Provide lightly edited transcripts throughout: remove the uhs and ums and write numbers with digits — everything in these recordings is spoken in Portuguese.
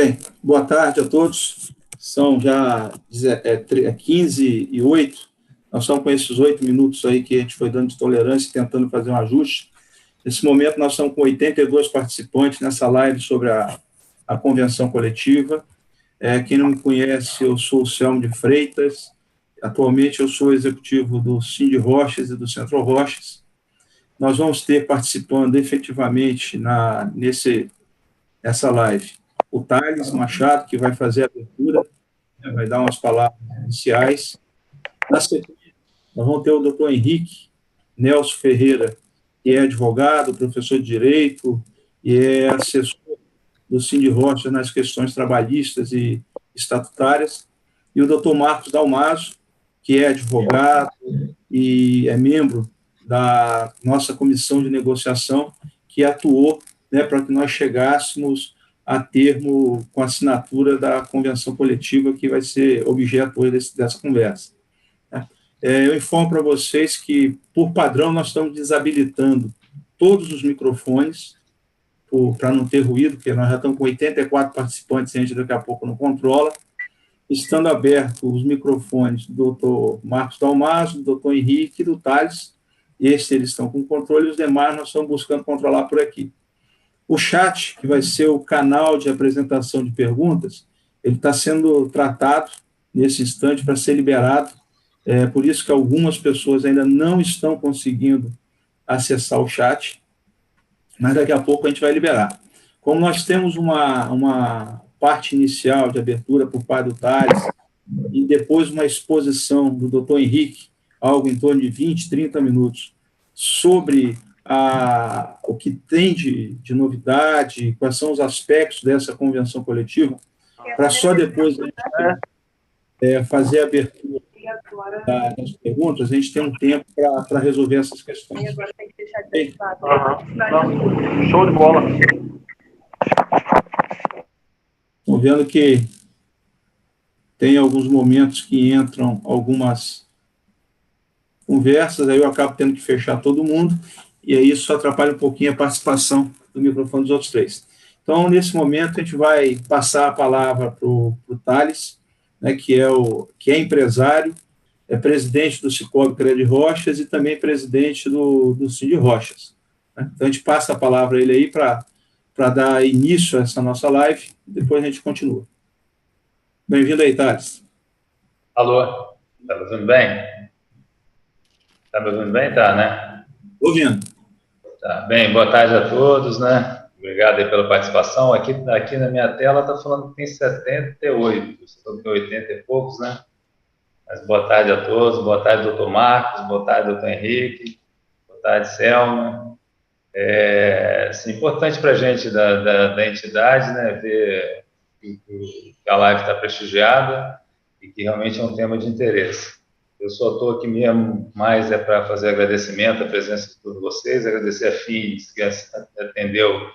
Bem, boa tarde a todos. São já 15h08. Nós estamos com esses 8 minutos aí que a gente foi dando de tolerância, tentando fazer um ajuste. Nesse momento, nós estamos com 82 participantes nessa live sobre a convenção coletiva. Quem não me conhece, eu sou o Selmo de Freitas. Atualmente, eu sou executivo do Cindy Rochas e do Centro Rochas. Nós vamos ter participando efetivamente nessa live o Thales Machado, que vai fazer a abertura, vai dar umas palavras iniciais. Na sequência, nós vamos ter o doutor Henrique Nelson Ferreira, que é advogado, professor de Direito e é assessor do Cindy Rocha nas questões trabalhistas e estatutárias, e o doutor Marcos Dalmaso, que é advogado e é membro da nossa comissão de negociação, que atuou para que nós chegássemos a termo com a assinatura da convenção coletiva, que vai ser objeto hoje dessa conversa. Eu informo para vocês que, por padrão, nós estamos desabilitando todos os microfones, para não ter ruído, porque nós já estamos com 84 participantes e a gente daqui a pouco não controla, estando abertos os microfones do doutor Marcos Dalmaso, do doutor Henrique e do Thales, esses eles estão com controle, e os demais nós estamos buscando controlar por aqui. O chat, que vai ser o canal de apresentação de perguntas, ele está sendo tratado nesse instante para ser liberado, por isso que algumas pessoas ainda não estão conseguindo acessar o chat, mas daqui a pouco a gente vai liberar. Como nós temos uma parte inicial de abertura por parte do Thales, e depois uma exposição do doutor Henrique, algo em torno de 20, 30 minutos, sobre o que tem de novidade, quais são os aspectos dessa convenção coletiva, para só depois a gente fazer a abertura das perguntas, a gente tem um tempo para resolver essas questões. E agora tem que deixar de Show de bola. Estou vendo que tem alguns momentos que entram algumas conversas, aí eu acabo tendo que fechar todo mundo, e aí isso atrapalha um pouquinho a participação do microfone dos outros 3. Então, nesse momento, a gente vai passar a palavra para o Thales, que é empresário, é presidente do Cicobi Crédito Rochas e também presidente do Cindy Rochas. Então, a gente passa a palavra a ele aí para dar início a essa nossa live, e depois a gente continua. Bem-vindo aí, Thales. Alô, está me ouvindo bem? Está me ouvindo bem? Tá, né? Ouvindo. Tá, bem, boa tarde a todos, né? Obrigado aí pela participação. Aqui na minha tela está falando que tem 78, vocês estão com 80 e poucos, né? Mas boa tarde a todos, boa tarde, doutor Marcos, boa tarde, doutor Henrique, boa tarde, Selma. Importante para a gente da entidade, né, ver que a live está prestigiada e que realmente é um tema de interesse. Eu só estou aqui mesmo, mais para fazer agradecimento à presença de todos vocês, agradecer a FINES, que atendeu,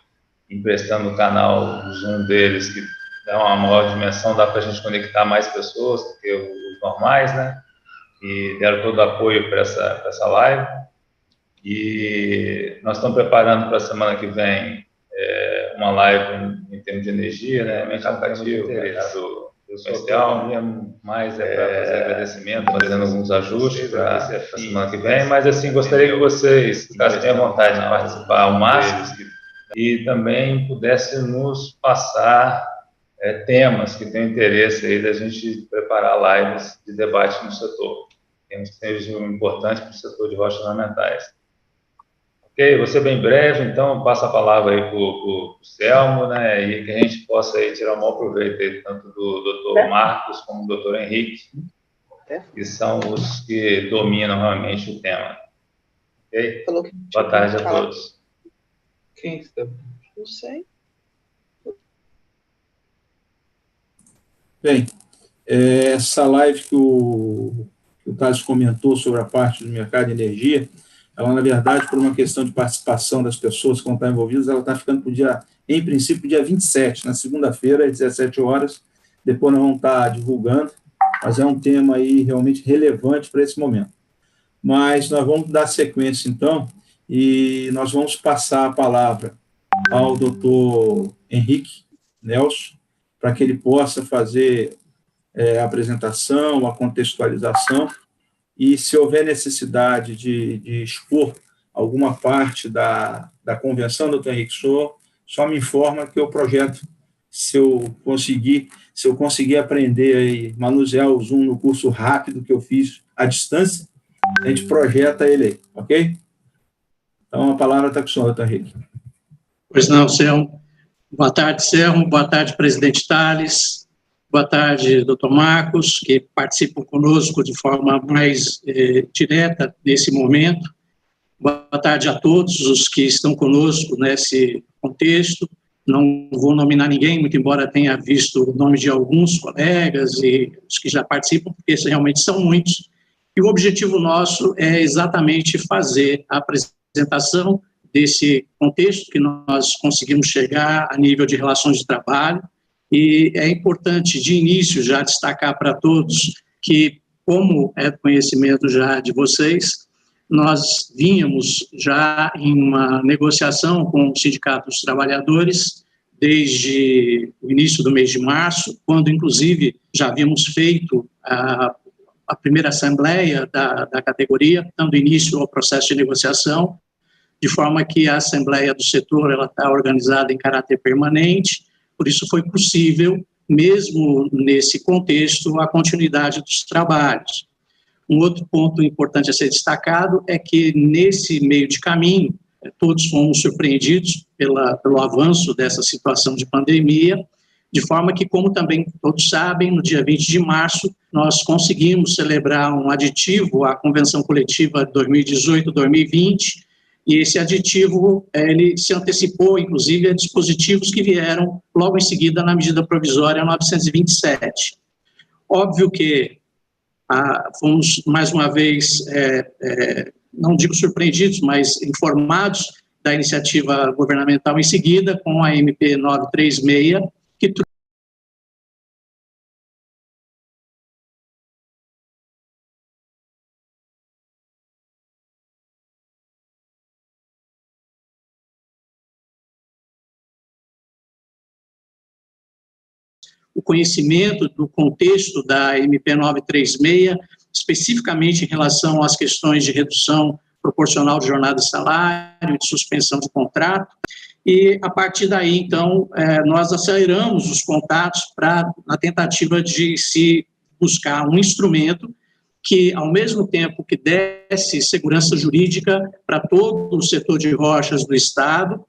emprestando o canal do Zoom deles, que dá uma maior dimensão, dá para a gente conectar mais pessoas do que os normais, né? E deram todo o apoio para essa live. E nós estamos preparando para a semana que vem uma live em termos de energia, né? Eu só mesmo mais para fazer agradecimento, fazendo alguns ajustes para a semana que vem, mas assim, gostaria que vocês ficassem à vontade de participar ao máximo e também pudessem nos passar temas que têm interesse aí da gente preparar lives de debate no setor. Temas que sejam importantes para o setor de rochas ornamentais. Ok, vou ser bem breve, então passo a palavra aí para o Selmo, né, e que a gente possa aí tirar o maior proveito aí, tanto do doutor Marcos como do doutor Henrique, que são os que dominam realmente o tema. Ok? Boa tarde a todos. Quem está? Não sei. Bem, essa live que o Thales comentou sobre a parte do mercado de energia, ela, na verdade, por uma questão de participação das pessoas que vão estar envolvidas, ela está ficando para o dia, em princípio, dia 27, na segunda-feira, às 17 horas, depois nós vamos estar divulgando, mas é um tema aí realmente relevante para esse momento. Mas nós vamos dar sequência, então, e nós vamos passar a palavra ao doutor Henrique Nelson, para que ele possa fazer a apresentação, a contextualização, e se houver necessidade de expor alguma parte da convenção, doutor Henrique, só me informa que eu projeto, se eu conseguir aprender e manusear o Zoom no curso rápido que eu fiz à distância, a gente projeta ele aí, ok? Então, a palavra está com o senhor, doutor Henrique. Pois não, Selmo. Boa tarde, Selmo. Boa tarde, presidente Tales. Boa tarde, doutor Marcos, que participam conosco de forma mais direta nesse momento. Boa tarde a todos os que estão conosco nesse contexto. Não vou nominar ninguém, muito embora tenha visto o nome de alguns colegas e os que já participam, porque esses realmente são muitos. E o objetivo nosso é exatamente fazer a apresentação desse contexto que nós conseguimos chegar a nível de relações de trabalho. E é importante, de início, já destacar para todos que, como é conhecimento já de vocês, nós vínhamos já em uma negociação com o Sindicato dos Trabalhadores desde o início do mês de março, quando, inclusive, já havíamos feito a primeira assembleia da categoria, dando início ao processo de negociação, de forma que a assembleia do setor ela está organizada em caráter permanente, por isso foi possível, mesmo nesse contexto, a continuidade dos trabalhos. Um outro ponto importante a ser destacado é que, nesse meio de caminho, todos fomos surpreendidos pelo avanço dessa situação de pandemia, de forma que, como também todos sabem, no dia 20 de março, nós conseguimos celebrar um aditivo à Convenção Coletiva 2018-2020, e esse aditivo ele se antecipou, inclusive, a dispositivos que vieram logo em seguida na medida provisória 927. Óbvio que fomos, mais uma vez, não digo surpreendidos, mas informados da iniciativa governamental em seguida, com a MP 936, que o conhecimento do contexto da MP 936, especificamente em relação às questões de redução proporcional de jornada e salário, de suspensão de contrato, e a partir daí, então, nós aceleramos os contatos na tentativa de se buscar um instrumento que, ao mesmo tempo que desse segurança jurídica para todo o setor de rochas do Estado,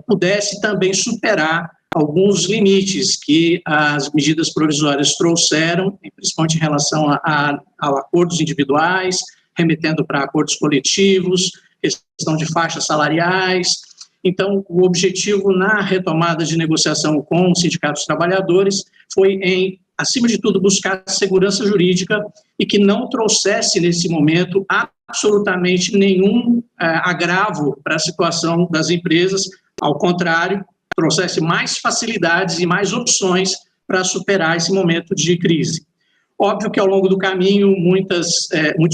pudesse também superar alguns limites que as medidas provisórias trouxeram, principalmente em relação a acordos individuais, remetendo para acordos coletivos, questão de faixas salariais. Então, o objetivo na retomada de negociação com os sindicatos dos trabalhadores foi, acima de tudo, buscar segurança jurídica e que não trouxesse, nesse momento, absolutamente nenhum agravo para a situação das empresas, ao contrário, trouxesse mais facilidades e mais opções para superar esse momento de crise. Óbvio que, ao longo do caminho, muitos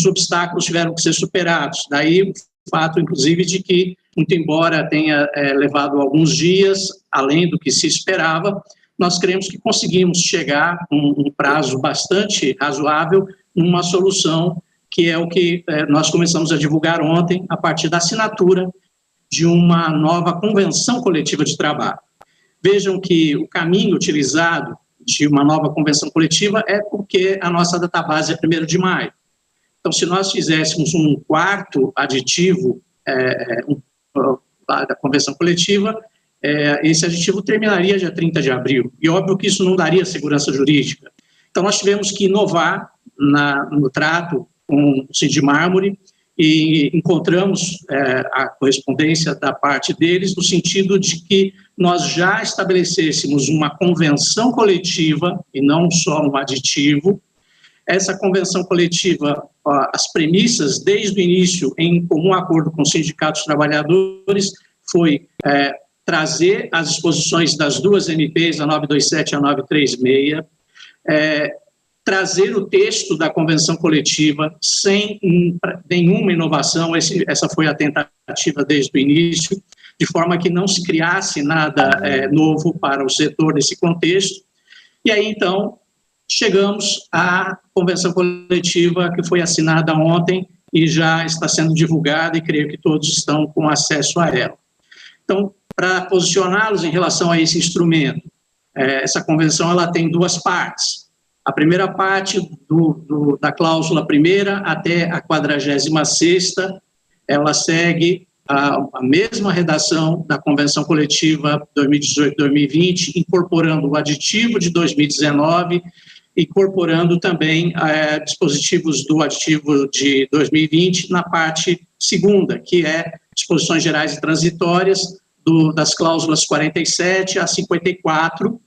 obstáculos tiveram que ser superados. Daí o fato, inclusive, de que, muito embora tenha levado alguns dias, além do que se esperava, nós cremos que conseguimos chegar, um prazo bastante razoável, numa solução que é o que nós começamos a divulgar ontem, a partir da assinatura de uma nova convenção coletiva de trabalho. Vejam que o caminho utilizado de uma nova convenção coletiva é porque a nossa database é 1º de maio. Então, se nós fizéssemos um quarto aditivo da convenção coletiva, esse aditivo terminaria dia 30 de abril. E óbvio que isso não daria segurança jurídica. Então, nós tivemos que inovar no trato com o Sindimármore, e encontramos a correspondência da parte deles no sentido de que nós já estabelecêssemos uma convenção coletiva e não só um aditivo. Essa convenção coletiva, as premissas desde o início, em comum acordo com os sindicatos trabalhadores, foi trazer as disposições das duas MPs, a 927 e a 936, trazer o texto da convenção coletiva sem nenhuma inovação, essa foi a tentativa desde o início, de forma que não se criasse nada novo para o setor nesse contexto, E aí, então, chegamos à convenção coletiva que foi assinada ontem e já está sendo divulgada e creio que todos estão com acesso a ela. Então, para posicioná-los em relação a esse instrumento, essa convenção ela tem duas partes. A primeira parte da cláusula primeira até a 46ª, ela segue a mesma redação da Convenção Coletiva 2018-2020, incorporando o aditivo de 2019, incorporando também dispositivos do aditivo de 2020 na parte segunda, que é disposições gerais e transitórias das cláusulas 47 a 54,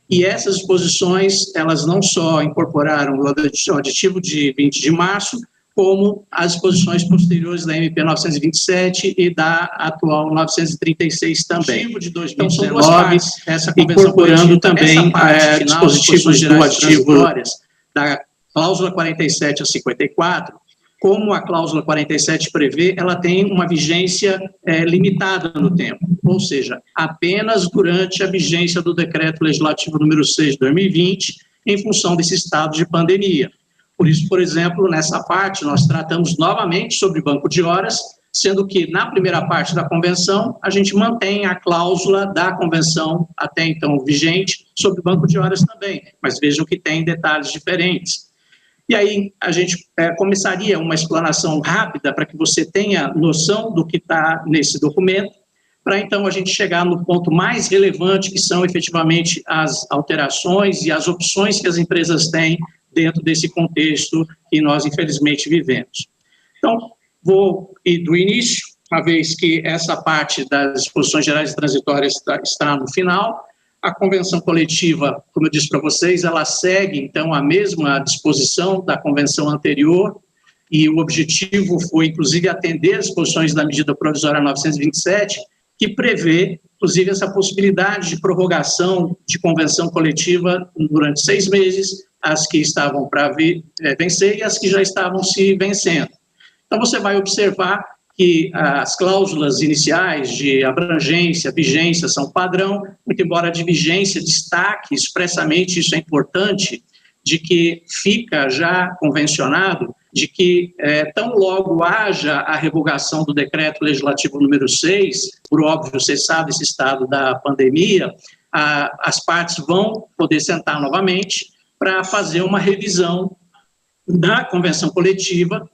e essas disposições, elas não só incorporaram o aditivo de 20 de março, como as disposições posteriores da MP 927 e da atual 936 também. De 2019, então, são duas partes, essa incorporando também dispositivos do aditivo da cláusula 47 a 54, como a cláusula 47 prevê, ela tem uma vigência limitada no tempo, ou seja, apenas durante a vigência do Decreto Legislativo número 6 de 2020, em função desse estado de pandemia. Por isso, por exemplo, nessa parte, nós tratamos novamente sobre banco de horas, sendo que na primeira parte da convenção, a gente mantém a cláusula da convenção até então vigente sobre banco de horas também, mas vejam que tem detalhes diferentes. E aí a gente começaria uma explanação rápida para que você tenha noção do que está nesse documento, para então a gente chegar no ponto mais relevante, que são efetivamente as alterações e as opções que as empresas têm dentro desse contexto que nós, infelizmente, vivemos. Então, vou ir do início, uma vez que essa parte das disposições gerais e transitórias está no final. A convenção coletiva, como eu disse para vocês, ela segue, então, a mesma disposição da convenção anterior, e o objetivo foi, inclusive, atender as disposições da medida provisória 927, que prevê, inclusive, essa possibilidade de prorrogação de convenção coletiva durante 6 meses, as que estavam para vencer e as que já estavam se vencendo. Então, você vai observar que as cláusulas iniciais de abrangência, vigência são padrão, muito embora a de vigência destaque expressamente, isso é importante, de que fica já convencionado de que tão logo haja a revogação do decreto legislativo número 6, por óbvio, cessado esse estado da pandemia, as partes vão poder sentar novamente para fazer uma revisão da convenção coletiva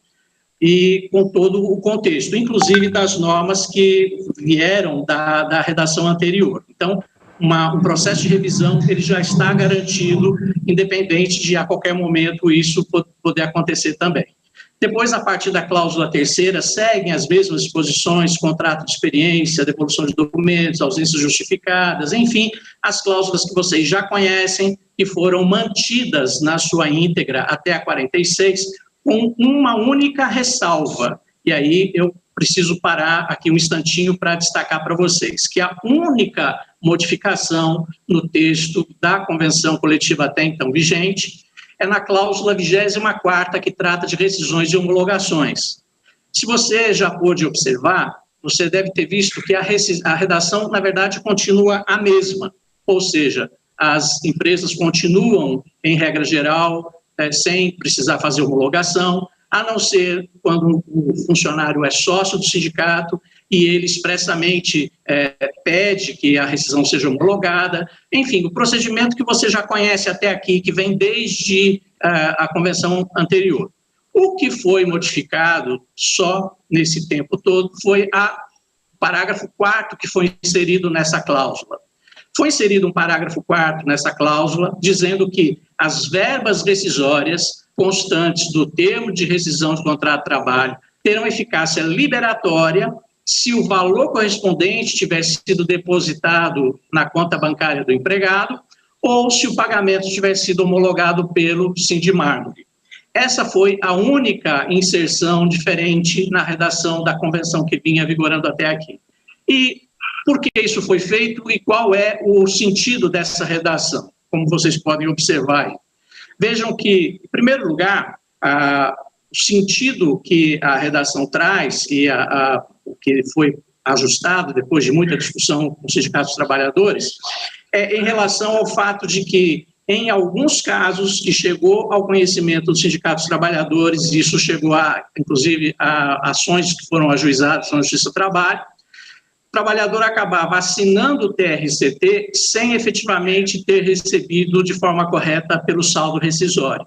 e com todo o contexto, inclusive das normas que vieram da redação anterior. Então, um processo de revisão ele já está garantido, independente de a qualquer momento isso poder acontecer também. Depois, a partir da cláusula terceira, seguem as mesmas disposições, contrato de experiência, devolução de documentos, ausências justificadas, enfim, as cláusulas que vocês já conhecem, que foram mantidas na sua íntegra até a 46, com uma única ressalva. E aí eu preciso parar aqui um instantinho para destacar para vocês que a única modificação no texto da convenção coletiva até então vigente é na cláusula 24ª, que trata de rescisões e homologações. Se você já pôde observar, você deve ter visto que a redação, na verdade, continua a mesma, ou seja, as empresas continuam, em regra geral, sem precisar fazer homologação, a não ser quando o funcionário é sócio do sindicato e ele expressamente pede que a rescisão seja homologada. Enfim, o procedimento que você já conhece até aqui, que vem desde a convenção anterior. O que foi modificado só nesse tempo todo foi o parágrafo 4º que foi inserido nessa cláusula. Foi inserido um parágrafo 4º nessa cláusula, dizendo que as verbas rescisórias constantes do termo de rescisão de contrato de trabalho terão eficácia liberatória se o valor correspondente tivesse sido depositado na conta bancária do empregado ou se o pagamento tivesse sido homologado pelo Sindimármore. Essa foi a única inserção diferente na redação da convenção que vinha vigorando até aqui. E por que isso foi feito e qual é o sentido dessa redação, como vocês podem observar aí. Vejam que, em primeiro lugar, o sentido que a redação traz e o que foi ajustado depois de muita discussão com os sindicatos trabalhadores é em relação ao fato de que, em alguns casos que chegou ao conhecimento dos sindicatos trabalhadores, isso chegou inclusive, a ações que foram ajuizadas na Justiça do Trabalho, o trabalhador acabava assinando o TRCT sem efetivamente ter recebido de forma correta pelo saldo rescisório.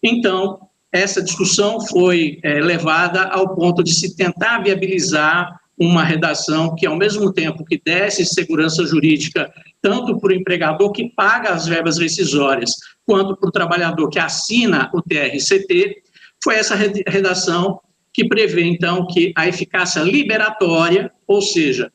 Então, essa discussão foi levada ao ponto de se tentar viabilizar uma redação que, ao mesmo tempo que desse segurança jurídica tanto para o empregador que paga as verbas rescisórias, quanto para o trabalhador que assina o TRCT, foi essa redação que prevê, então, que a eficácia liberatória, ou seja,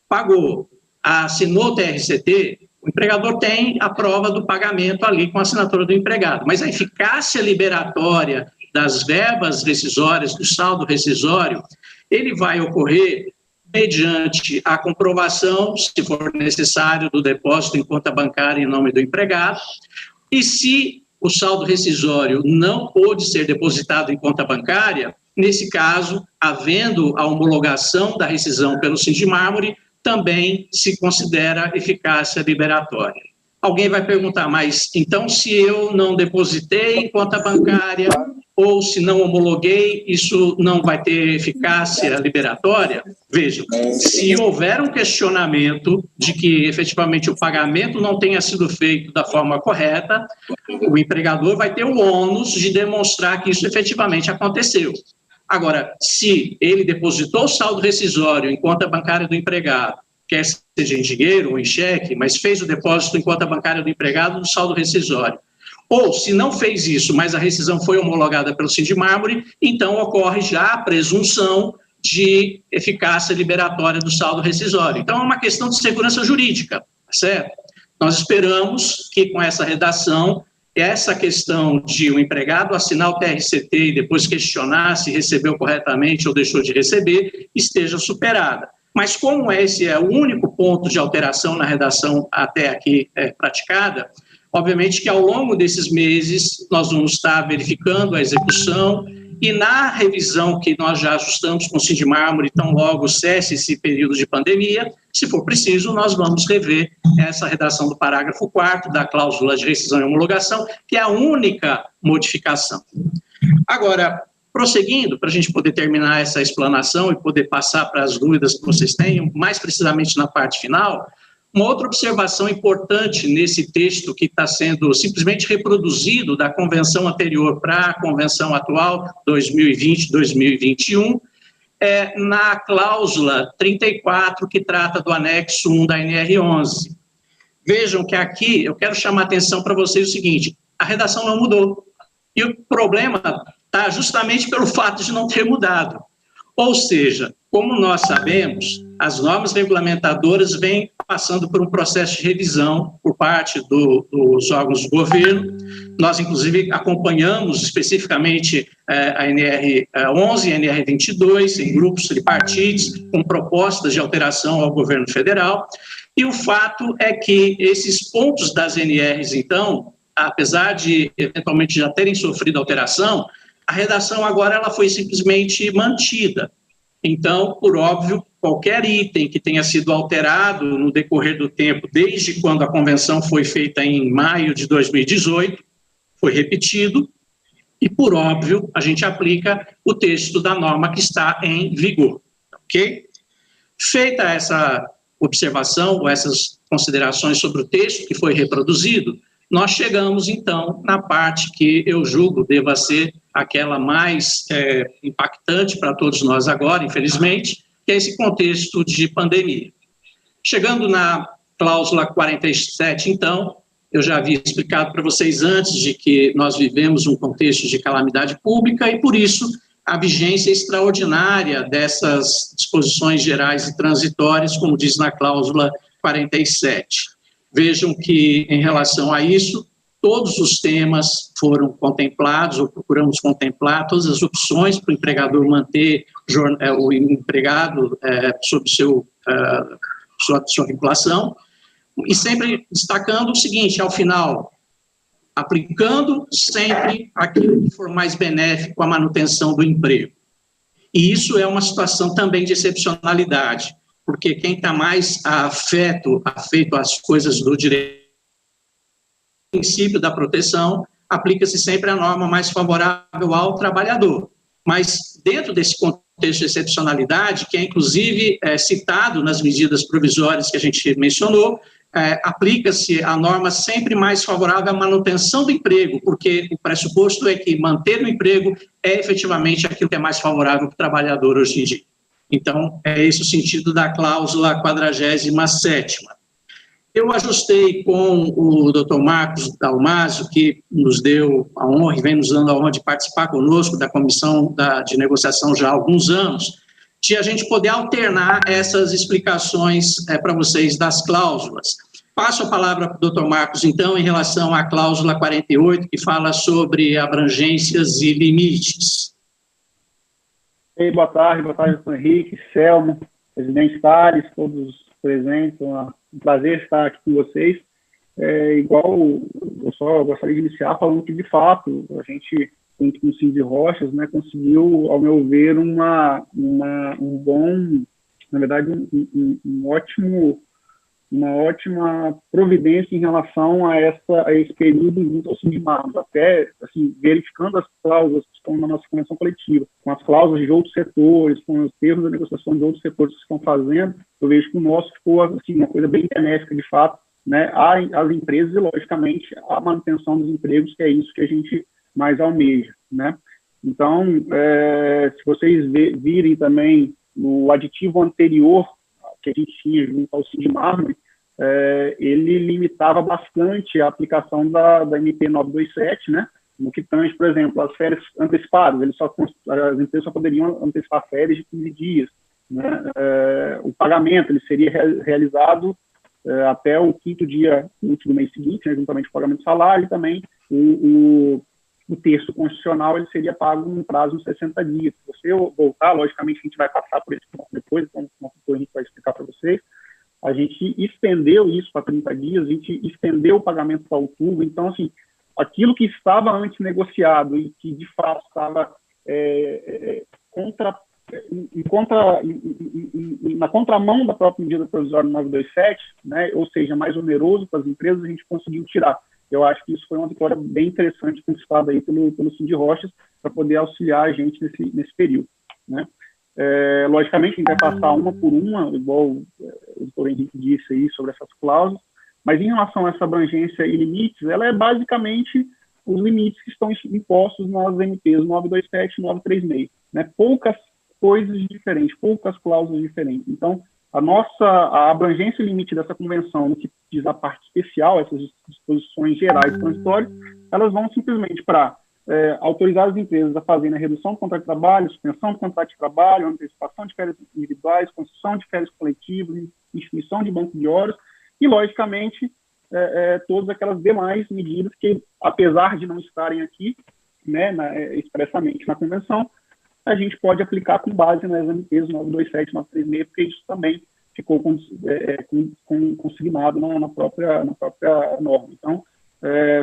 pagou, assinou o TRCT, o empregador tem a prova do pagamento ali com a assinatura do empregado, mas a eficácia liberatória das verbas rescisórias, do saldo rescisório, ele vai ocorrer mediante a comprovação, se for necessário, do depósito em conta bancária em nome do empregado, e se o saldo rescisório não pôde ser depositado em conta bancária, nesse caso, havendo a homologação da rescisão pelo Sindimármore, também se considera eficácia liberatória. Alguém vai perguntar, mas então se eu não depositei em conta bancária ou se não homologuei, isso não vai ter eficácia liberatória? Vejam, se houver um questionamento de que efetivamente o pagamento não tenha sido feito da forma correta, o empregador vai ter o ônus de demonstrar que isso efetivamente aconteceu. Agora, se ele depositou o saldo rescisório em conta bancária do empregado, quer seja em dinheiro ou em cheque, mas fez o depósito em conta bancária do empregado do saldo rescisório, ou se não fez isso, mas a rescisão foi homologada pelo Sindimármore, então ocorre já a presunção de eficácia liberatória do saldo rescisório. Então, é uma questão de segurança jurídica, certo? Nós esperamos que com essa redação, essa questão de o empregado assinar o TRCT e depois questionar se recebeu corretamente ou deixou de receber, esteja superada. Mas como esse é o único ponto de alteração na redação até aqui praticada, obviamente que ao longo desses meses nós vamos estar verificando a execução e na revisão que nós já ajustamos com o Sindimármore, tão logo cesse esse período de pandemia, se for preciso, nós vamos rever essa redação do parágrafo 4º da cláusula de rescisão e homologação, que é a única modificação. Agora, prosseguindo, para a gente poder terminar essa explanação e poder passar para as dúvidas que vocês tenham, mais precisamente na parte final, uma outra observação importante nesse texto que está sendo simplesmente reproduzido da convenção anterior para a convenção atual, 2020-2021, é na cláusula 34, que trata do anexo 1 da NR11. Vejam que aqui eu quero chamar a atenção para vocês o seguinte, a redação não mudou. E o problema está justamente pelo fato de não ter mudado. Ou seja, como nós sabemos, as normas regulamentadoras vêm passando por um processo de revisão por parte dos órgãos do governo. Nós, inclusive, acompanhamos especificamente a NR11 e a NR22 em grupos tripartites com propostas de alteração ao governo federal. E o fato é que esses pontos das NRs, então, apesar de eventualmente já terem sofrido alteração, a redação agora ela foi simplesmente mantida. Então, por óbvio, qualquer item que tenha sido alterado no decorrer do tempo, desde quando a convenção foi feita em maio de 2018, foi repetido, e por óbvio, a gente aplica o texto da norma que está em vigor, ok? Feita essa observação, ou essas considerações sobre o texto que foi reproduzido, nós chegamos, então, na parte que eu julgo deva ser aquela mais impactante para todos nós agora, infelizmente, que é esse contexto de pandemia. Chegando na cláusula 47, então, eu já havia explicado para vocês antes de que nós vivemos um contexto de calamidade pública e, por isso, a vigência extraordinária dessas disposições gerais e transitórias, como diz na cláusula 47. Vejam que, em relação a isso, todos os temas foram contemplados, ou procuramos contemplar, todas as opções para o empregador manter o empregado sob sua vinculação, e sempre destacando o seguinte, ao final, aplicando sempre aquilo que for mais benéfico à manutenção do emprego. E isso é uma situação também de excepcionalidade, porque quem está mais afeito às coisas do direito princípio da proteção, aplica-se sempre a norma mais favorável ao trabalhador. Mas, dentro desse contexto de excepcionalidade, que é inclusive citado nas medidas provisórias que a gente mencionou, aplica-se a norma sempre mais favorável à manutenção do emprego, porque o pressuposto é que manter o emprego é efetivamente aquilo que é mais favorável para o trabalhador hoje em dia. Então, é esse o sentido da cláusula 47ª. Eu ajustei com o Dr. Marcos Dalmásio, que nos deu a honra, e vem nos dando a honra de participar conosco da comissão de negociação já há alguns anos, de a gente poder alternar essas explicações para vocês das cláusulas. Passo a palavra para o Dr. Marcos, então, em relação à cláusula 48, que fala sobre abrangências e limites. Boa tarde, Dr. Henrique, Selmo, presidente Tales, todos presentes, um prazer estar aqui com vocês. Eu só gostaria de iniciar falando que, de fato, a gente, junto com o Cindy Rochas, né, conseguiu, ao meu ver, uma ótima providência em relação a esse período junto ao Sindimar, até assim, verificando as cláusulas que estão na nossa convenção coletiva, com as cláusulas de outros setores, com os termos da negociação de outros setores que estão fazendo, eu vejo que o nosso ficou assim, uma coisa bem benéfica, de fato, né, às empresas e, logicamente, a manutenção dos empregos, que é isso que a gente mais almeja, né? Então, se vocês virem também no aditivo anterior que a gente tinha junto ao Sindimar, ele limitava bastante a aplicação da MP 927, né? No que tange, por exemplo, as férias antecipadas, as empresas só poderiam antecipar férias de 15 dias, né? O pagamento ele seria realizado até o 5º dia útil do mês seguinte, né, juntamente com o pagamento do salário, e também o texto constitucional ele seria pago num prazo de 60 dias. Se você voltar, logicamente, a gente vai passar por esse ponto depois, então o doutor Henrique vai explicar para vocês. A gente estendeu isso para 30 dias, a gente estendeu o pagamento para outubro. Então, assim, aquilo que estava antes negociado e que, de fato, estava na contramão da própria medida provisória 927, né, ou seja, mais oneroso para as empresas, a gente conseguiu tirar. Eu acho que isso foi uma vitória bem interessante conquistada aí pelo Cindy Rochas para poder auxiliar a gente nesse período, né? Logicamente, a gente vai passar uma por uma, igual o doutor Henrique disse aí sobre essas cláusulas, mas em relação a essa abrangência e limites, ela é basicamente os limites que estão impostos nas MPs 927 e 936, né? Poucas coisas diferentes, poucas cláusulas diferentes. Então, a abrangência e limite dessa convenção, no que diz a parte especial, essas disposições gerais transitórias, elas vão simplesmente para autorizar as empresas a fazerem a redução do contrato de trabalho, suspensão do contrato de trabalho, antecipação de férias individuais, concessão de férias coletivas, instituição de banco de horas e, logicamente, todas aquelas demais medidas que, apesar de não estarem aqui, né, expressamente na convenção, a gente pode aplicar com base nas MPs 927 e 936, porque isso também ficou consignado na própria norma. Então,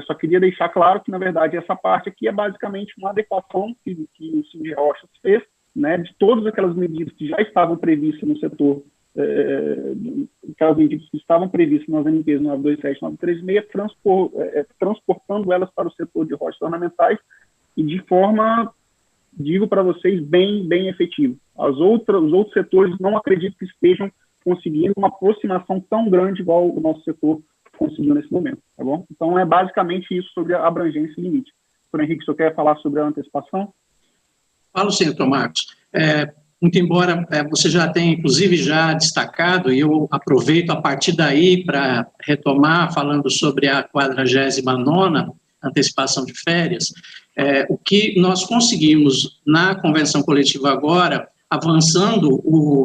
só queria deixar claro que, na verdade, essa parte aqui é basicamente uma adequação que o Cindy Rochas fez, né, de todas aquelas medidas que já estavam previstas no setor, aquelas medidas que estavam previstas nas MPs 927 e 936, transportando elas para o setor de rochas ornamentais e de forma, digo para vocês, bem efetivo. Os outros setores não acredito que estejam conseguindo uma aproximação tão grande igual o nosso setor conseguiu nesse momento, tá bom? Então, é basicamente isso sobre a abrangência e limite. Doutor Henrique, você quer falar sobre a antecipação? Falo sim, doutor Marcos. Muito embora você já tenha, inclusive, já destacado, e eu aproveito a partir daí para retomar, falando sobre a 49ª antecipação de férias, o que nós conseguimos na convenção coletiva agora, avançando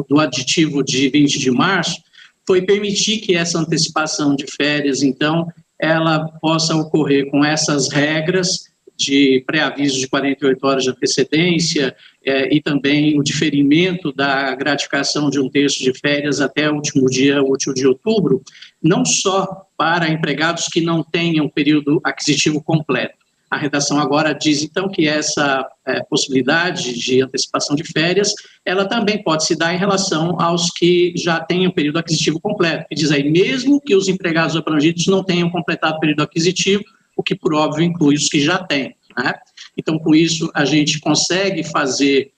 do aditivo de 20 de março, foi permitir que essa antecipação de férias, então, ela possa ocorrer com essas regras de pré-aviso de 48 horas de antecedência e também o diferimento da gratificação de um terço de férias até o último dia útil de outubro, não só para empregados que não tenham período aquisitivo completo. A redação agora diz, então, que essa possibilidade de antecipação de férias, ela também pode se dar em relação aos que já tenham período aquisitivo completo. E diz aí, mesmo que os empregados abrangidos não tenham completado o período aquisitivo, o que, por óbvio, inclui os que já têm, né? Então, com isso, a gente consegue fazer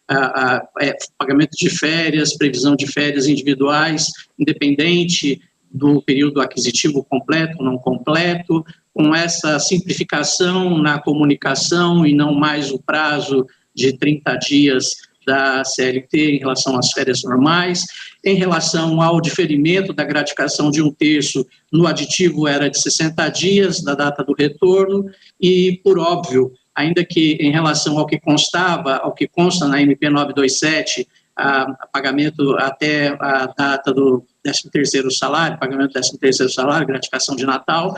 pagamento de férias, previsão de férias individuais, independente do período aquisitivo completo ou não completo, com essa simplificação na comunicação e não mais o prazo de 30 dias da CLT em relação às férias normais. Em relação ao diferimento da gratificação de 1/3, no aditivo era de 60 dias da data do retorno e, por óbvio, ainda que em relação ao que consta na MP 927, pagamento até a data do 13º salário, pagamento do 13º salário, gratificação de Natal,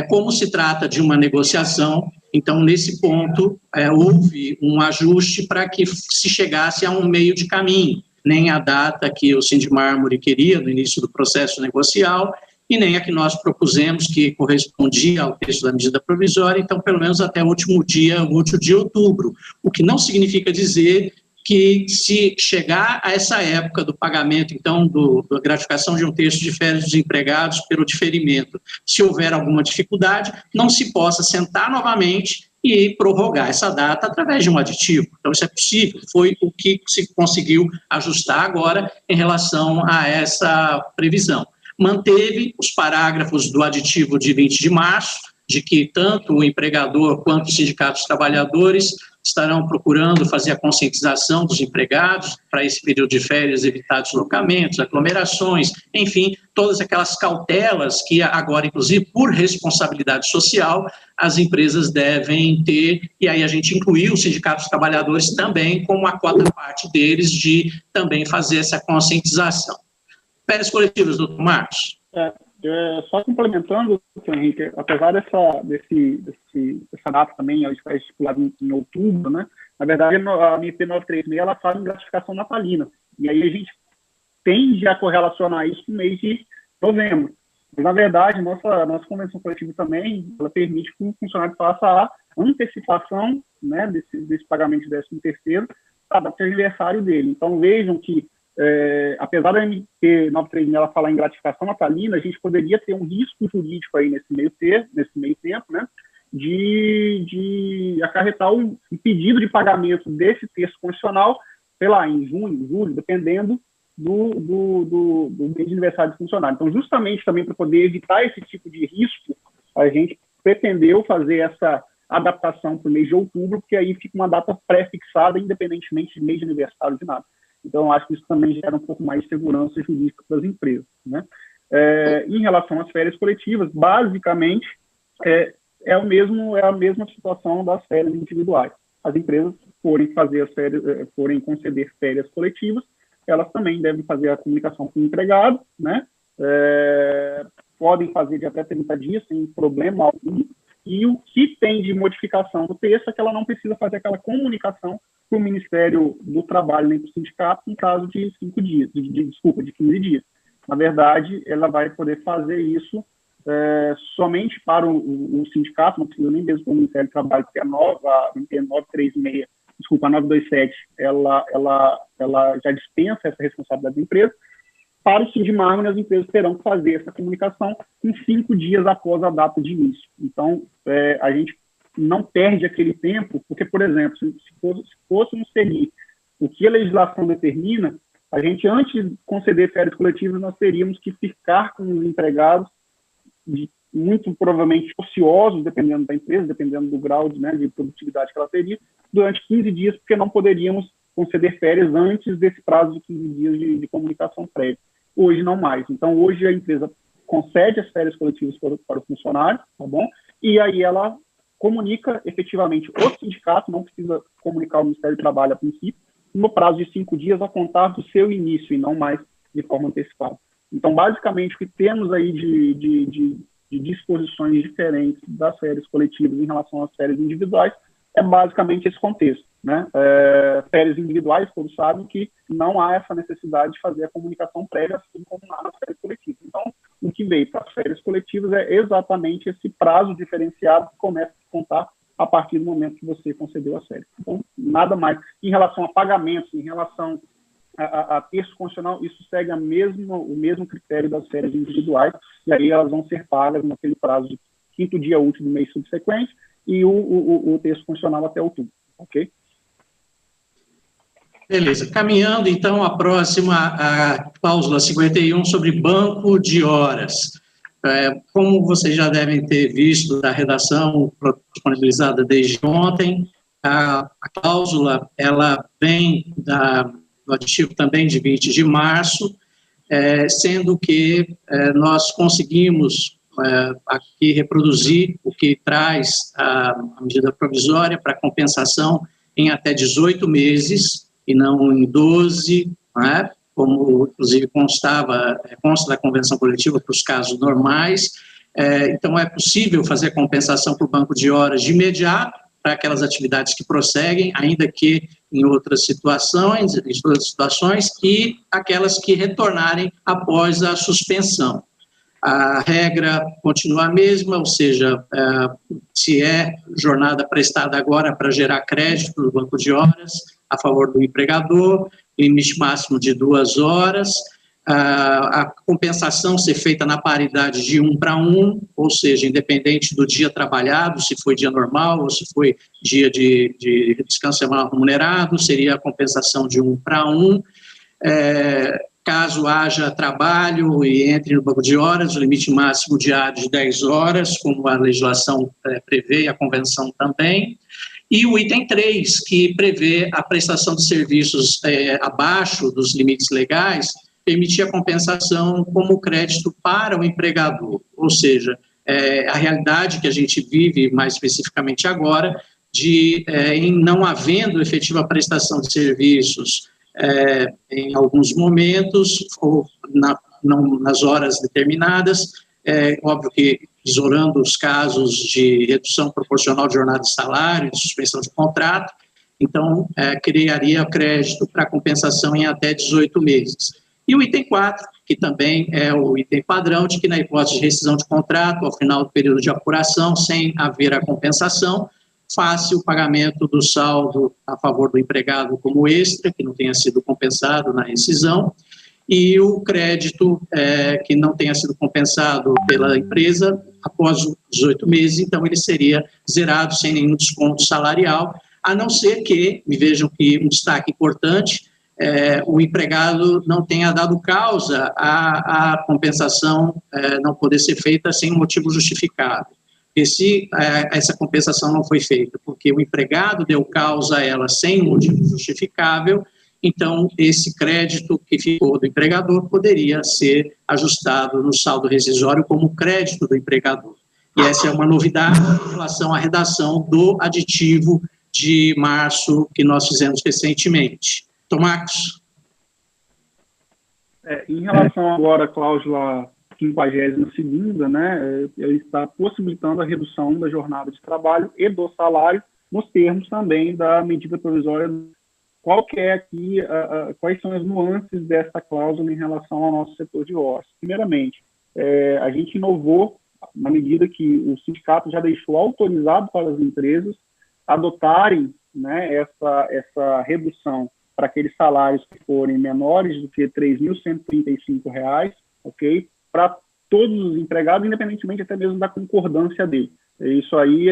como se trata de uma negociação, então, nesse ponto, houve um ajuste para que se chegasse a um meio de caminho, nem a data que o Sindimármore queria no início do processo negocial, e nem a que nós propusemos, que correspondia ao texto da medida provisória, então, pelo menos até o último dia útil de outubro, o que não significa dizer que, se chegar a essa época do pagamento, então, da gratificação de 1/3 de férias dos empregados pelo diferimento, se houver alguma dificuldade, não se possa sentar novamente e prorrogar essa data através de um aditivo. Então, isso é possível, foi o que se conseguiu ajustar agora em relação a essa previsão. Manteve os parágrafos do aditivo de 20 de março, de que tanto o empregador quanto os sindicatos trabalhadores estarão procurando fazer a conscientização dos empregados para esse período de férias, evitar deslocamentos, aglomerações, enfim, todas aquelas cautelas que agora, inclusive, por responsabilidade social, as empresas devem ter, e aí a gente incluiu os sindicatos trabalhadores também como a quarta parte deles de também fazer essa conscientização. Férias coletivas, doutor Marcos. Só complementando, Henrique, apesar dessa data também estar estipulada em outubro, né, na verdade, a MP 936 ela fala em gratificação natalina, e aí a gente tende a correlacionar isso com o mês de novembro. Mas, na verdade, nossa convenção coletiva também, ela permite que o funcionário faça a antecipação, né, desse pagamento de 13º para o aniversário dele. Então, vejam que apesar da MP 936 ela falar em gratificação natalina, a gente poderia ter um risco jurídico aí nesse meio tempo, né, de acarretar um pedido de pagamento desse texto constitucional, sei lá, em junho, julho, dependendo do mês de aniversário do funcionário. Então, justamente também para poder evitar esse tipo de risco, a gente pretendeu fazer essa adaptação para o mês de outubro, porque aí fica uma data pré-fixada, independentemente de mês de aniversário de nada. Então, eu acho que isso também gera um pouco mais de segurança jurídica para as empresas, né? Em relação às férias coletivas, basicamente, é a mesma situação das férias individuais. As empresas forem conceder férias coletivas, elas também devem fazer a comunicação com o empregado, né? Podem fazer de até 30 dias, sem problema algum. E o que tem de modificação do texto é que ela não precisa fazer aquela comunicação para o Ministério do Trabalho nem para o sindicato em prazo de 5 dias, de 15 dias. Na verdade, ela vai poder fazer isso somente para o sindicato, não precisa nem mesmo para o Ministério do Trabalho, porque a 936, desculpa, a 927, ela já dispensa essa responsabilidade da empresa. Para o Sindimármore, as empresas terão que fazer essa comunicação em 5 dias após a data de início. Então, a gente não perde aquele tempo, porque, por exemplo, se fôssemos seguir o que a legislação determina, a gente, antes de conceder férias coletivas, nós teríamos que ficar com os empregados, muito provavelmente ociosos, dependendo da empresa, dependendo do grau de produtividade que ela teria, durante 15 dias, porque não poderíamos conceder férias antes desse prazo de 15 dias de comunicação prévia. Hoje, não mais. Então, hoje a empresa concede as férias coletivas para o funcionário, tá bom? E aí ela comunica efetivamente o sindicato, não precisa comunicar o Ministério do Trabalho a princípio, no prazo de 5 dias a contar do seu início e não mais de forma antecipada. Então, basicamente, o que temos aí de disposições diferentes das férias coletivas em relação às férias individuais é basicamente esse contexto, né? Férias individuais, todos sabem que não há essa necessidade de fazer a comunicação prévia, assim como nas férias coletivas. Então, o que veio para as férias coletivas é exatamente esse prazo diferenciado que começa a contar a partir do momento que você concedeu as férias. Então, nada mais. Em relação a pagamentos, em relação a texto constitucional, isso segue o mesmo critério das férias individuais, e aí elas vão ser pagas naquele prazo de 5º dia útil do mês subsequente, e o texto constitucional até outubro, ok? Beleza. Caminhando, então, a próxima, a cláusula 51 sobre banco de horas. Como vocês já devem ter visto da redação disponibilizada desde ontem, a cláusula, ela vem do aditivo também de 20 de março, sendo que nós conseguimos aqui reproduzir o que traz a medida provisória para compensação em até 18 meses, e não em 12, né, como, inclusive, consta da convenção coletiva para os casos normais. Então, é possível fazer compensação por banco de horas de imediato para aquelas atividades que prosseguem, ainda que em outras situações, e aquelas que retornarem após a suspensão. A regra continua a mesma, ou seja, se é jornada prestada agora para gerar crédito no banco de horas a favor do empregador, limite máximo de 2 horas, a compensação ser feita na paridade de 1 para 1, ou seja, independente do dia trabalhado, se foi dia normal ou se foi dia de descanso semanal remunerado, seria a compensação de 1 para 1. Caso haja trabalho e entre no banco de horas, o limite máximo diário de 10 horas, como a legislação prevê e a convenção também. E o item 3, que prevê a prestação de serviços abaixo dos limites legais, permitir a compensação como crédito para o empregador. Ou seja, a realidade que a gente vive mais especificamente agora, em não havendo efetiva prestação de serviços em alguns momentos, ou não nas horas determinadas, óbvio que isolando os casos de redução proporcional de jornada de salário, de suspensão de contrato, então criaria crédito para compensação em até 18 meses. E o item 4, que também é o item padrão, de que na hipótese de rescisão de contrato, ao final do período de apuração, sem haver a compensação, faça o pagamento do saldo a favor do empregado como extra, que não tenha sido compensado na rescisão, e o crédito que não tenha sido compensado pela empresa após os 18 meses, então ele seria zerado sem nenhum desconto salarial, a não ser que, me vejam que um destaque importante, o empregado não tenha dado causa à compensação não poder ser feita sem um motivo justificável. E se essa compensação não foi feita porque o empregado deu causa a ela sem motivo justificável, então esse crédito que ficou do empregador poderia ser ajustado no saldo rescisório como crédito do empregador. E essa é uma novidade em relação à redação do aditivo de março que nós fizemos recentemente. Marcos. Em relação agora à cláusula 52ª, né, ele está possibilitando a redução da jornada de trabalho e do salário nos termos também da medida provisória. Qual que é aqui, quais são as nuances dessa cláusula em relação ao nosso setor de horas? Primeiramente, a gente inovou na medida que o sindicato já deixou autorizado para as empresas adotarem, né, essa redução para aqueles salários que forem menores do que R$ 3.135, ok? Para todos os empregados, independentemente até mesmo da concordância dele. Isso aí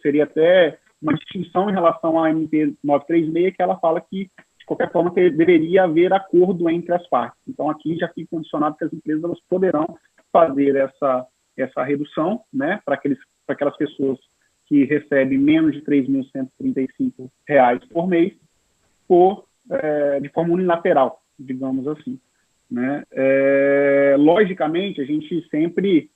seria até uma distinção em relação à MP 936, que ela fala que, de qualquer forma, deveria haver acordo entre as partes. Então, aqui já fica condicionado que as empresas elas poderão fazer essa redução, né, para aquelas pessoas que recebem menos de R$ 3.135 por mês, de forma unilateral, digamos assim, né? Logicamente, a gente sempre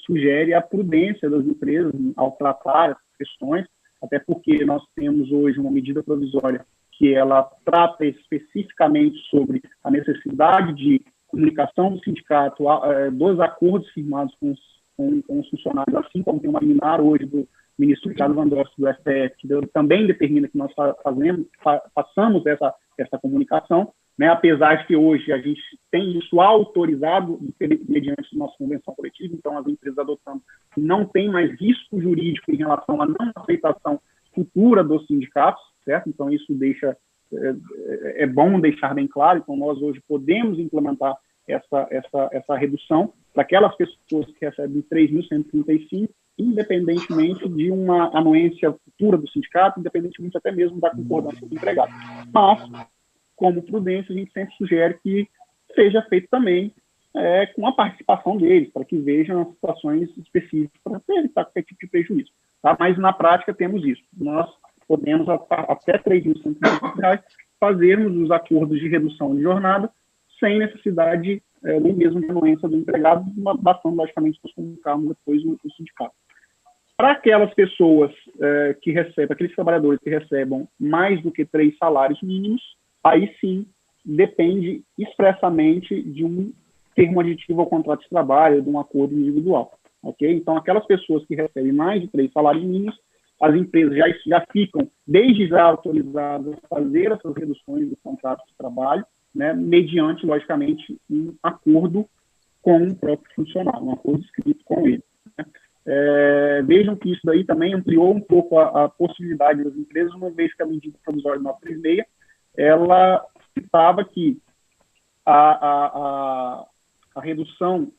sugere a prudência das empresas ao tratar essas questões, até porque nós temos hoje uma medida provisória que ela trata especificamente sobre a necessidade de comunicação do sindicato, dos acordos firmados com os funcionários, assim como tem uma liminar hoje do ministro Ricardo Lewandowski, do STF, que também determina que nós façamos essa comunicação, né, apesar de que hoje a gente tem isso autorizado mediante nossa convenção coletiva, então as empresas adotando não tem mais risco jurídico em relação à não aceitação futura dos sindicatos, certo? Então isso é bom deixar bem claro, então nós hoje podemos implementar essa redução, para aquelas pessoas que recebem 3.135, independentemente de uma anuência futura do sindicato, independentemente até mesmo da concordância do empregado. Mas, como prudência, a gente sempre sugere que seja feito também com a participação deles, para que vejam as situações específicas, para evitar qualquer tipo de prejuízo. Tá? Mas, na prática, temos isso. Nós podemos, até R$ 3.135, fazermos os acordos de redução de jornada sem necessidade nem mesmo de anuência do empregado, bastando, logicamente, nós comunicarmos depois o sindicato. Para aquelas pessoas que recebem, aqueles trabalhadores que recebam mais do que 3 salários mínimos, aí sim depende expressamente de um termo aditivo ao contrato de trabalho, de um acordo individual. Okay? Então, aquelas pessoas que recebem mais de 3 salários mínimos, as empresas já ficam, desde já, autorizadas a fazer essas reduções do contrato de trabalho, né, mediante, logicamente, um acordo com o próprio funcionário, um acordo escrito com ele. Né? Vejam que isso daí também ampliou um pouco a possibilidade das empresas, uma vez que a medida provisória 936, ela citava que a redução,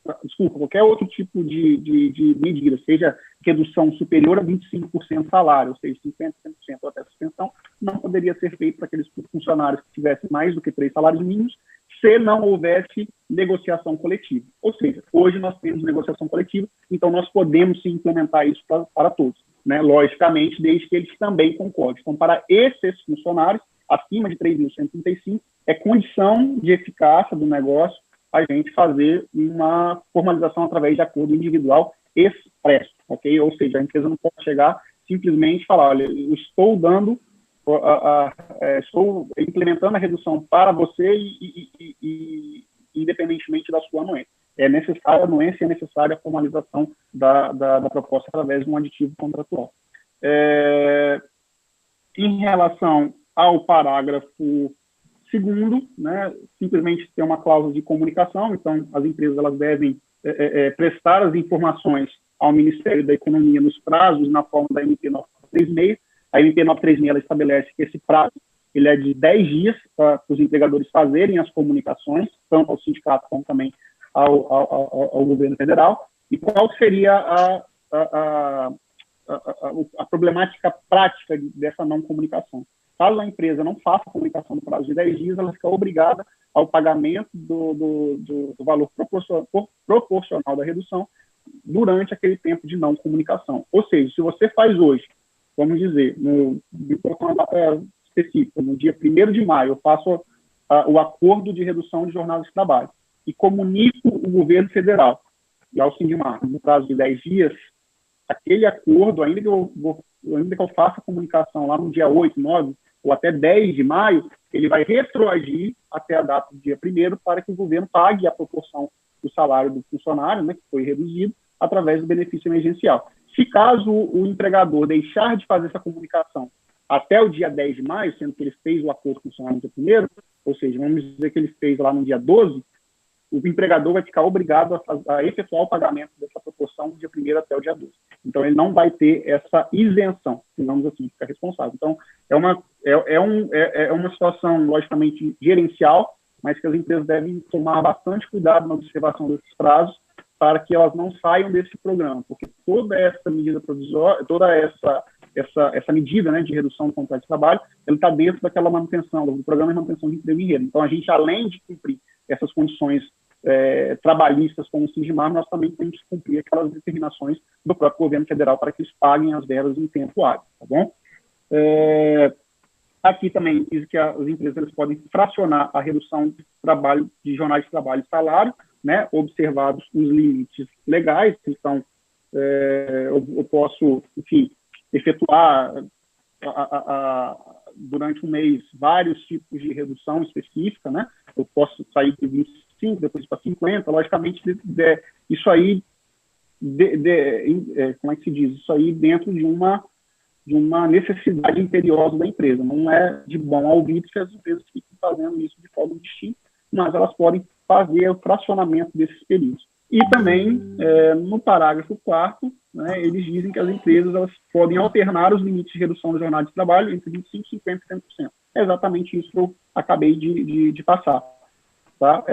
qualquer outro tipo de medida, seja redução superior a 25% salário, ou seja, 50%, 100% ou até suspensão, não poderia ser feito para aqueles funcionários que tivessem mais do que 3 salários mínimos, se não houvesse negociação coletiva. Ou seja, hoje nós temos negociação coletiva, então nós podemos sim implementar isso para todos, né? Logicamente, desde que eles também concordem. Então, para esses funcionários, acima de 3.135, é condição de eficácia do negócio a gente fazer uma formalização através de acordo individual expresso, ok? Ou seja, a empresa não pode chegar simplesmente e falar, olha, eu estou dando, estou implementando a redução para você e independentemente da sua anuência. É necessária a anuência, é necessária a formalização da proposta através de um aditivo contratual. Em relação ao parágrafo segundo, né, simplesmente tem uma cláusula de comunicação, então as empresas elas devem prestar as informações ao Ministério da Economia nos prazos na forma da MP 936. A MP 936 ela estabelece que esse prazo ele é de 10 dias para os empregadores fazerem as comunicações, tanto ao sindicato como também ao governo federal. E qual seria a problemática prática dessa não comunicação? Caso a empresa não faça a comunicação no prazo de 10 dias, ela fica obrigada ao pagamento do valor proporcional da redução durante aquele tempo de não comunicação. Ou seja, se você faz hoje, vamos dizer, específico, no dia 1º de maio, eu faço o acordo de redução de jornada de trabalho e comunico o governo federal e ao Sindimar no prazo de 10 dias, aquele acordo, ainda que eu faça a comunicação lá no dia 8, 9 ou até 10 de maio, ele vai retroagir até a data do dia 1º para que o governo pague a proporção do salário do funcionário, né, que foi reduzido, através do benefício emergencial. Se caso o empregador deixar de fazer essa comunicação até o dia 10 de maio, sendo que ele fez o acordo com o funcionário no dia 1º, ou seja, vamos dizer que ele fez lá no dia 12, o empregador vai ficar obrigado a efetuar o pagamento dessa proporção do dia 1º até o dia 12. Então, ele não vai ter essa isenção, digamos assim, ficar responsável. Então, é uma situação, logicamente, gerencial, mas que as empresas devem tomar bastante cuidado na observação desses prazos para que elas não saiam desse programa, porque toda essa medida provisória, toda essa medida, né, de redução do contrato de trabalho, ele está dentro daquela manutenção, do programa de manutenção de emprego e renda. Então, a gente, além de cumprir essas condições trabalhistas como o Sindimar, nós também temos que cumprir aquelas determinações do próprio governo federal para que eles paguem as verbas em tempo hábil, tá bom? Aqui também diz que as empresas podem fracionar a redução de jornada de trabalho e salário, né, observados os limites legais. Então, eu posso, enfim, efetuar durante um mês vários tipos de redução específica, né? Eu posso sair de 25, depois para 50, logicamente, isso aí, como é que se diz? Isso aí dentro de uma necessidade imperiosa da empresa. Não é de bom ouvido que as empresas fiquem fazendo isso de forma distinta, mas elas podem fazer o fracionamento desses períodos. E também, no parágrafo 4º, né, eles dizem que as empresas elas podem alternar os limites de redução da jornada de trabalho entre 25%, 50% e 100%. É exatamente isso que eu acabei de passar. Tá?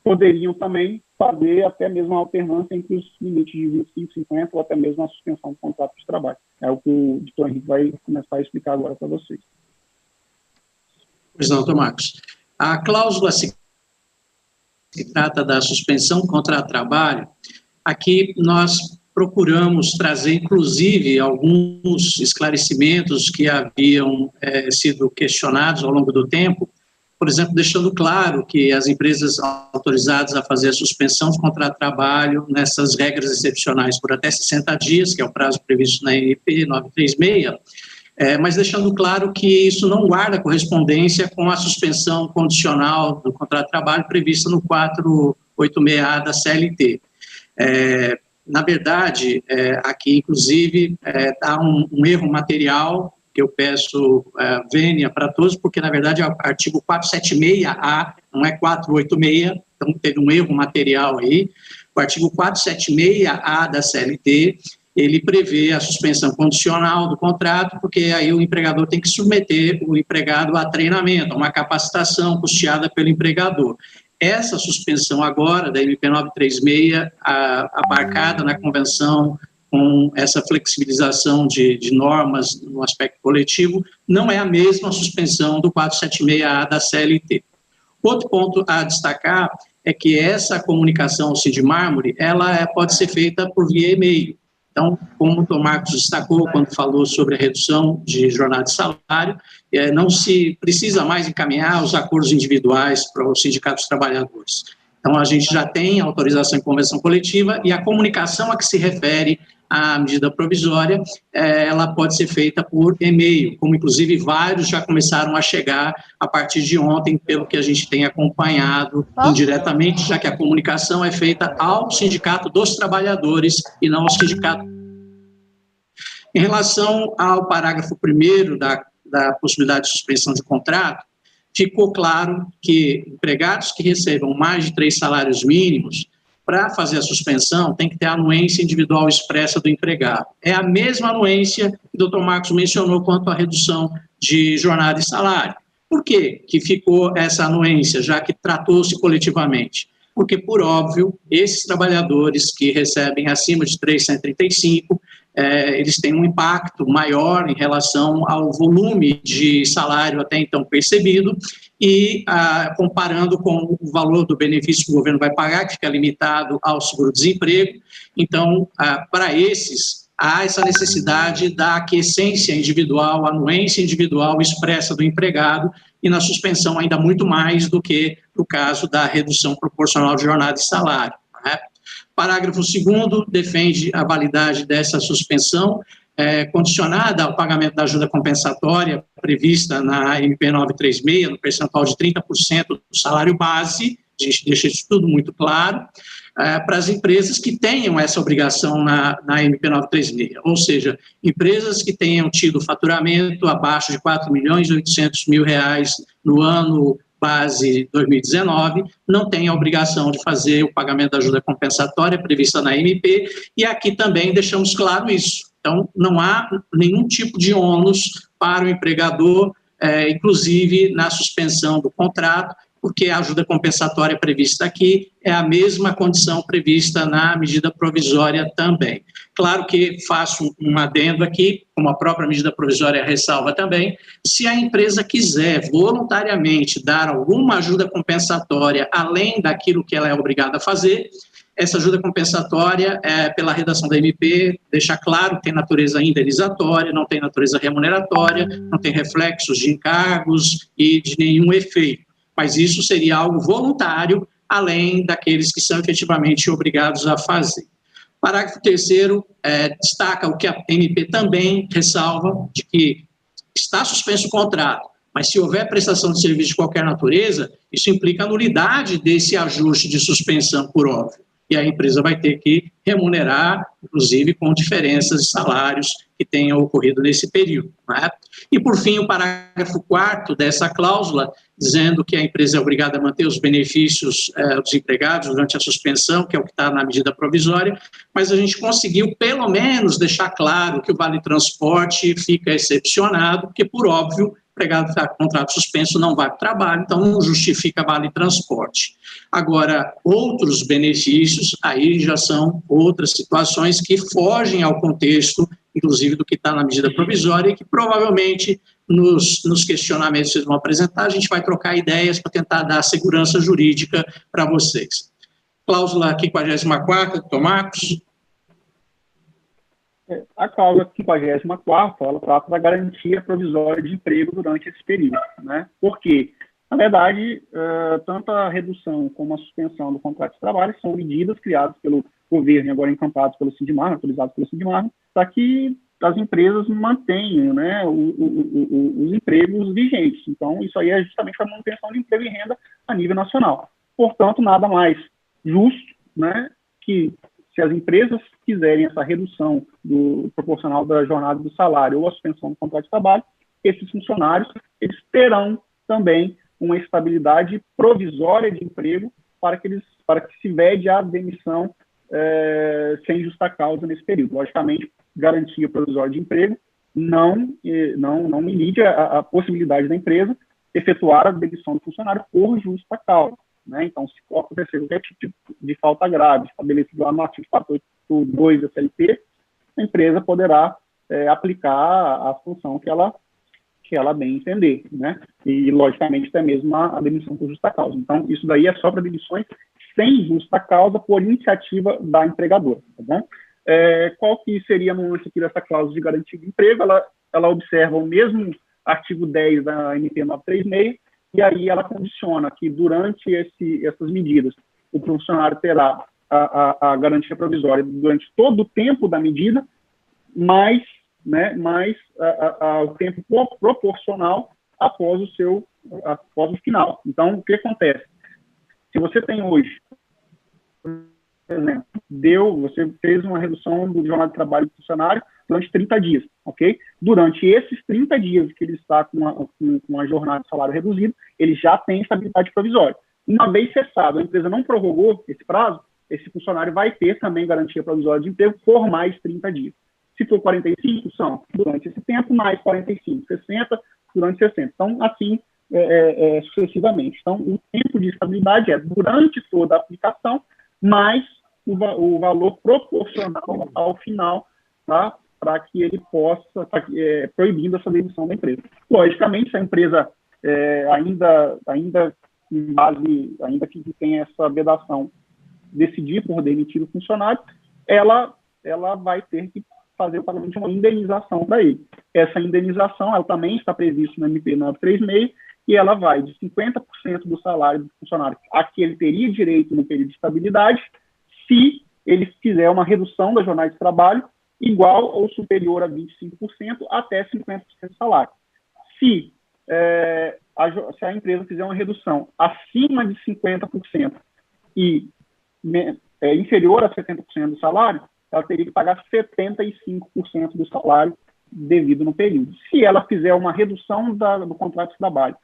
poderiam também fazer até mesmo a alternância entre os limites de 25, 50 ou até mesmo a suspensão do contrato de trabalho. É o que o Dr. Henrique vai começar a explicar agora para vocês. Pois não, Dr. Marcos. A cláusula se trata da suspensão contra trabalho. Aqui nós procuramos trazer, inclusive, alguns esclarecimentos que haviam sido questionados ao longo do tempo, por exemplo, deixando claro que as empresas autorizadas a fazer a suspensão de contrato de trabalho nessas regras excepcionais por até 60 dias, que é o prazo previsto na MP 936, mas deixando claro que isso não guarda correspondência com a suspensão condicional do contrato de trabalho prevista no 486A da CLT. Na verdade, aqui, inclusive, há um erro material que eu peço vênia para todos, porque, na verdade, é o artigo 476A, não é 486, então teve um erro material aí. O artigo 476A da CLT, ele prevê a suspensão condicional do contrato, porque aí o empregador tem que submeter o empregado a treinamento, a uma capacitação custeada pelo empregador. Essa suspensão agora, da MP 936, abarcada na convenção, com essa flexibilização de normas no aspecto coletivo, não é a mesma suspensão do 476A da CLT. Outro ponto a destacar é que essa comunicação ao Sindimármore, ela pode ser feita por via e-mail. Então, como o Dr. Marcos destacou quando falou sobre a redução de jornada de salário, não se precisa mais encaminhar os acordos individuais para os sindicatos dos trabalhadores. Então, a gente já tem autorização em convenção coletiva e a comunicação a que se refere a medida provisória, ela pode ser feita por e-mail, como inclusive vários já começaram a chegar a partir de ontem, pelo que a gente tem acompanhado indiretamente, já que a comunicação é feita ao Sindicato dos Trabalhadores e não ao sindicato. Em relação ao parágrafo 1º da possibilidade de suspensão de contrato, ficou claro que empregados que recebam mais de 3 salários mínimos, para fazer a suspensão, tem que ter a anuência individual expressa do empregado. É a mesma anuência que o Dr. Marcos mencionou quanto à redução de jornada e salário. Por que ficou essa anuência, já que tratou-se coletivamente? Porque, por óbvio, esses trabalhadores que recebem acima de 335, eles têm um impacto maior em relação ao volume de salário até então percebido e comparando com o valor do benefício que o governo vai pagar, que fica limitado ao seguro-desemprego. Então, para esses, há essa necessidade da aquiescência individual, anuência individual expressa do empregado e na suspensão ainda muito mais do que no caso da redução proporcional de jornada e salário. Né? Parágrafo 2º defende a validade dessa suspensão condicionada ao pagamento da ajuda compensatória prevista na MP 936, no percentual de 30% do salário base, a gente deixa isso tudo muito claro, para as empresas que tenham essa obrigação na MP 936, ou seja, empresas que tenham tido faturamento abaixo de R$4.800.000 no ano base 2019, não tem a obrigação de fazer o pagamento da ajuda compensatória prevista na MP, e aqui também deixamos claro isso. Então, não há nenhum tipo de ônus para o empregador, inclusive na suspensão do contrato, porque a ajuda compensatória prevista aqui é a mesma condição prevista na medida provisória também. Claro que faço um adendo aqui, como a própria medida provisória ressalva também, se a empresa quiser voluntariamente dar alguma ajuda compensatória além daquilo que ela é obrigada a fazer, essa ajuda compensatória, pela redação da MP, deixa claro que tem natureza indenizatória, não tem natureza remuneratória, não tem reflexos de encargos e de nenhum efeito. Mas isso seria algo voluntário, além daqueles que são efetivamente obrigados a fazer. Parágrafo 3º destaca o que a MP também ressalva, de que está suspenso o contrato, mas se houver prestação de serviço de qualquer natureza, isso implica a nulidade desse ajuste de suspensão por óbvio. E a empresa vai ter que remunerar, inclusive com diferenças de salários que tenham ocorrido nesse período. Né? E, por fim, o parágrafo 4º dessa cláusula, dizendo que a empresa é obrigada a manter os benefícios dos empregados durante a suspensão, que é o que está na medida provisória, mas a gente conseguiu, pelo menos, deixar claro que o Vale Transporte fica excepcionado, porque, por óbvio, empregado está com contrato suspenso, não vai para o trabalho, então não justifica vale transporte. Agora, outros benefícios, aí já são outras situações que fogem ao contexto, inclusive do que está na medida provisória, e que provavelmente nos questionamentos que vocês vão apresentar, a gente vai trocar ideias para tentar dar segurança jurídica para vocês. Cláusula 54ª, doutor Marcos. A cláusula 54ª, ela trata da garantia provisória de emprego durante esse período, né? Porque, na verdade, tanto a redução como a suspensão do contrato de trabalho são medidas criadas pelo governo e agora encampadas pelo Sindimar, autorizadas pelo Sindimar, para que as empresas mantenham, né, os empregos vigentes. Então, isso aí é justamente a manutenção de emprego e renda a nível nacional. Portanto, nada mais justo, né, que se as empresas quiserem essa redução proporcional da jornada do salário ou a suspensão do contrato de trabalho, esses funcionários eles terão também uma estabilidade provisória de emprego para que se vede a demissão sem justa causa nesse período. Logicamente, garantia provisória de emprego não limite a possibilidade da empresa efetuar a demissão do funcionário por justa causa, né? Então, se acontecer qualquer tipo de falta grave estabelecido lá no artigo 482 da CLT, a empresa poderá aplicar a função que ela bem entender, né? E, logicamente, até mesmo a demissão por justa causa. Então, isso daí é só para demissões sem justa causa por iniciativa da empregadora, tá bom? Qual que seria a nuance aqui dessa cláusula de garantia de emprego? Ela observa o mesmo artigo 10 da MP 936, e aí ela condiciona que durante essas medidas o funcionário terá a garantia provisória durante todo o tempo da medida, mais o tempo proporcional após o final. Então, o que acontece? Se você tem hoje, por exemplo, você fez uma redução do jornada de trabalho do funcionário durante 30 dias, ok? Durante esses 30 dias que ele está com uma jornada de salário reduzido, ele já tem estabilidade provisória. Uma vez cessado, a empresa não prorrogou esse prazo, esse funcionário vai ter também garantia provisória de emprego por mais 30 dias. Se for 45, são durante esse tempo, mais 45, 60, durante 60. Então, assim, sucessivamente. Então, o tempo de estabilidade é durante toda a aplicação, mais o valor proporcional ao final, tá? Para que ele possa, proibindo essa demissão da empresa. Logicamente, se a empresa ainda que tenha essa vedação, decidir por demitir o funcionário, ela vai ter que fazer o pagamento de uma indenização para ele. Essa indenização, ela também está prevista no MP 936, e ela vai de 50% do salário do funcionário a que ele teria direito no período de estabilidade, se ele fizer uma redução da jornada de trabalho igual ou superior a 25% até 50% do salário. Se a empresa fizer uma redução acima de 50% e inferior a 70% do salário, ela teria que pagar 75% do salário devido no período. Se ela fizer uma redução do contrato de trabalho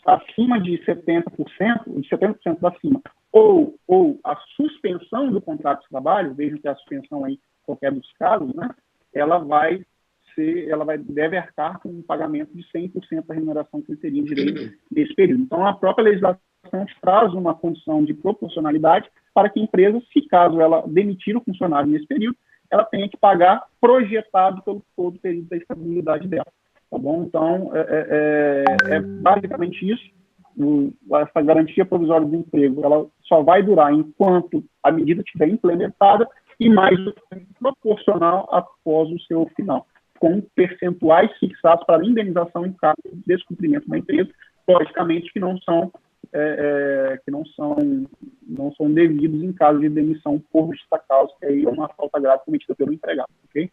acima de 70%, de 70% acima, ou a suspensão do contrato de trabalho, vejam que a suspensão aí, em qualquer dos casos, né, ela deve arcar com um pagamento de 100% da remuneração que ele teria direito nesse período. Então, a própria legislação traz uma condição de proporcionalidade para que a empresa, se caso ela demitir o funcionário nesse período, ela tenha que pagar projetado pelo todo o período da estabilidade dela. Tá bom? Então, é basicamente isso. Essa garantia provisória do emprego, ela só vai durar enquanto a medida estiver implementada e mais proporcional após o seu final, com percentuais fixados para indenização em caso de descumprimento da empresa, logicamente que não são devidos em caso de demissão por justa causa, que aí é uma falta grave cometida pelo empregado, ok?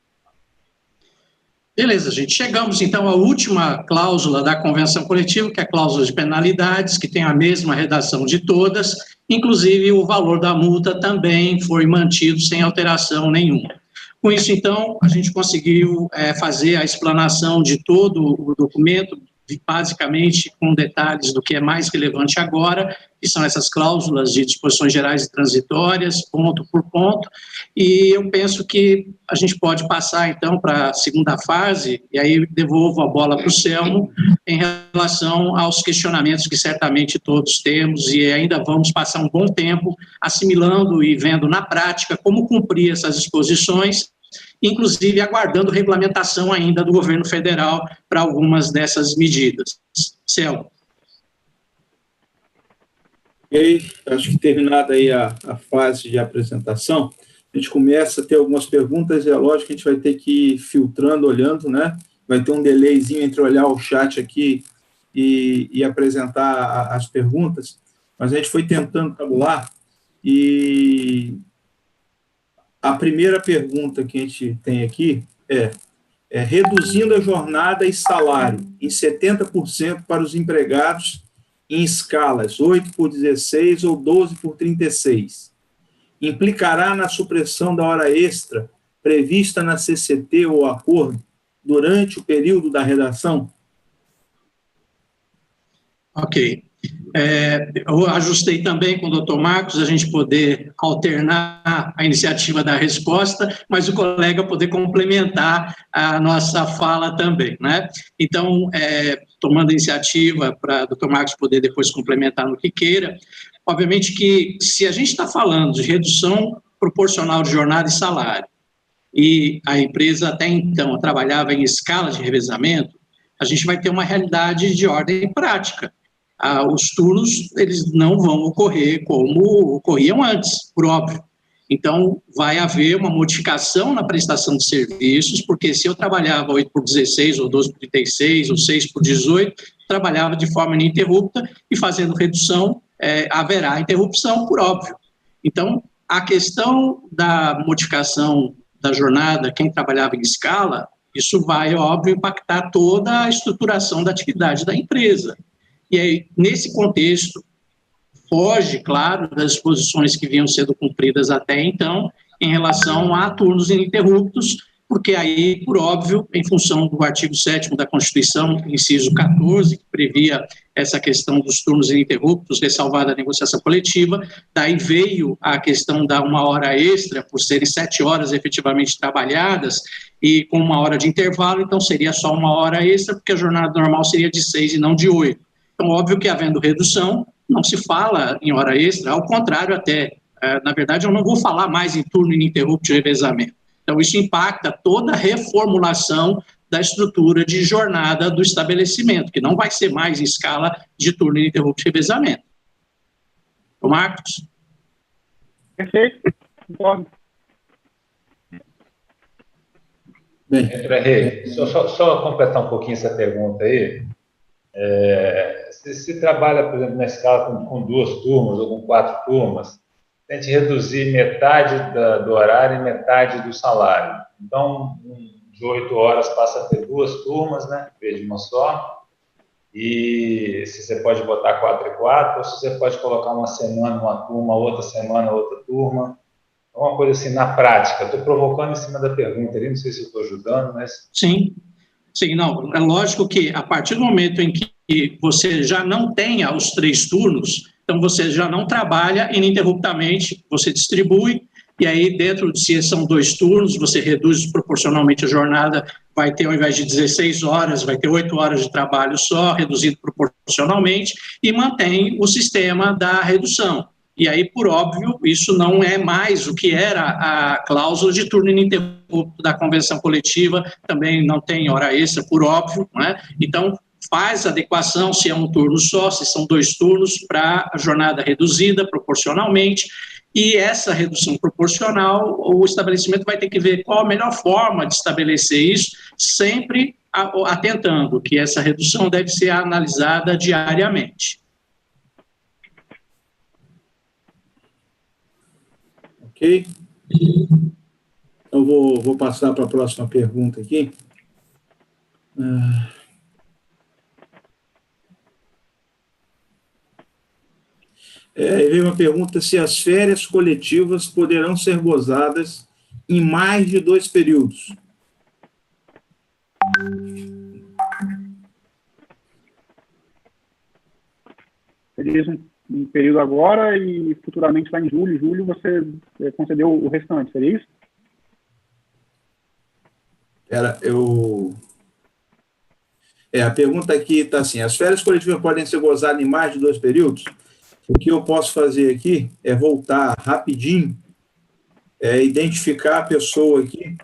Beleza, gente. Chegamos, então, à última cláusula da convenção coletiva, que é a cláusula de penalidades, que tem a mesma redação de todas, inclusive o valor da multa também foi mantido sem alteração nenhuma. Com isso, então, a gente conseguiu fazer a explanação de todo o documento basicamente com detalhes do que é mais relevante agora, que são essas cláusulas de disposições gerais e transitórias, ponto por ponto, e eu penso que a gente pode passar, então, para a segunda fase, e aí devolvo a bola para o Selmo, em relação aos questionamentos que certamente todos temos, e ainda vamos passar um bom tempo assimilando e vendo na prática como cumprir essas disposições, inclusive aguardando regulamentação ainda do governo federal para algumas dessas medidas. Selmo. Ok, acho que terminada aí a fase de apresentação, a gente começa a ter algumas perguntas, e é lógico que a gente vai ter que ir filtrando, olhando, né? Vai ter um delayzinho entre olhar o chat aqui e apresentar as perguntas, mas a gente foi tentando tabular, e a primeira pergunta que a gente tem aqui é reduzindo a jornada e salário em 70% para os empregados em escalas 8x16 ou 12x36, implicará na supressão da hora extra prevista na CCT ou acordo durante o período da redação? Ok. Eu ajustei também com o Dr. Marcos, a gente poder alternar a iniciativa da resposta, mas o colega poder complementar a nossa fala também, né? Então, tomando a iniciativa para o Dr. Marcos poder depois complementar no que queira, obviamente que se a gente está falando de redução proporcional de jornada e salário, e a empresa até então trabalhava em escala de revezamento, a gente vai ter uma realidade de ordem prática. Os turnos, eles não vão ocorrer como ocorriam antes, por óbvio. Então, vai haver uma modificação na prestação de serviços, porque se eu trabalhava 8x16, ou 12x36, ou 6x18, trabalhava de forma ininterrupta, e fazendo redução, haverá interrupção, por óbvio. Então, a questão da modificação da jornada, quem trabalhava em escala, isso vai, óbvio, impactar toda a estruturação da atividade da empresa. E aí, nesse contexto, foge, claro, das disposições que vinham sendo cumpridas até então, em relação a turnos ininterruptos, porque aí, por óbvio, em função do artigo 7º da Constituição, inciso 14, que previa essa questão dos turnos ininterruptos, ressalvada a negociação coletiva, daí veio a questão da 1 hora extra, por serem 7 horas efetivamente trabalhadas, e com 1 hora de intervalo, então seria só 1 hora extra, porque a jornada normal seria de 6 e não de 8. Então, óbvio que, havendo redução, não se fala em hora extra, ao contrário até. Na verdade, eu não vou falar mais em turno ininterrupto de revezamento. Então, isso impacta toda a reformulação da estrutura de jornada do estabelecimento, que não vai ser mais em escala de turno ininterrupto de revezamento. O Marcos? Perfeito, concordo. Bem, Rei, só completar um pouquinho essa pergunta aí. Se trabalha, por exemplo, na escala com 2 turmas ou com 4 turmas, tente reduzir metade do horário e metade do salário. Então, de 8 horas passa a ter 2 turmas, né, em vez de uma só. E se você pode botar 4 e 4, ou se você pode colocar uma semana uma turma, outra semana outra turma. Uma coisa assim, na prática. Estou provocando em cima da pergunta ali, não sei se eu estou ajudando, mas... Sim, não. É lógico que a partir do momento em que você já não tenha os 3 turnos, então você já não trabalha ininterruptamente, você distribui, e aí dentro de se são 2 turnos, você reduz proporcionalmente a jornada, vai ter ao invés de 16 horas, vai ter 8 horas de trabalho só, reduzido proporcionalmente, e mantém o sistema da redução. E aí, por óbvio, isso não é mais o que era a cláusula de turno ininterrupto da convenção coletiva, também não tem hora extra, por óbvio, né? Então, faz adequação se é um turno só, se são 2 turnos, para a jornada reduzida proporcionalmente, e essa redução proporcional, o estabelecimento vai ter que ver qual a melhor forma de estabelecer isso, sempre atentando que essa redução deve ser analisada diariamente. Ok? Então, vou passar para a próxima pergunta aqui. Veio uma pergunta se as férias coletivas poderão ser gozadas em mais de 2 períodos. Você diz um período agora e futuramente lá em julho você concedeu o restante, seria isso? A pergunta aqui está assim: as férias coletivas podem ser gozadas em mais de 2 períodos? O que eu posso fazer aqui é voltar rapidinho, identificar a pessoa aqui.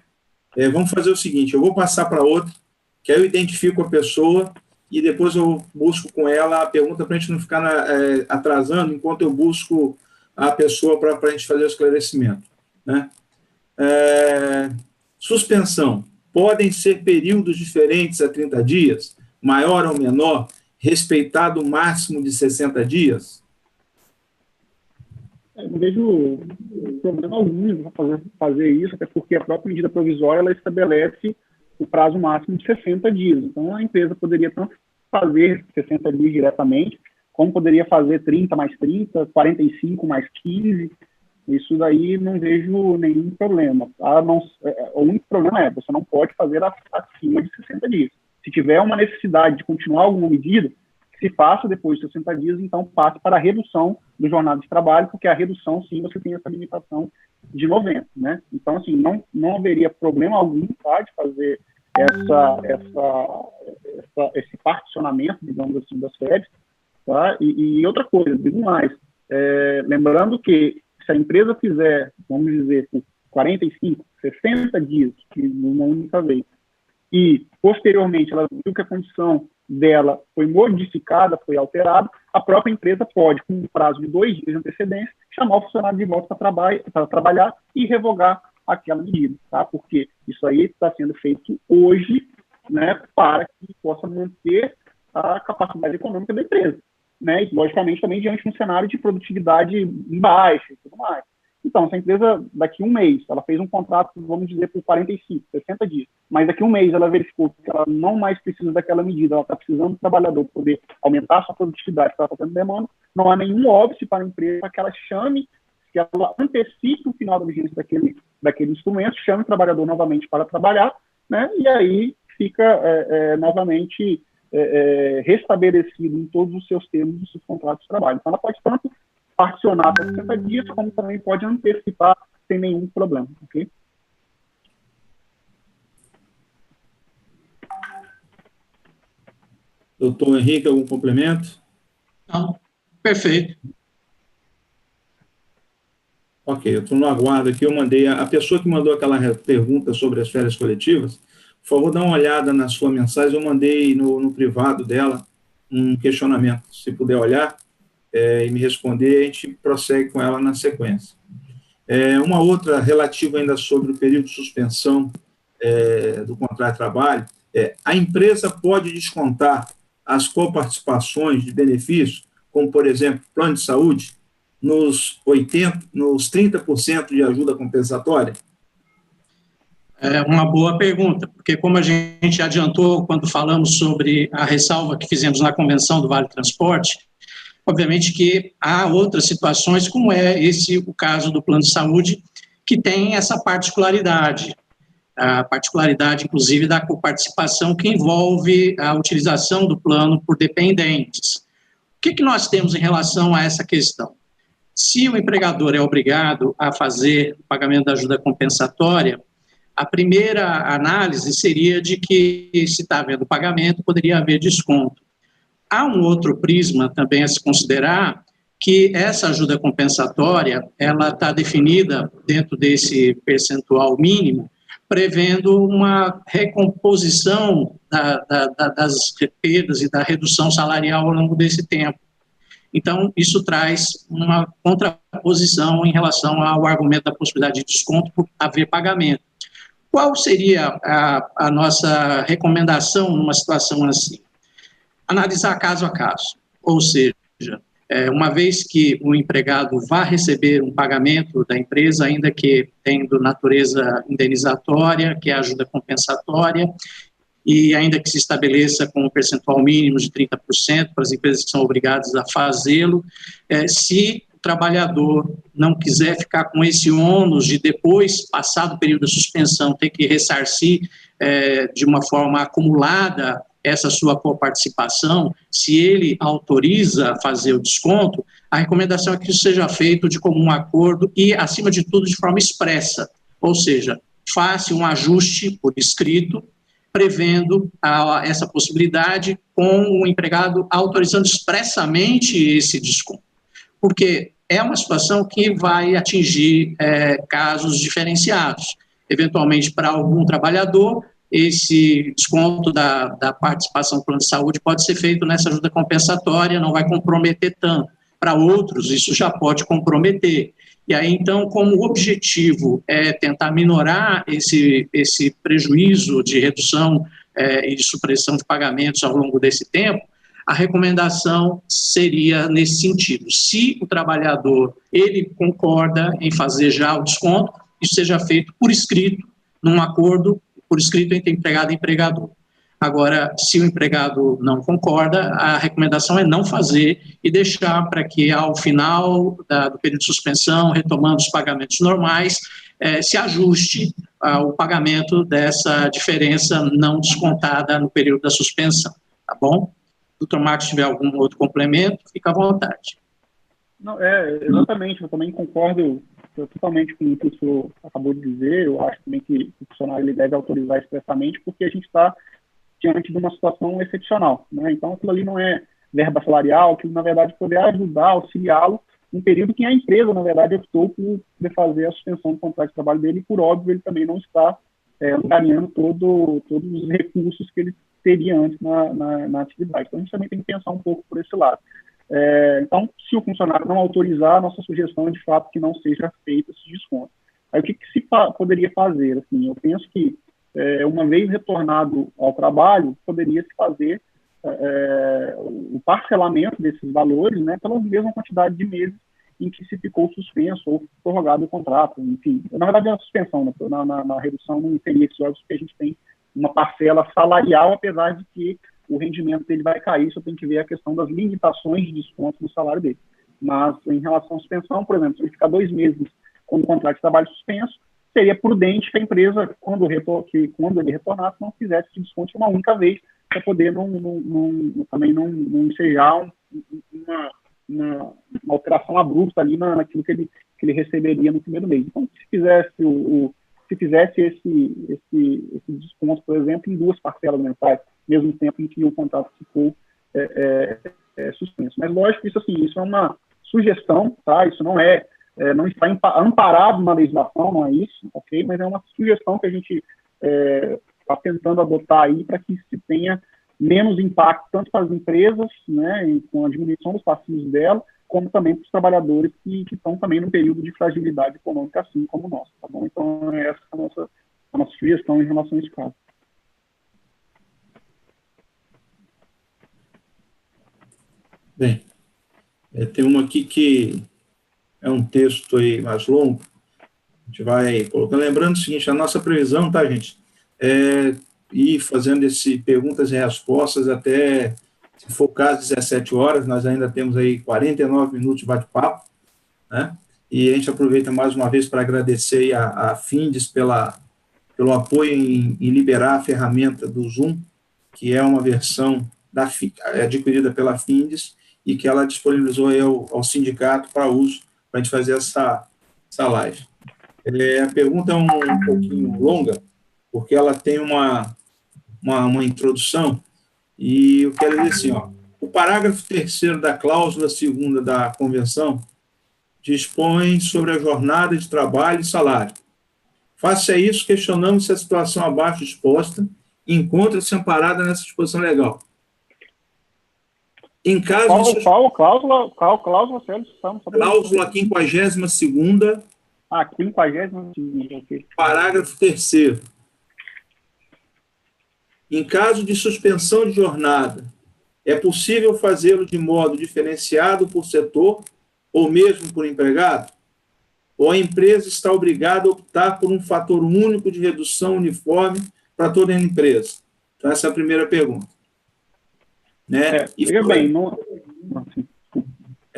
Vamos fazer o seguinte: eu vou passar para outra, que aí eu identifico a pessoa e depois eu busco com ela a pergunta para a gente não ficar atrasando enquanto eu busco a pessoa para a gente fazer o esclarecimento, né? Suspensão. Podem ser períodos diferentes a 30 dias, maior ou menor, respeitado o máximo de 60 dias? Eu não vejo problema algum em fazer isso, até porque a própria medida provisória ela estabelece o prazo máximo de 60 dias. Então, a empresa poderia tanto fazer 60 dias diretamente, como poderia fazer 30 mais 30, 45 mais 15. Isso daí não vejo nenhum problema. O único problema é você não pode fazer acima de 60 dias. Se tiver uma necessidade de continuar alguma medida, se faça depois de 60 dias, então passe para a redução do jornada de trabalho, porque a redução, sim, você tem essa limitação de 90, né? Então, assim, não haveria problema algum, tá, de fazer esse particionamento, digamos assim, das férias, tá? E outra coisa, digo mais, lembrando que se a empresa fizer, vamos dizer, por 45, 60 dias, numa única vez, e posteriormente ela viu que a condição dela foi modificada, foi alterada, a própria empresa pode, com um prazo de 2 dias de antecedência, chamar o funcionário de volta para trabalhar e revogar aquela medida, tá? Porque isso aí está sendo feito hoje, né, para que possa manter a capacidade econômica da empresa, né? E, logicamente, também diante de um cenário de produtividade baixa e tudo mais. Então, se a empresa, daqui a um mês, ela fez um contrato, vamos dizer, por 45, 60 dias, mas daqui a um mês ela verificou que ela não mais precisa daquela medida, ela está precisando do trabalhador poder aumentar a sua produtividade, que ela está tendo demanda, não há nenhum óbice para a empresa para que ela chame, que ela antecipe o final da vigência daquele instrumento, chame o trabalhador novamente para trabalhar, né? E aí fica novamente restabelecido em todos os seus termos dos seus contratos de trabalho. Então, ela pode tanto particionar para 60 dias, como também pode antecipar sem nenhum problema, ok? Doutor Henrique, algum complemento? Não, perfeito. Ok, eu estou no aguardo aqui, eu mandei, a pessoa que mandou aquela pergunta sobre as férias coletivas, por favor, dá uma olhada na sua mensagem, eu mandei no privado dela um questionamento, se puder olhar e me responder, a gente prossegue com ela na sequência. Uma outra relativa ainda sobre o período de suspensão do contrato de trabalho, a empresa pode descontar as coparticipações de benefícios, como, por exemplo, plano de saúde, nos 30% de ajuda compensatória? É uma boa pergunta, porque como a gente adiantou quando falamos sobre a ressalva que fizemos na Convenção do Vale Transporte, obviamente que há outras situações, como o caso do plano de saúde, que tem essa particularidade, a particularidade, inclusive, da coparticipação que envolve a utilização do plano por dependentes. O que nós temos em relação a essa questão? Se o empregador é obrigado a fazer o pagamento da ajuda compensatória, a primeira análise seria de que, se está havendo pagamento, poderia haver desconto. Há um outro prisma também a se considerar, que essa ajuda compensatória, ela está definida dentro desse percentual mínimo, prevendo uma recomposição das perdas e da redução salarial ao longo desse tempo. Então, isso traz uma contraposição em relação ao argumento da possibilidade de desconto por haver pagamento. Qual seria a nossa recomendação numa situação assim? Analisar caso a caso, ou seja, uma vez que o empregado vá receber um pagamento da empresa, ainda que tendo natureza indenizatória, que é a ajuda compensatória, e ainda que se estabeleça com um percentual mínimo de 30% para as empresas que são obrigadas a fazê-lo, se o trabalhador não quiser ficar com esse ônus de depois, passado o período de suspensão, ter que ressarcir de uma forma acumulada essa sua coparticipação, se ele autoriza fazer o desconto, a recomendação é que isso seja feito de comum acordo e, acima de tudo, de forma expressa, ou seja, faça um ajuste por escrito, prevendo essa possibilidade com o empregado autorizando expressamente esse desconto. Porque é uma situação que vai atingir casos diferenciados. Eventualmente, para algum trabalhador, esse desconto da participação no plano de saúde pode ser feito nessa ajuda compensatória, não vai comprometer tanto. Para outros, isso já pode comprometer. E aí, então, como o objetivo é tentar minorar esse prejuízo de redução e de supressão de pagamentos ao longo desse tempo, a recomendação seria nesse sentido. Se o trabalhador, ele concorda em fazer já o desconto, isso seja feito por escrito, num acordo por escrito entre empregado e empregador. Agora, se o empregado não concorda, a recomendação é não fazer e deixar para que, ao final do período de suspensão, retomando os pagamentos normais, se ajuste o pagamento dessa diferença não descontada no período da suspensão, tá bom? Doutor Marcos, se tiver algum outro complemento, fica à vontade. Não, exatamente, eu também concordo totalmente com o que o senhor acabou de dizer. Eu acho também que o funcionário ele deve autorizar expressamente, porque a gente está diante de uma situação excepcional, né? Então, aquilo ali não é verba salarial, que na verdade poder ajudar, auxiliá-lo num período que a empresa, na verdade, optou por fazer a suspensão do contrato de trabalho dele, e por óbvio ele também não está angariando todos os recursos que ele teria antes na atividade. Então, a gente também tem que pensar um pouco por esse lado. Então, se o funcionário não autorizar, a nossa sugestão é, de fato, que não seja feito esse desconto. Aí, o que se poderia fazer? Assim, eu penso que, uma vez retornado ao trabalho, poderia-se fazer o parcelamento desses valores, né, pela mesma quantidade de meses em que se ficou suspenso ou prorrogado o contrato. Enfim, na verdade, é a suspensão, né, na redução não teria esses órgãos, porque a gente tem uma parcela salarial, apesar de que o rendimento dele vai cair, só tem que ver a questão das limitações de desconto no salário dele. Mas, em relação à suspensão, por exemplo, se ele ficar 2 meses com o contrato de trabalho suspenso, seria prudente que a empresa, quando ele retornasse, não fizesse esse desconto uma única vez, para poder também não ensejar uma alteração abrupta ali naquilo que ele receberia no primeiro mês. Então, se fizesse esse desconto, por exemplo, em 2 parcelas mensais, mesmo tempo em que o contrato ficou suspenso. Mas, lógico, isso é uma sugestão, tá? Isso não está amparado na legislação, não é isso, ok? Mas é uma sugestão que a gente está tentando adotar aí para que se tenha menos impacto tanto para as empresas, né, com a diminuição dos passivos dela, como também para os trabalhadores que estão também num período de fragilidade econômica, assim como nós, tá bom? Então, essa é a nossa sugestão em relação a esse caso. Bem, tem uma aqui que é um texto aí mais longo, a gente vai colocando. Lembrando o seguinte, a nossa previsão, tá, gente, ir fazendo perguntas e respostas até, se for o caso, 17 horas, nós ainda temos aí 49 minutos de bate-papo, né? E a gente aproveita mais uma vez para agradecer a Findes pelo apoio em liberar a ferramenta do Zoom, que é uma versão adquirida pela Findes e que ela disponibilizou aí ao sindicato para uso, para a gente fazer essa live. A pergunta é um pouquinho longa, porque ela tem uma introdução, e eu quero dizer assim, o parágrafo 3º da cláusula 2ª da Convenção dispõe sobre a jornada de trabalho e salário. Face a isso, questionamos se a situação abaixo disposta encontra-se amparada nessa disposição legal. Em caso Qual cláusula, Sérgio? Cláusula 52ª. 52ª. Okay. Parágrafo 3º. Em caso de suspensão de jornada, é possível fazê-lo de modo diferenciado por setor ou mesmo por empregado? Ou a empresa está obrigada a optar por um fator único de redução uniforme para toda a empresa? Então, essa é a primeira pergunta. Né?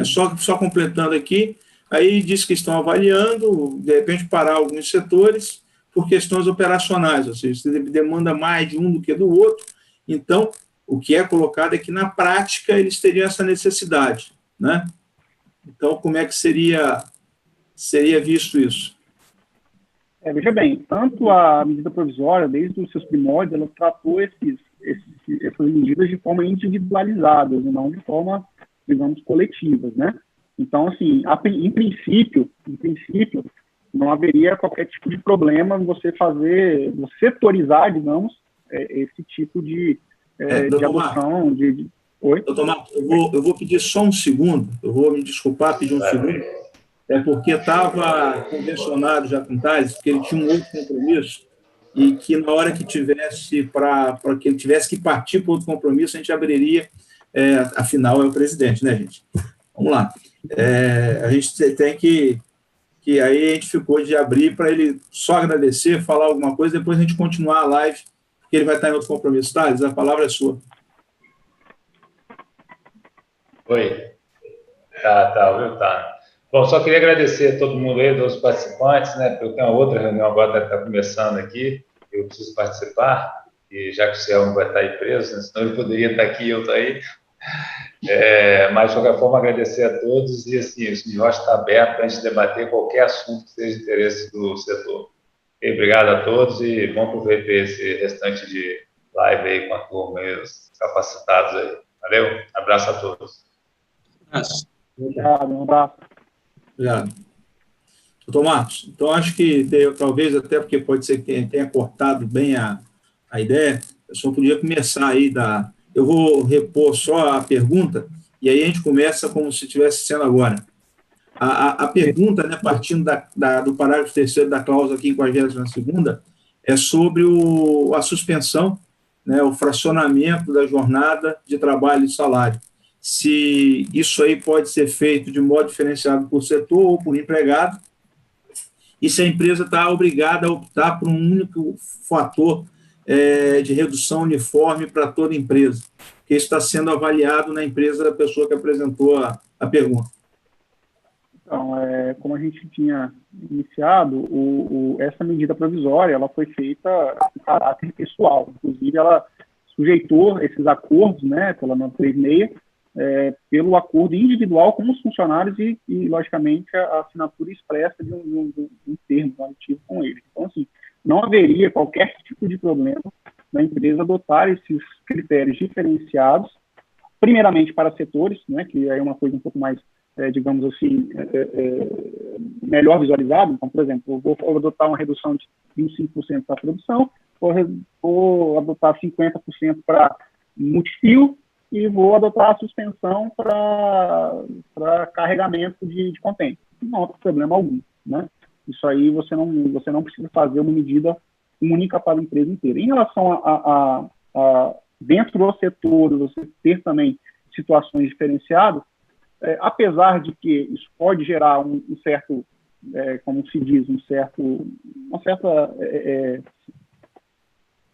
Só completando aqui, aí diz que estão avaliando, de repente, parar alguns setores por questões operacionais, ou seja, você demanda mais de um do que do outro, então o que é colocado é que, na prática, eles teriam essa necessidade, né? Então, como é que seria visto isso? Veja bem, tanto a medida provisória, desde os seus primórdios, ela tratou essas medidas de forma individualizada, e não de forma, digamos, coletivas, né? Então, assim, em princípio, não haveria qualquer tipo de problema você setorizar, digamos, esse tipo de adoção. Oi? Doutor Marcos, eu vou pedir só um segundo, eu vou me desculpar, pedir um segundo, porque estava convencionado já com o Thales, porque ele tinha um outro compromisso, e que na hora que tivesse, para que ele tivesse que partir para outro compromisso, a gente abriria, afinal é o presidente, né, gente? Vamos lá. A gente tem que aí a gente ficou de abrir para ele só agradecer, falar alguma coisa, depois a gente continuar a live, porque ele vai estar em outro compromisso. Thales, a palavra é sua. Oi. Tá. Bom, só queria agradecer a todo mundo aí, todos os participantes, né? Eu tenho uma outra reunião agora, está começando aqui, eu preciso participar, e já que o Selmo vai estar aí preso, né? Senão ele poderia estar aqui e eu estar aí. Mas, de qualquer forma, agradecer a todos e, assim, o Sindiós está aberto para a gente debater qualquer assunto que seja de interesse do setor. E obrigado a todos e vamos aproveitar esse restante de live aí com a turma e os capacitados aí. Valeu? Abraço a todos. Obrigado, um abraço. Obrigado. Doutor Marcos, então acho que talvez até porque pode ser que tenha cortado bem a ideia, eu só podia começar aí eu vou repor só a pergunta e aí a gente começa como se estivesse sendo agora. A pergunta, né, partindo do parágrafo 3º da cláusula 52ª, é sobre a suspensão, né, o fracionamento da jornada de trabalho e salário. Se isso aí pode ser feito de modo diferenciado por setor ou por empregado, e se a empresa está obrigada a optar por um único fator de redução uniforme para toda a empresa, porque isso está sendo avaliado na empresa da pessoa que apresentou a pergunta. Então, como a gente tinha iniciado, essa medida provisória ela foi feita em caráter pessoal. Inclusive, ela sujeitou esses acordos, né, pela 936, pelo acordo individual com os funcionários e logicamente, a assinatura expressa de um termo coletivo com eles. Então, assim, não haveria qualquer tipo de problema na empresa adotar esses critérios diferenciados, primeiramente para setores, né, que é uma coisa um pouco mais, digamos assim, melhor visualizada. Então, por exemplo, eu vou adotar uma redução de 25% para a produção, vou adotar 50% para multifio, e vou adotar a suspensão para carregamento de contêiner. Não há problema algum, né? Isso aí você não precisa fazer uma medida única para a empresa inteira. Em relação a dentro do setor, você ter também situações diferenciadas, apesar de que isso pode gerar um certo, como se diz, uma certa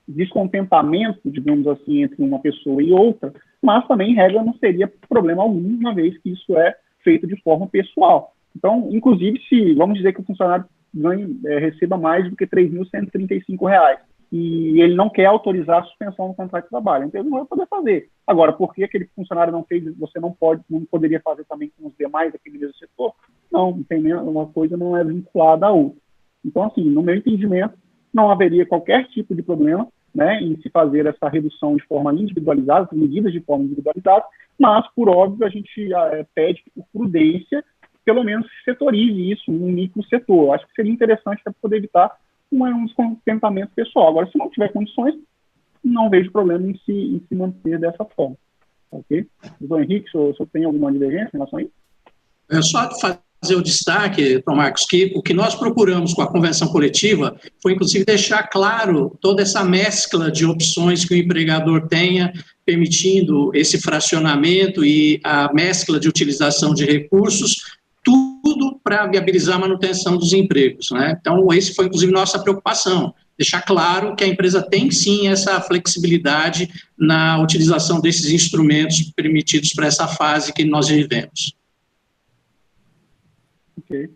descontentamento, digamos assim, entre uma pessoa e outra, mas também, em regra, não seria problema algum, uma vez que isso é feito de forma pessoal. Então, inclusive, se vamos dizer que o funcionário receba mais do que R$ 3.135, e ele não quer autorizar a suspensão do contrato de trabalho, então ele não vai poder fazer. Agora, por que aquele funcionário não fez, você não poderia fazer também com os demais aqui do mesmo setor? Não tem, uma coisa não é vinculada à outra. Então, assim, no meu entendimento, não haveria qualquer tipo de problema, né, em se fazer essa redução de forma individualizada, medidas de forma individualizada, mas, por óbvio, a gente pede que, por prudência, pelo menos setorize isso num micro setor. Acho que seria interessante para poder evitar um descontentamento pessoal. Agora, se não tiver condições, não vejo problema em se manter dessa forma. Ok? Doutor Henrique, o senhor tem alguma divergência em relação a isso? É só fazer o destaque, doutor Marcos, que o que nós procuramos com a convenção coletiva foi, inclusive, deixar claro toda essa mescla de opções que o empregador tenha, permitindo esse fracionamento e a mescla de utilização de recursos, tudo para viabilizar a manutenção dos empregos, né? Então, esse foi, inclusive, nossa preocupação, deixar claro que a empresa tem, sim, essa flexibilidade na utilização desses instrumentos permitidos para essa fase que nós vivemos. Ok.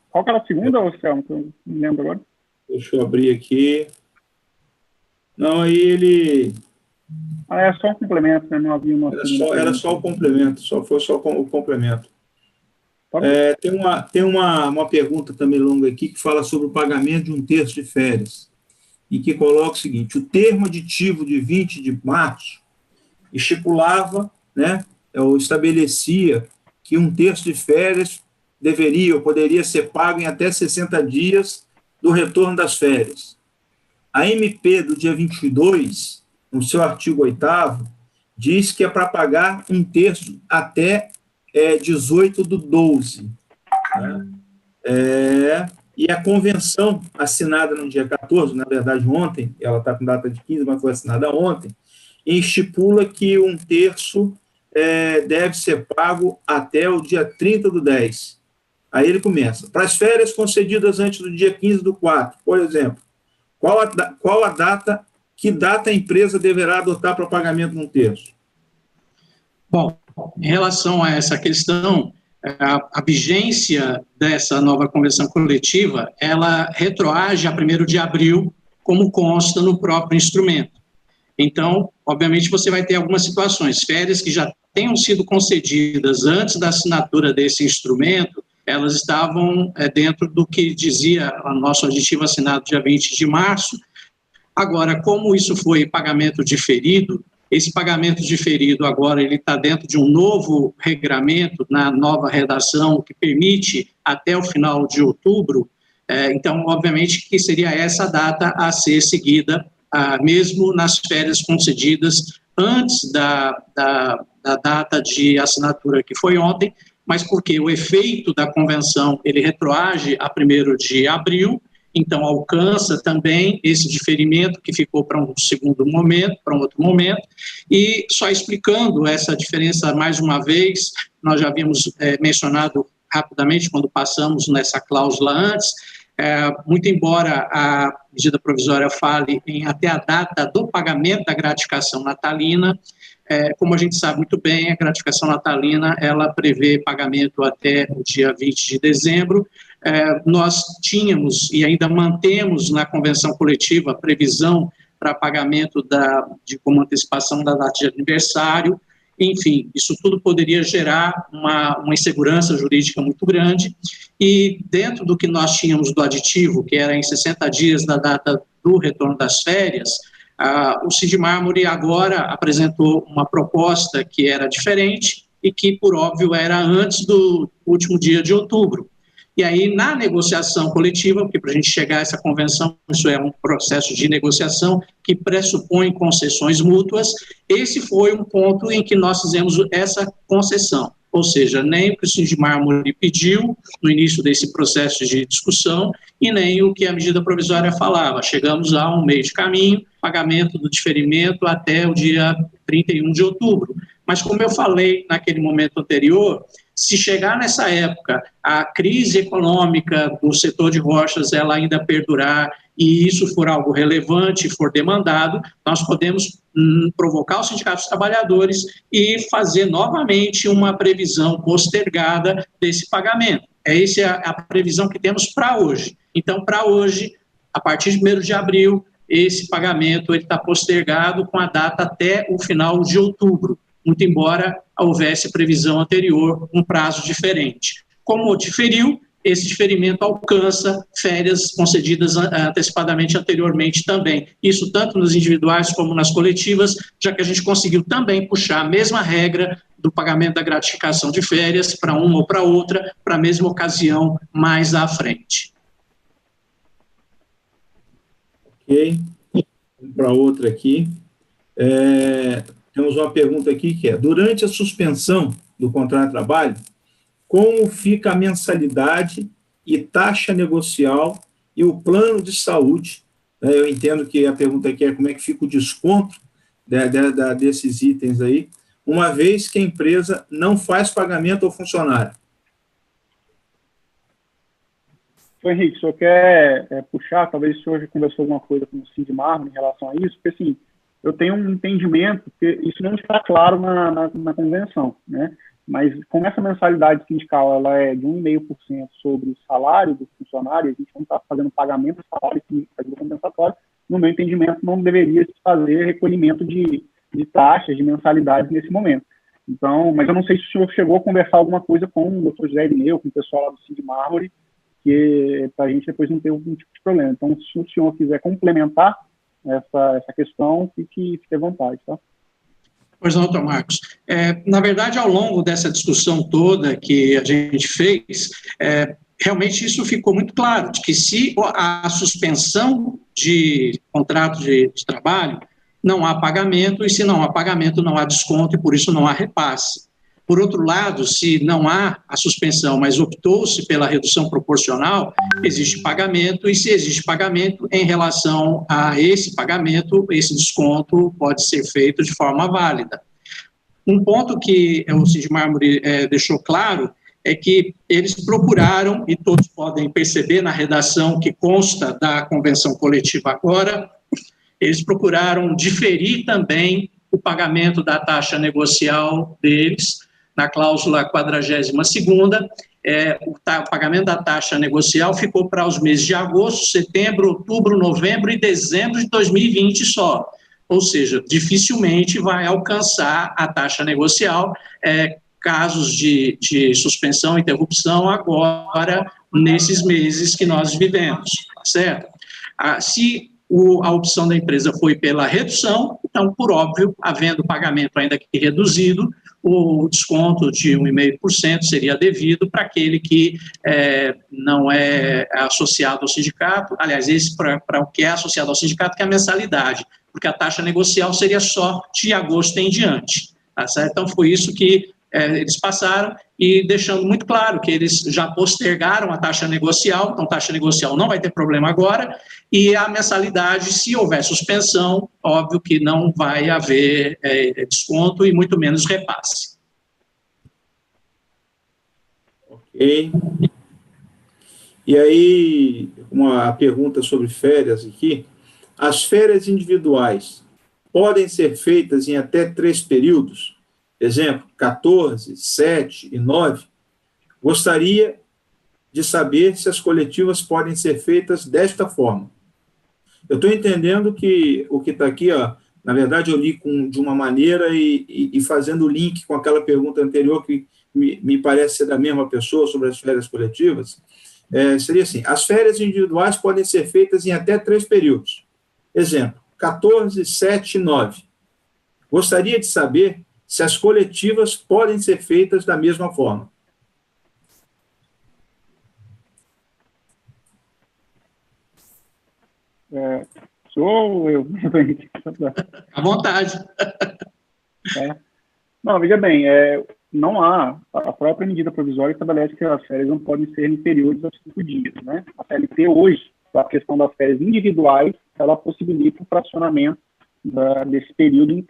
Qual que era a segunda, Selmo, que eu não lembro agora? Deixa eu abrir aqui. Não, aí ele É só um complemento, né? Não havia uma... Era só o complemento, foi só o complemento. Tem uma pergunta também longa aqui que fala sobre o pagamento de 1/3 de férias, e que coloca o seguinte: o termo aditivo de 20 de março estipulava, né, ou estabelecia que 1/3 de férias deveria ou poderia ser pago em até 60 dias do retorno das férias. A MP do dia 22, no seu artigo 8º, diz que é para pagar 1/3 até 18/12. Né? E a convenção assinada no dia 14, na verdade ontem, ela está com data de 15, mas foi assinada ontem, e estipula que 1/3 deve ser pago até o dia 30/10. Aí ele começa. Para as férias concedidas antes do dia 15/4, por exemplo, qual a data, que data a empresa deverá adotar para o pagamento de 1/3? Bom, em relação a essa questão, a vigência dessa nova convenção coletiva, ela retroage a 1º de abril, como consta no próprio instrumento. Então, obviamente, você vai ter algumas situações, férias que já tenham sido concedidas antes da assinatura desse instrumento, elas estavam dentro do que dizia o nosso aditivo assinado dia 20 de março. Agora, como isso foi pagamento diferido, esse pagamento diferido agora ele está dentro de um novo regramento, na nova redação, que permite até o final de outubro. Então, obviamente, que seria essa data a ser seguida, mesmo nas férias concedidas antes da data de assinatura, que foi ontem, mas porque o efeito da convenção ele retroage a 1º de abril, então alcança também esse diferimento que ficou para um segundo momento, para um outro momento, e só explicando essa diferença mais uma vez, nós já havíamos mencionado rapidamente quando passamos nessa cláusula antes, muito embora a medida provisória fale em até a data do pagamento da gratificação natalina, como a gente sabe muito bem, a gratificação natalina, ela prevê pagamento até o dia 20 de dezembro. Nós tínhamos e ainda mantemos na convenção coletiva a previsão para pagamento como antecipação da data de aniversário. Enfim, isso tudo poderia gerar uma insegurança jurídica muito grande, e dentro do que nós tínhamos do aditivo, que era em 60 dias da data do retorno das férias, o Cid Mármore agora apresentou uma proposta que era diferente e que, por óbvio, era antes do último dia de outubro. E aí, na negociação coletiva, porque para a gente chegar a essa convenção, isso é um processo de negociação que pressupõe concessões mútuas, esse foi um ponto em que nós fizemos essa concessão. Ou seja, nem o que o Cid Mármore pediu no início desse processo de discussão e nem o que a medida provisória falava. Chegamos a um meio de caminho, pagamento do diferimento até o dia 31 de outubro. Mas, como eu falei naquele momento anterior, se chegar nessa época, a crise econômica do setor de rochas ela ainda perdurar e isso for algo relevante, for demandado, nós podemos provocar os sindicatos trabalhadores e fazer novamente uma previsão postergada desse pagamento. Essa é a previsão que temos para hoje. Então, para hoje, a partir de 1º de abril, esse pagamento está postergado com a data até o final de outubro, muito embora houvesse previsão anterior, um prazo diferente. Como diferiu, esse diferimento alcança férias concedidas antecipadamente anteriormente também. Isso tanto nos individuais como nas coletivas, já que a gente conseguiu também puxar a mesma regra do pagamento da gratificação de férias para uma ou para outra, para a mesma ocasião mais à frente. Ok. Para outra aqui. Temos uma pergunta aqui que é: durante a suspensão do contrato de trabalho, como fica a mensalidade e taxa negocial e o plano de saúde? Eu entendo que a pergunta aqui é como é que fica o desconto desses itens aí, uma vez que a empresa não faz pagamento ao funcionário. Henrique, o senhor quer puxar, talvez o senhor já conversou alguma coisa com o Cid Mármore em relação a isso, porque assim, eu tenho um entendimento que isso não está claro na convenção, né? Mas como essa mensalidade sindical ela é de 1,5% sobre o salário do funcionário, a gente não está fazendo pagamento do salário compensatório, no meu entendimento não deveria se fazer recolhimento de de taxas, de mensalidades nesse momento. Então, mas eu não sei se o senhor chegou a conversar alguma coisa com o Dr. José Irineu, com o pessoal lá do Cid Mármore, que para a gente depois não ter algum tipo de problema. Então, se o senhor quiser complementar essa questão, fique à vontade, tá? Pois não, doutor Marcos. Na verdade, ao longo dessa discussão toda que a gente fez, realmente isso ficou muito claro, de que se a suspensão de contrato de trabalho, não há pagamento, e se não há pagamento, não há desconto, e por isso não há repasse. Por outro lado, se não há a suspensão, mas optou-se pela redução proporcional, existe pagamento, e se existe pagamento, em relação a esse pagamento, esse desconto pode ser feito de forma válida. Um ponto que o Cid Mármore deixou claro é que eles procuraram, e todos podem perceber na redação que consta da convenção coletiva agora, eles procuraram diferir também o pagamento da taxa negocial deles, na cláusula 42ª, o pagamento da taxa negocial ficou para os meses de agosto, setembro, outubro, novembro e dezembro de 2020 só. Ou seja, dificilmente vai alcançar a taxa negocial, casos de suspensão e interrupção agora, nesses meses que nós vivemos, tá certo? Se a opção da empresa foi pela redução, então, por óbvio, havendo pagamento ainda que reduzido, o desconto de 1,5% seria devido para aquele que não é associado ao sindicato, aliás, esse para o que é associado ao sindicato, que é a mensalidade, porque a taxa negocial seria só de agosto em diante. Tá certo? Então, foi isso que eles passaram, e deixando muito claro que eles já postergaram a taxa negocial, então taxa negocial não vai ter problema agora, e a mensalidade, se houver suspensão, óbvio que não vai haver desconto e muito menos repasse. Ok. E aí, uma pergunta sobre férias aqui. As férias individuais podem ser feitas em até 3 períodos? Exemplo, 14, 7 e 9. Gostaria de saber se as coletivas podem ser feitas desta forma. Eu estou entendendo que o que está aqui, na verdade, eu li de uma maneira e fazendo o link com aquela pergunta anterior, que me parece ser da mesma pessoa, sobre as férias coletivas, seria assim: as férias individuais podem ser feitas em até 3 períodos. Exemplo, 14, 7 e 9. Gostaria de saber se as coletivas podem ser feitas da mesma forma. Sou eu. À vontade. Não, veja bem, não há, a própria medida provisória estabelece que as férias não podem ser em períodos de 5 dias, né? A CLT hoje, a questão das férias individuais, ela possibilita o fracionamento desse período em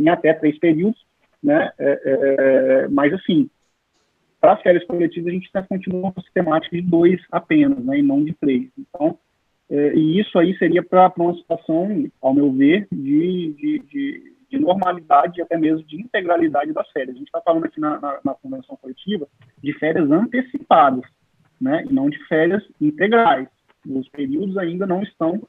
até 3 períodos, né? Mas, assim, para as férias coletivas, a gente continua com a sistemática de 2 apenas, né? E não de 3. Então, e isso aí seria para uma situação, ao meu ver, de normalidade e até mesmo de integralidade das férias. A gente está falando aqui na convenção coletiva de férias antecipadas, né? E não de férias integrais. Os períodos ainda não estão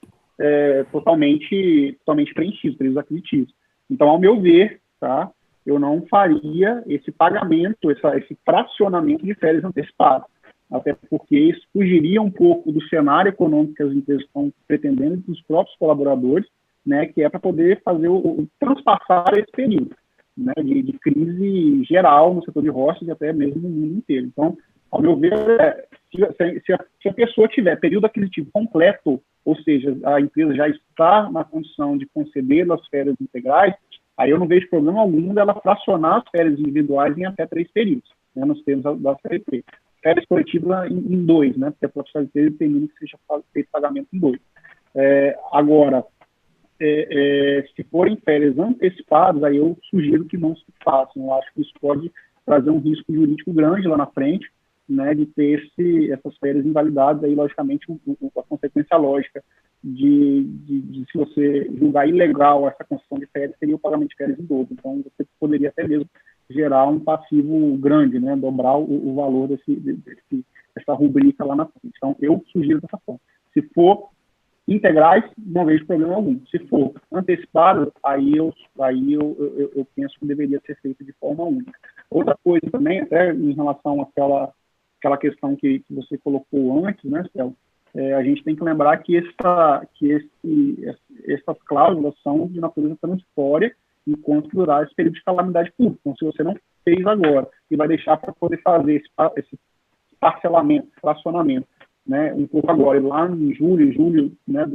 totalmente preenchidos, períodos aquisitivos. Então, ao meu ver, tá, eu não faria esse pagamento, esse fracionamento de férias antecipadas, até porque isso fugiria um pouco do cenário econômico que as empresas estão pretendendo dos próprios colaboradores, né, que é para poder fazer transpassar esse período, né, de crise geral no setor de roças e até mesmo no mundo inteiro. Então, ao meu ver, se a pessoa tiver período aquisitivo completo, ou seja, a empresa já está na condição de conceder as férias integrais, aí eu não vejo problema algum dela fracionar as férias individuais em até 3 períodos, né, nos termos da CLT. Férias coletivas em 2, né, porque a própria CLT determina que seja feito pagamento em 2. Agora, se forem férias antecipadas, aí eu sugiro que não se façam. Eu acho que isso pode trazer um risco jurídico grande lá na frente, né, de ter essas férias invalidadas, aí, logicamente, a consequência lógica de se você julgar ilegal essa concessão de férias, seria o pagamento de férias em dobro. Então, você poderia até mesmo gerar um passivo grande, né, dobrar o valor dessa rubrica lá na frente. Então, eu sugiro dessa forma. Se for integrais, não vejo problema algum. Se for antecipado, aí eu penso que deveria ser feito de forma única. Outra coisa também, até em relação àquela questão que você colocou antes, né, Céu? A gente tem que lembrar que essas cláusulas são de natureza transitória enquanto durar esse período de calamidade pública. Então, se você não fez agora e vai deixar para poder fazer esse parcelamento, fracionamento, né, um pouco agora, e lá em julho, né,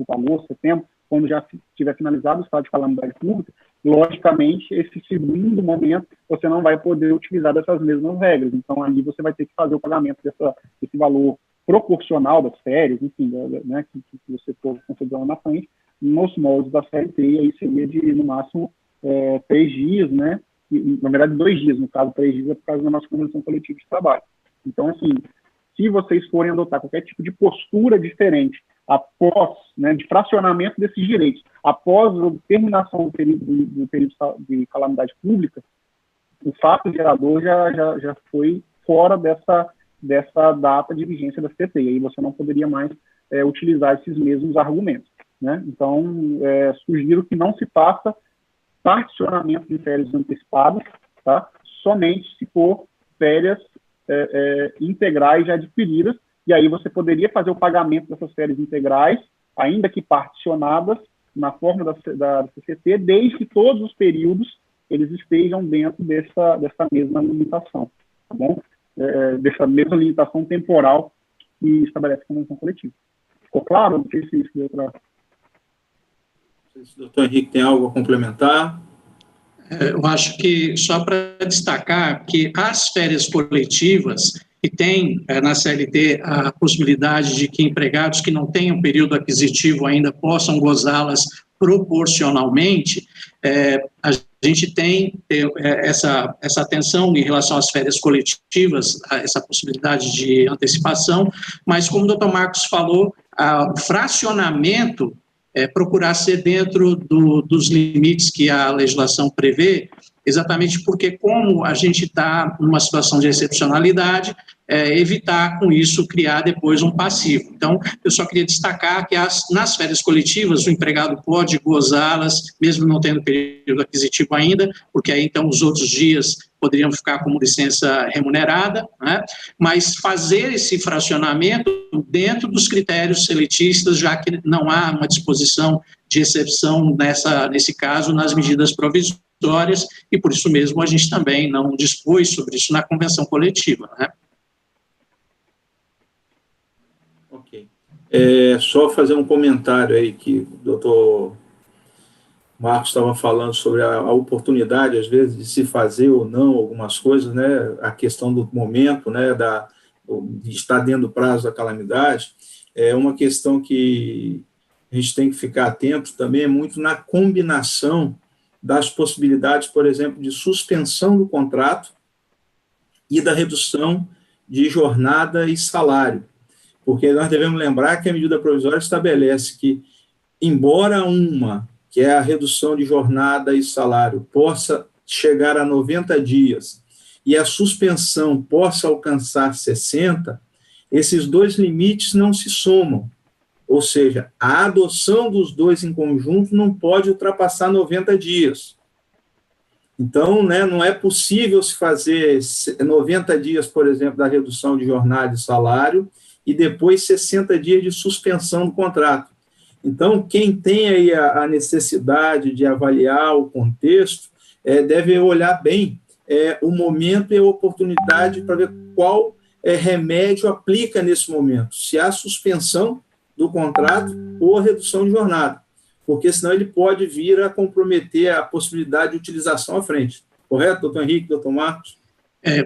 agosto, setembro, quando já tiver finalizado o estado de calamidade pública, logicamente, esse segundo momento, você não vai poder utilizar dessas mesmas regras. Então, ali você vai ter que fazer o pagamento desse valor proporcional das férias, enfim, né, que você for considerando na frente, nos moldes da CLT, e aí seria de, no máximo, 3 dias, né, e, na verdade, 2 dias, no caso, 3 dias é por causa da nossa convenção coletiva de trabalho. Então, assim, se vocês forem adotar qualquer tipo de postura diferente após, né, de fracionamento desses direitos, após a terminação do período de calamidade pública, o fato gerador já foi fora dessa data de vigência da CT, e aí você não poderia mais utilizar esses mesmos argumentos, né? Então, sugiro que não se faça particionamento de férias antecipadas, tá? Somente se for férias integrais já adquiridas, e aí você poderia fazer o pagamento dessas férias integrais, ainda que particionadas, na forma da CCT, desde que todos os períodos eles estejam dentro dessa mesma limitação, tá bom? Dessa mesma limitação temporal que estabelece a convenção coletiva. Ficou claro? Não sei se isso deu para... Não sei se o doutor Henrique tem algo a complementar. Eu acho que, só para destacar, que as férias coletivas, que tem na CLT a possibilidade de que empregados que não tenham período aquisitivo ainda possam gozá-las proporcionalmente, a gente tem essa atenção em relação às férias coletivas, essa possibilidade de antecipação, mas como o Dr. Marcos falou, o fracionamento procurar ser dentro dos limites que a legislação prevê, exatamente porque, como a gente está numa situação de excepcionalidade, evitar com isso criar depois um passivo. Então, eu só queria destacar que nas férias coletivas o empregado pode gozá-las, mesmo não tendo período aquisitivo ainda, porque aí então os outros dias poderiam ficar como licença remunerada, né? Mas fazer esse fracionamento dentro dos critérios seletistas, já que não há uma disposição de exceção nesse caso nas medidas provisórias, e por isso mesmo a gente também não dispôs sobre isso na convenção coletiva, né? Ok. Só fazer um comentário aí que o doutor Marcos estava falando sobre a oportunidade, às vezes, de se fazer ou não algumas coisas, né? A questão do momento, né? De estar dentro do prazo da calamidade, é uma questão que a gente tem que ficar atento também, é muito na combinação das possibilidades, por exemplo, de suspensão do contrato e da redução de jornada e salário. Porque nós devemos lembrar que a medida provisória estabelece que, embora uma, que é a redução de jornada e salário, possa chegar a 90 dias e a suspensão possa alcançar 60, esses dois limites não se somam. Ou seja, a adoção dos dois em conjunto não pode ultrapassar 90 dias. Então, né, não é possível se fazer 90 dias, por exemplo, da redução de jornada e salário e depois 60 dias de suspensão do contrato. Então, quem tem aí a necessidade de avaliar o contexto deve olhar bem o momento e a oportunidade para ver qual remédio aplica nesse momento, se há suspensão do contrato ou a redução de jornada, porque senão ele pode vir a comprometer a possibilidade de utilização à frente. Correto, doutor Henrique, doutor Marcos?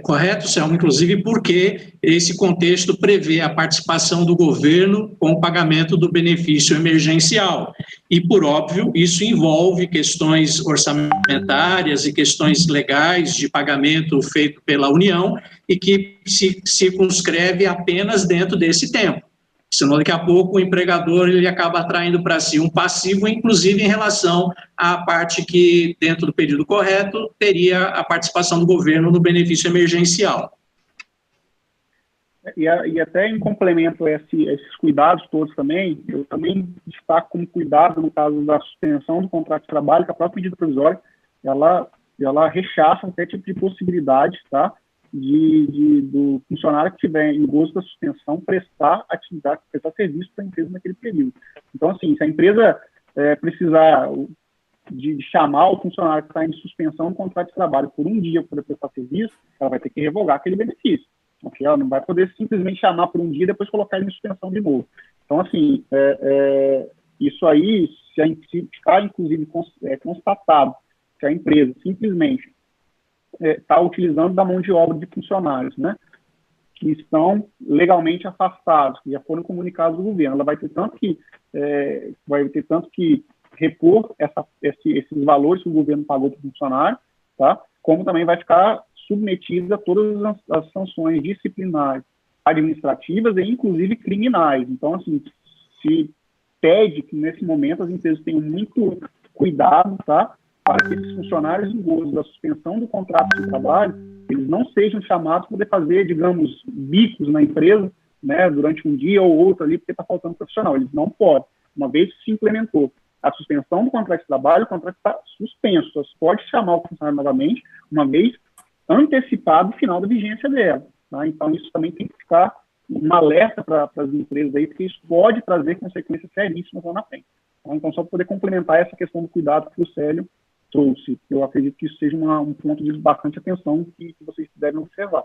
Correto, Selma, inclusive porque esse contexto prevê a participação do governo com o pagamento do benefício emergencial. E, por óbvio, isso envolve questões orçamentárias e questões legais de pagamento feito pela União e que se circunscreve apenas dentro desse tempo. Senão, daqui a pouco, o empregador ele acaba atraindo para si um passivo, inclusive em relação à parte que, dentro do período correto, teria a participação do governo no benefício emergencial. E até em complemento a esses cuidados todos também, eu também destaco como cuidado no caso da suspensão do contrato de trabalho, que a própria medida provisória, ela rechaça qualquer tipo de possibilidade, tá, do funcionário que tiver em gozo da suspensão prestar atividade, prestar serviço para a empresa naquele período. Então, assim, se a empresa precisar de chamar o funcionário que está em suspensão do contrato de trabalho por um dia para poder prestar serviço, ela vai ter que revogar aquele benefício. Porque ela não vai poder simplesmente chamar por um dia e depois colocar ele em suspensão de novo. Então, assim, isso aí, se ficar, inclusive, constatado que a empresa simplesmente está utilizando da mão de obra de funcionários, né, que estão legalmente afastados, que já foram comunicados ao governo, ela vai ter tanto que repor esses valores que o governo pagou para o funcionário, tá, como também vai ficar submetida a todas as sanções disciplinares, administrativas e, inclusive, criminais. Então, assim, se pede que, nesse momento, as empresas tenham muito cuidado, tá, para que esses funcionários em gozo da suspensão do contrato de trabalho, eles não sejam chamados para poder fazer, digamos, bicos na empresa, né, durante um dia ou outro ali, porque está faltando profissional. Eles não podem. Uma vez que se implementou a suspensão do contrato de trabalho, o contrato está suspenso. Só se pode chamar o funcionário novamente, uma vez antecipado o final da vigência dela. Tá? Então, isso também tem que ficar um alerta para as empresas aí, porque isso pode trazer consequências seríssimas lá na frente. Tá? Então, só para poder complementar essa questão do cuidado que o Célio trouxe, eu acredito que isso seja um ponto de bastante atenção que vocês devem observar.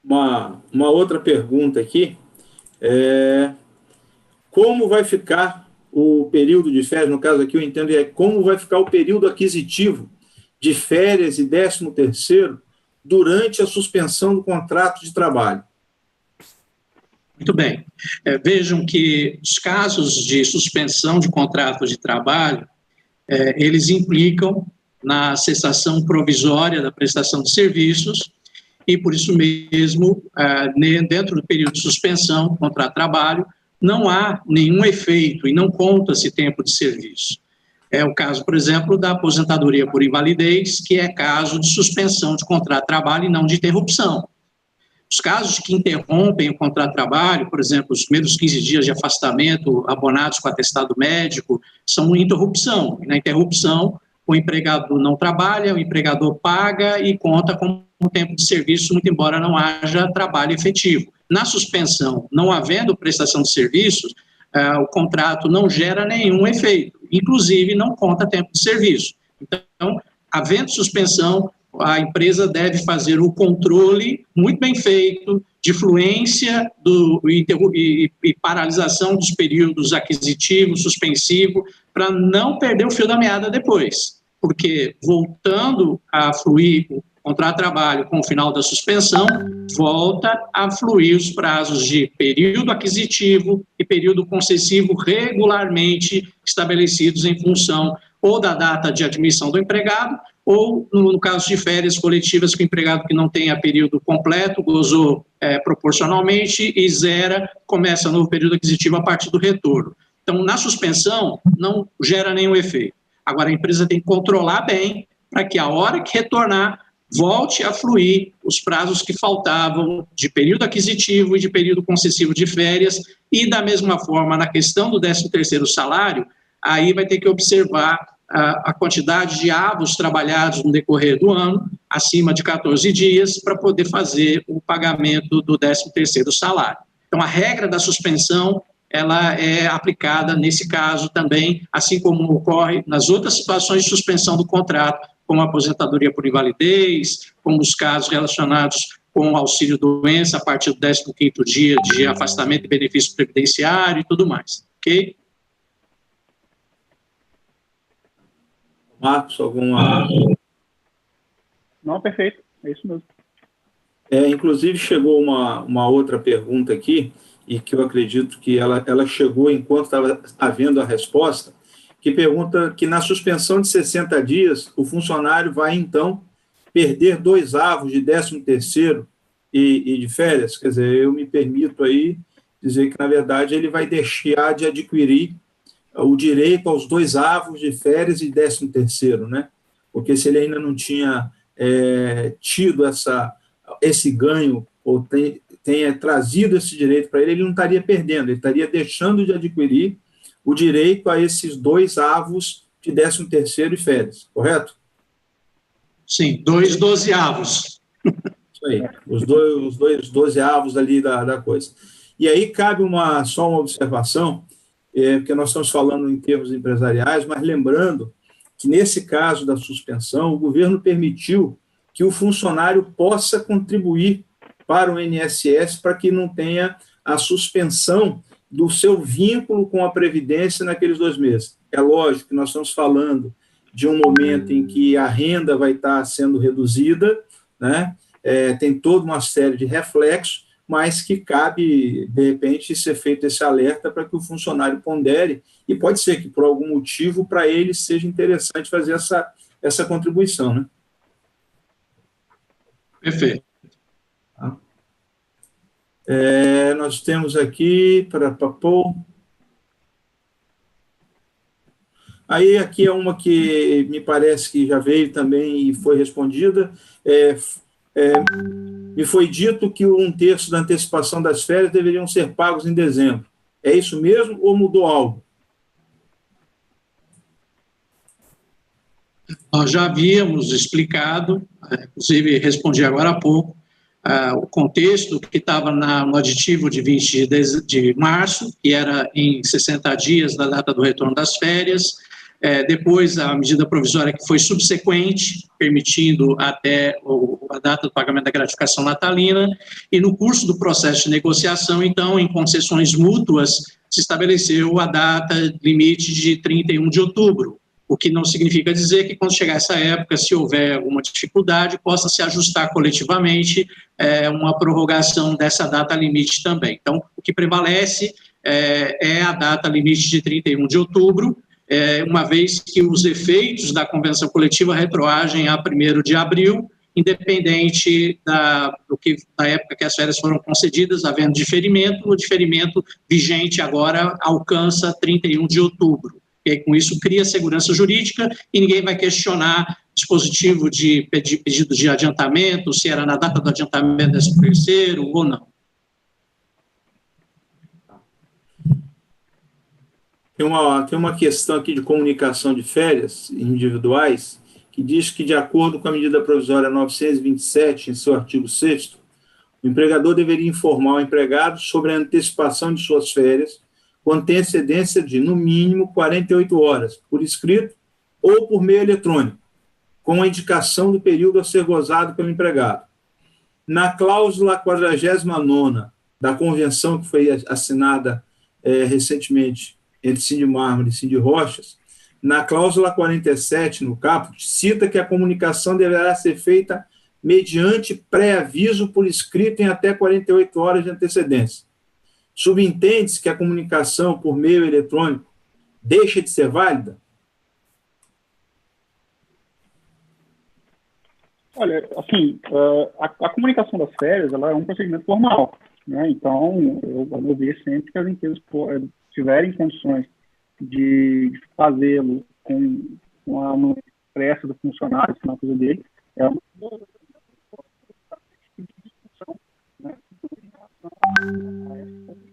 Uma outra pergunta aqui, como vai ficar o período de férias, no caso aqui eu entendo, como vai ficar o período aquisitivo de férias e 13º durante a suspensão do contrato de trabalho? Muito bem. Vejam que os casos de suspensão de contrato de trabalho, eles implicam na cessação provisória da prestação de serviços e, por isso mesmo, dentro do período de suspensão do contrato de trabalho, não há nenhum efeito e não conta-se tempo de serviço. É o caso, por exemplo, da aposentadoria por invalidez, que é caso de suspensão de contrato de trabalho e não de interrupção. Os casos que interrompem o contrato de trabalho, por exemplo, os primeiros 15 dias de afastamento abonados com atestado médico, são uma interrupção. E na interrupção, o empregado não trabalha, o empregador paga e conta com um tempo de serviço, muito embora não haja trabalho efetivo. Na suspensão, não havendo prestação de serviços, o contrato não gera nenhum efeito, inclusive não conta tempo de serviço. Então, havendo suspensão, a empresa deve fazer o controle muito bem feito de fluência e paralisação dos períodos aquisitivo, suspensivo, para não perder o fio da meada depois. Porque, voltando a fluir o contrato de trabalho com o final da suspensão, volta a fluir os prazos de período aquisitivo e período concessivo regularmente estabelecidos em função ou da data de admissão do empregado, ou, no caso de férias coletivas, que o empregado que não tenha período completo, gozou proporcionalmente e zera, começa novo período aquisitivo a partir do retorno. Então, na suspensão, não gera nenhum efeito. Agora, a empresa tem que controlar bem para que, a hora que retornar, volte a fluir os prazos que faltavam de período aquisitivo e de período concessivo de férias, e, da mesma forma, na questão do 13º salário, aí vai ter que observar a quantidade de avos trabalhados no decorrer do ano, acima de 14 dias, para poder fazer o pagamento do 13º salário. Então, a regra da suspensão, ela é aplicada nesse caso também, assim como ocorre nas outras situações de suspensão do contrato, como a aposentadoria por invalidez, como os casos relacionados com o auxílio-doença a partir do 15º dia de afastamento de benefício previdenciário e tudo mais, ok? Marcos, alguma... Não, perfeito, é isso mesmo. Inclusive, chegou uma outra pergunta aqui, e que eu acredito que ela chegou enquanto estava havendo a resposta, que pergunta que na suspensão de 60 dias, o funcionário vai, então, perder 2 avos de 13º e de férias. Quer dizer, eu me permito aí dizer que, na verdade, ele vai deixar de adquirir o direito aos 2 avos de férias e 13º, né? Porque se ele ainda não tinha tido esse ganho, ou tenha trazido esse direito para ele, ele não estaria perdendo, ele estaria deixando de adquirir o direito a esses 2 avos de 13º e férias, correto? Sim, 2 dozeavos. Isso aí, os dois 12avos ali da coisa. E aí cabe só uma observação, porque nós estamos falando em termos empresariais, mas lembrando que nesse caso da suspensão, o governo permitiu que o funcionário possa contribuir para o INSS para que não tenha a suspensão do seu vínculo com a Previdência naqueles 2 meses. É lógico que nós estamos falando de um momento em que a renda vai estar sendo reduzida, né? Tem toda uma série de reflexos, mas que cabe, de repente, ser feito esse alerta para que o funcionário pondere, e pode ser que, por algum motivo, para ele seja interessante fazer essa contribuição, né? Perfeito. Nós temos aqui, aí aqui é uma que me parece que já veio também e foi respondida, me foi dito que 1/3 da antecipação das férias deveriam ser pagos em dezembro. É isso mesmo ou mudou algo? Nós já havíamos explicado, inclusive respondi agora há pouco, o contexto que estava no aditivo de 20 de março, que era em 60 dias da data do retorno das férias, depois a medida provisória que foi subsequente, permitindo até a data do pagamento da gratificação natalina, e no curso do processo de negociação, então, em concessões mútuas, se estabeleceu a data limite de 31 de outubro, o que não significa dizer que quando chegar essa época, se houver alguma dificuldade, possa se ajustar coletivamente uma prorrogação dessa data limite também. Então, o que prevalece é a data limite de 31 de outubro, uma vez que os efeitos da convenção coletiva retroagem a 1º de abril, independente da época que as férias foram concedidas, havendo diferimento, o diferimento vigente agora alcança 31 de outubro. E aí, com isso, cria segurança jurídica e ninguém vai questionar dispositivo de pedido de adiantamento, se era na data do adiantamento desse 13º ou não. Tem uma questão aqui de comunicação de férias individuais, que diz que, de acordo com a medida provisória 927, em seu artigo 6º, o empregador deveria informar o empregado sobre a antecipação de suas férias, com antecedência de, no mínimo, 48 horas, por escrito ou por meio eletrônico, com a indicação do período a ser gozado pelo empregado. Na cláusula 49ª da convenção que foi assinada recentemente entre Sindimármore e Sindirochas, na cláusula 47, no caput, cita que a comunicação deverá ser feita mediante pré-aviso por escrito em até 48 horas de antecedência. Subentende-se que a comunicação por meio eletrônico deixa de ser válida? Olha, assim, a comunicação das férias, ela é um procedimento formal, né? Então, eu vou ver sempre que as empresas tiverem condições de fazê-lo com a anuência expressa do funcionário, na coisa dele, é uma discussão, né?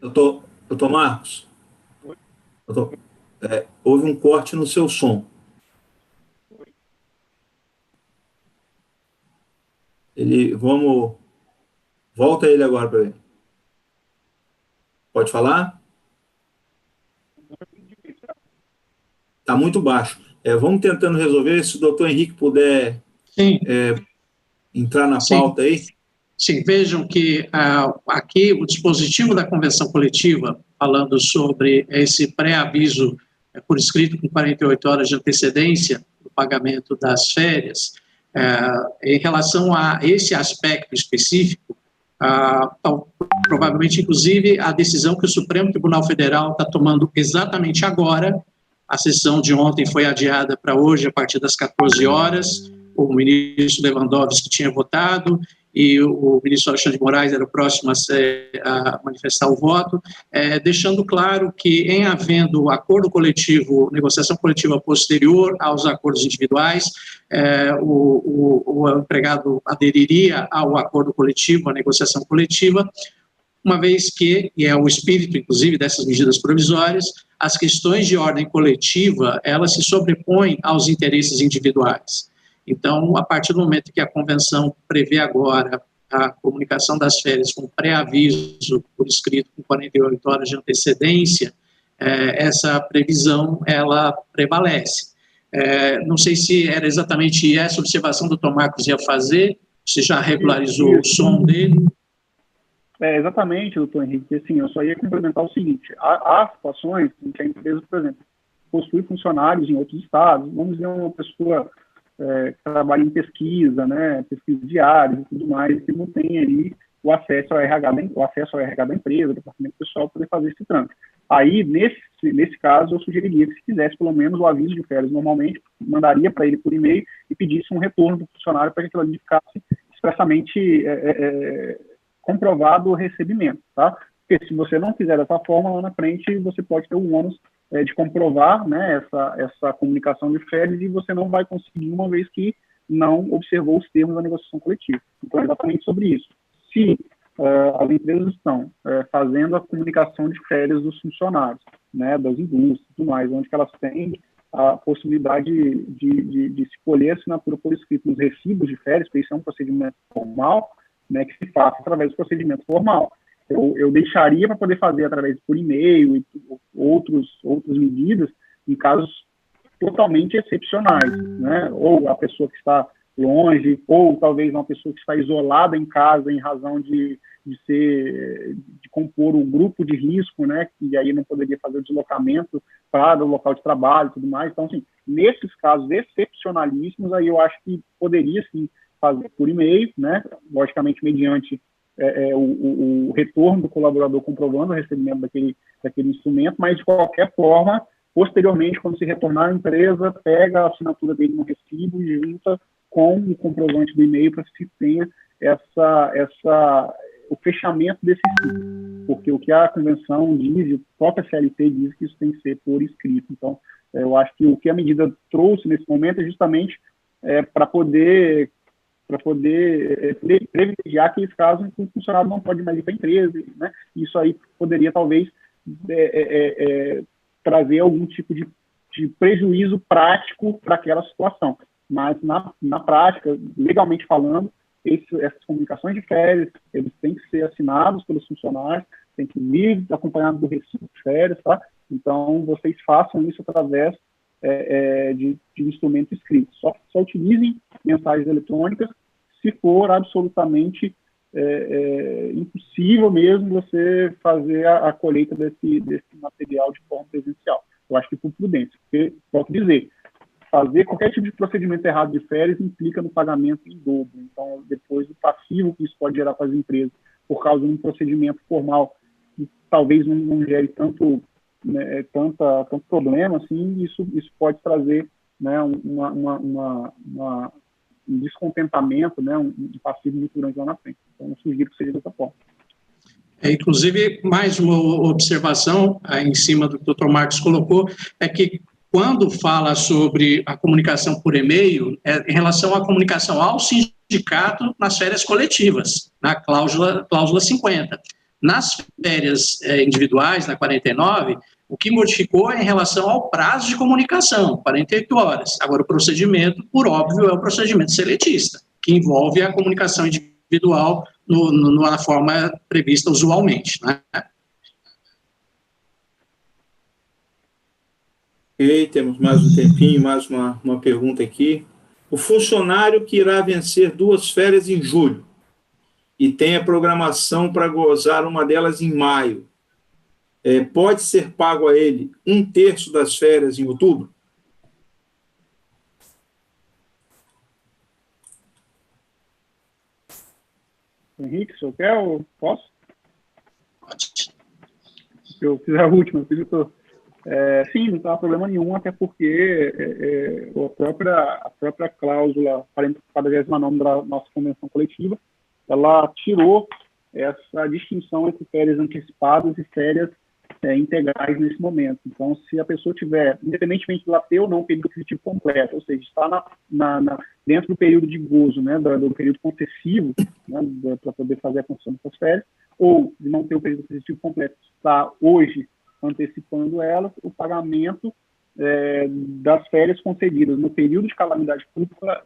Doutor Marcos, houve um corte no seu som. Volta ele agora para ver. Pode falar? Está muito baixo. Vamos tentando resolver. Se o doutor Henrique puder entrar na pauta aí. Sim, vejam que aqui o dispositivo da convenção coletiva, falando sobre esse pré-aviso por escrito com 48 horas de antecedência do pagamento das férias, em relação a esse aspecto específico, provavelmente, inclusive, a decisão que o Supremo Tribunal Federal está tomando exatamente agora, a sessão de ontem foi adiada para hoje, a partir das 14 horas, o ministro Lewandowski tinha votado, e o ministro Alexandre de Moraes era o próximo a manifestar o voto, deixando claro que, em havendo acordo coletivo, negociação coletiva posterior aos acordos individuais, o empregado aderiria ao acordo coletivo, à negociação coletiva, uma vez que, e é o espírito, inclusive, dessas medidas provisórias, as questões de ordem coletiva, elas se sobrepõem aos interesses individuais. Então, a partir do momento que a convenção prevê agora a comunicação das férias com pré-aviso por escrito com 48 horas de antecedência, essa previsão, ela prevalece. Não sei se era exatamente essa observação que o Dr. Marcos ia fazer, se já regularizou o som dele. Exatamente, doutor Henrique. Assim, eu só ia complementar o seguinte: há situações em que a empresa, por exemplo, possui funcionários em outros estados, vamos dizer, uma pessoa que trabalha em pesquisa, né, pesquisa diária e tudo mais, que não tem ali o acesso ao RH da empresa, do departamento pessoal, para poder fazer esse trâmite. Aí, nesse caso, eu sugeriria que, se fizesse pelo menos o aviso de férias, normalmente, mandaria para ele por e-mail e pedisse um retorno do funcionário para que aquilo ali ficasse expressamente comprovado o recebimento, tá? Porque se você não fizer dessa forma, lá na frente você pode ter o ônus de comprovar, né, essa comunicação de férias, e você não vai conseguir, uma vez que não observou os termos da negociação coletiva. Então, é exatamente sobre isso. Se as empresas estão fazendo a comunicação de férias dos funcionários, né, das indústrias e tudo mais, onde que elas têm a possibilidade de se colher a assinatura por escrito nos recibos de férias, porque isso é um procedimento formal, né, que se faça através do procedimento formal. Eu deixaria para poder fazer através por e-mail e outras medidas em casos totalmente excepcionais, né? Ou a pessoa que está longe, ou talvez uma pessoa que está isolada em casa em razão de compor um grupo de risco, né? E aí não poderia fazer o deslocamento para o local de trabalho e tudo mais. Então, assim, nesses casos excepcionalíssimos, aí eu acho que poderia, sim, fazer por e-mail, né? Logicamente, mediante o retorno do colaborador comprovando o recebimento daquele instrumento, mas, de qualquer forma, posteriormente, quando se retornar à empresa, pega a assinatura dele no recibo e junta com o comprovante do e-mail para que se tenha o fechamento desse ciclo. Porque o que a convenção diz, e o próprio CLT diz, que isso tem que ser por escrito. Então, eu acho que o que a medida trouxe nesse momento é justamente para poder privilegiar aqueles casos em que o funcionário não pode mais ir para a empresa, né? Isso aí poderia, talvez, trazer algum tipo de prejuízo prático para aquela situação. Mas, na prática, legalmente falando, essas comunicações de férias, eles têm que ser assinados pelos funcionários, têm que vir acompanhados do recibo de férias, tá? Então, vocês façam isso através de instrumento escrito. Só utilizem mensagens eletrônicas se for absolutamente impossível mesmo você fazer a colheita desse material de forma presencial. Eu acho que por prudência, porque, posso dizer, fazer qualquer tipo de procedimento errado de férias implica no pagamento em dobro. Então, depois do passivo que isso pode gerar para as empresas por causa de um procedimento formal que talvez não gere tanto problema, assim, isso pode trazer, né, um descontentamento, né, um passivo muito grande lá na frente. Então, eu sugiro que seja dessa forma. Inclusive, mais uma observação em cima do que o Dr. Marcos colocou, é que quando fala sobre a comunicação por e-mail, em relação à comunicação ao sindicato nas férias coletivas, na cláusula 50. Nas férias individuais, na 49, o que modificou é em relação ao prazo de comunicação, 48 horas. Agora, o procedimento, por óbvio, é o procedimento seletista, que envolve a comunicação individual na forma prevista usualmente, né? Ok, temos mais um tempinho, mais uma pergunta aqui. O funcionário que irá vencer 2 férias em julho e tem a programação para gozar uma delas em maio, pode ser pago a ele 1/3 das férias em outubro? Henrique, se eu quer, eu posso? Pode. Se eu fizer a última, sim, não tem problema nenhum, até porque a própria cláusula 49ª da nossa convenção coletiva ela tirou essa distinção entre férias antecipadas e férias integrais nesse momento. Então, se a pessoa tiver, independentemente de ela ter ou não o período aquisitivo completo, ou seja, está dentro do período de gozo, né, do período concessivo, né, para poder fazer a função dessas férias, ou de não ter o período aquisitivo completo, está hoje antecipando elas, o pagamento das férias concedidas no período de calamidade pública,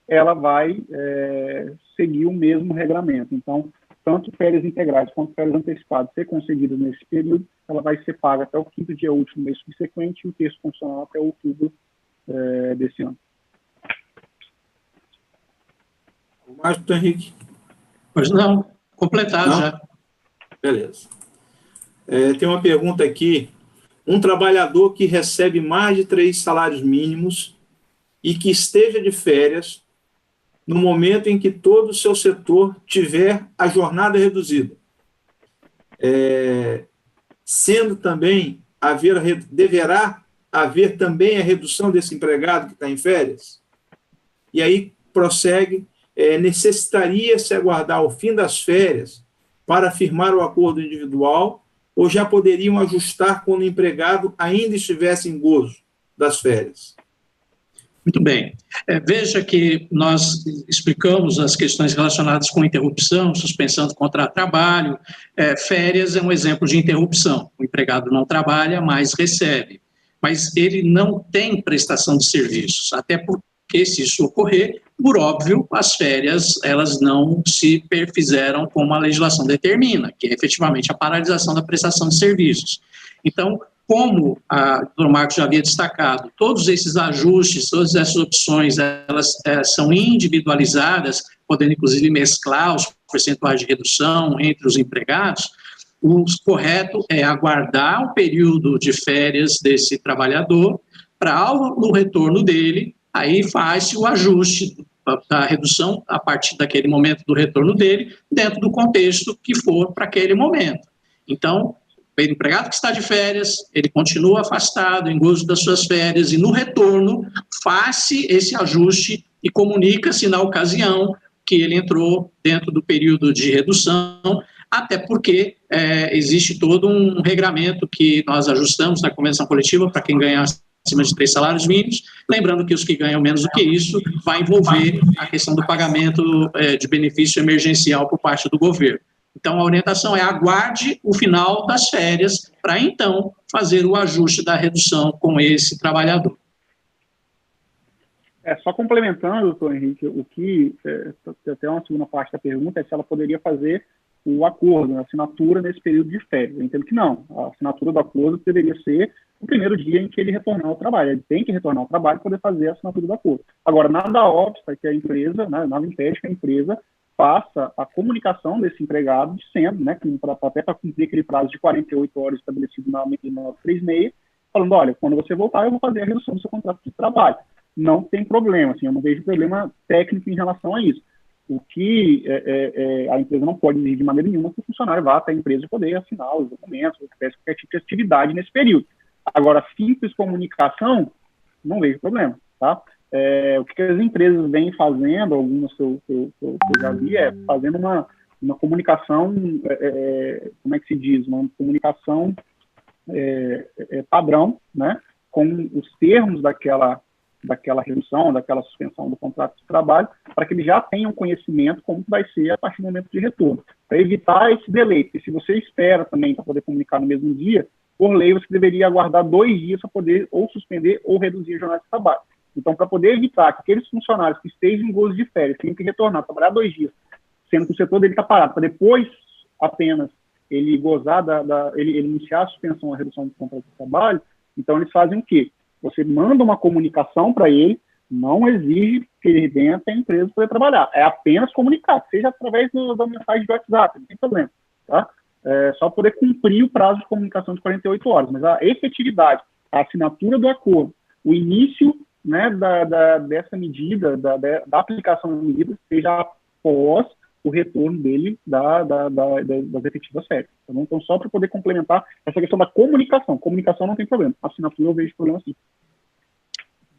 ela vai seguir o mesmo regramento. Então, tanto férias integrais quanto férias antecipadas ser concedidas nesse período, ela vai ser paga até o 5º dia útil do mês subsequente e o texto funcional até outubro desse ano. Mais, doutor Henrique? Pois não, completado já. Beleza. Tem uma pergunta aqui. Um trabalhador que recebe mais de 3 salários mínimos e que esteja de férias no momento em que todo o seu setor tiver a jornada reduzida, sendo também deverá haver também a redução desse empregado que está em férias? E aí prossegue, necessitaria-se aguardar o fim das férias para firmar o acordo individual ou já poderiam ajustar quando o empregado ainda estivesse em gozo das férias? Muito bem. Veja que nós explicamos as questões relacionadas com interrupção, suspensão do contrato de trabalho. Férias é um exemplo de interrupção. O empregado não trabalha, mas recebe. Mas ele não tem prestação de serviços, até porque, se isso ocorrer, por óbvio, as férias elas não se fizeram como a legislação determina, que é efetivamente a paralisação da prestação de serviços. Então, como o Dr. Marcos já havia destacado, todos esses ajustes, todas essas opções, elas são individualizadas, podendo inclusive mesclar os percentuais de redução entre os empregados. O correto é aguardar o período de férias desse trabalhador para, no retorno dele, aí faz-se o ajuste da redução a partir daquele momento do retorno dele, dentro do contexto que for para aquele momento. Então, o empregado que está de férias, ele continua afastado, em gozo das suas férias, e no retorno faz-se esse ajuste e comunica-se na ocasião que ele entrou dentro do período de redução, até porque existe todo um regramento que nós ajustamos na convenção coletiva para quem ganha acima de 3 salários mínimos, lembrando que os que ganham menos do que isso vai envolver a questão do pagamento de benefício emergencial por parte do governo. Então, a orientação é aguarde o final das férias para, então, fazer o ajuste da redução com esse trabalhador. Só complementando, doutor Henrique, o que, até uma segunda parte da pergunta, é se ela poderia fazer o acordo, a assinatura nesse período de férias. Eu entendo que não. A assinatura do acordo deveria ser o primeiro dia em que ele retornar ao trabalho. Ele tem que retornar ao trabalho para poder fazer a assinatura do acordo. Agora, nada obsta que a empresa, nada impede que a empresa faça a comunicação desse empregado dizendo, né, até para cumprir aquele prazo de 48 horas estabelecido na 936, falando, olha, quando você voltar, eu vou fazer a redução do seu contrato de trabalho. Não tem problema, assim, eu não vejo problema técnico em relação a isso. O que a empresa não pode exigir de maneira nenhuma que o funcionário vá até a empresa poder assinar os documentos, qualquer tipo de atividade nesse período. Agora, simples comunicação, não vejo problema, tá? O que as empresas vêm fazendo, algumas que eu já vi, fazendo uma comunicação, como é que se diz? Uma comunicação padrão, né? Com os termos daquela redução, daquela suspensão do contrato de trabalho, para que eles já tenham conhecimento como vai ser a partir do momento de retorno, para evitar esse delay. Porque se você espera também para poder comunicar no mesmo dia, por lei você deveria aguardar 2 dias para poder ou suspender ou reduzir a jornada de trabalho. Então, para poder evitar que aqueles funcionários que estejam em gozo de férias tenham que retornar, trabalhar 2 dias, sendo que o setor dele está parado, para depois apenas ele gozar, ele iniciar a suspensão, a redução do contrato de trabalho, então eles fazem o quê? Você manda uma comunicação para ele, não exige que ele venha até a empresa para poder trabalhar, é apenas comunicar, seja através da mensagem de WhatsApp, não tem problema, tá? Só poder cumprir o prazo de comunicação de 48 horas, mas a efetividade, a assinatura do acordo, o início, né, dessa medida, da aplicação da medida, seja após o retorno dele das efetivas férias. Então, só para poder complementar essa questão da comunicação. Comunicação não tem problema. Assinatura eu vejo problema sim.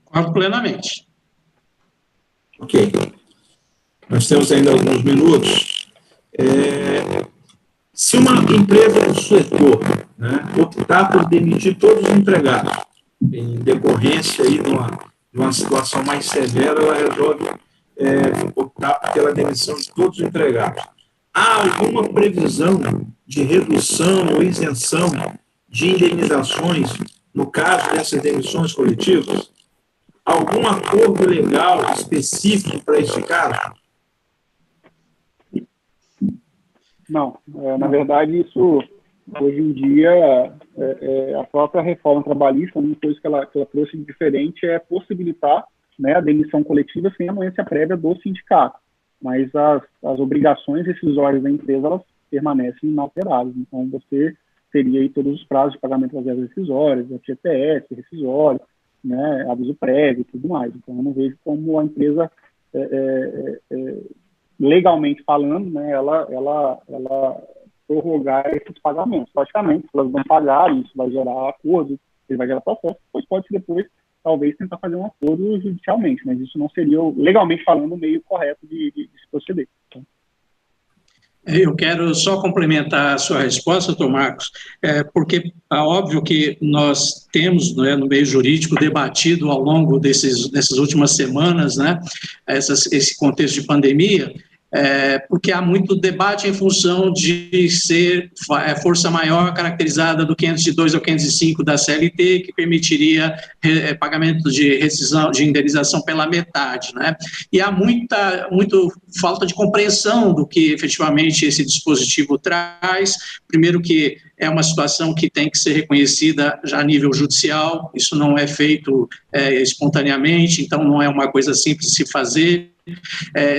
Concordo plenamente. Ok. Nós temos ainda alguns minutos. Se uma empresa do setor, né, optar por demitir todos os empregados, em decorrência aí de uma situação mais severa, ela resolve optar pela demissão de todos os empregados. Há alguma previsão de redução ou isenção de indenizações no caso dessas demissões coletivas? Algum acordo legal específico para esse caso? Não, na verdade, isso, hoje em dia, a própria reforma trabalhista, uma coisa que ela trouxe de diferente é possibilitar, né, a demissão coletiva sem anuência prévia do sindicato, mas as obrigações rescisórias da empresa, elas permanecem inalteradas, então você teria aí todos os prazos de pagamento das verbas rescisórias, FGTS, rescisório, né, aviso prévio e tudo mais, então eu não vejo como a empresa legalmente falando, né, ela prorrogar esses pagamentos. Logicamente, se elas não pagarem, isso vai gerar acordo, isso vai gerar processo, depois pode-se depois, talvez, tentar fazer um acordo judicialmente, mas isso não seria, legalmente falando, o meio correto de se proceder. Então, eu quero só complementar a sua resposta, doutor Marcos, porque é óbvio que nós temos, né, no meio jurídico, debatido ao longo dessas últimas semanas, né, esse contexto de pandemia, porque há muito debate em função de ser força maior caracterizada do 502 ao 505 da CLT, que permitiria pagamento de rescisão, de indenização pela metade, né? E há muita falta de compreensão do que efetivamente esse dispositivo traz. Primeiro que é uma situação que tem que ser reconhecida já a nível judicial, isso não é feito espontaneamente, então não é uma coisa simples de se fazer.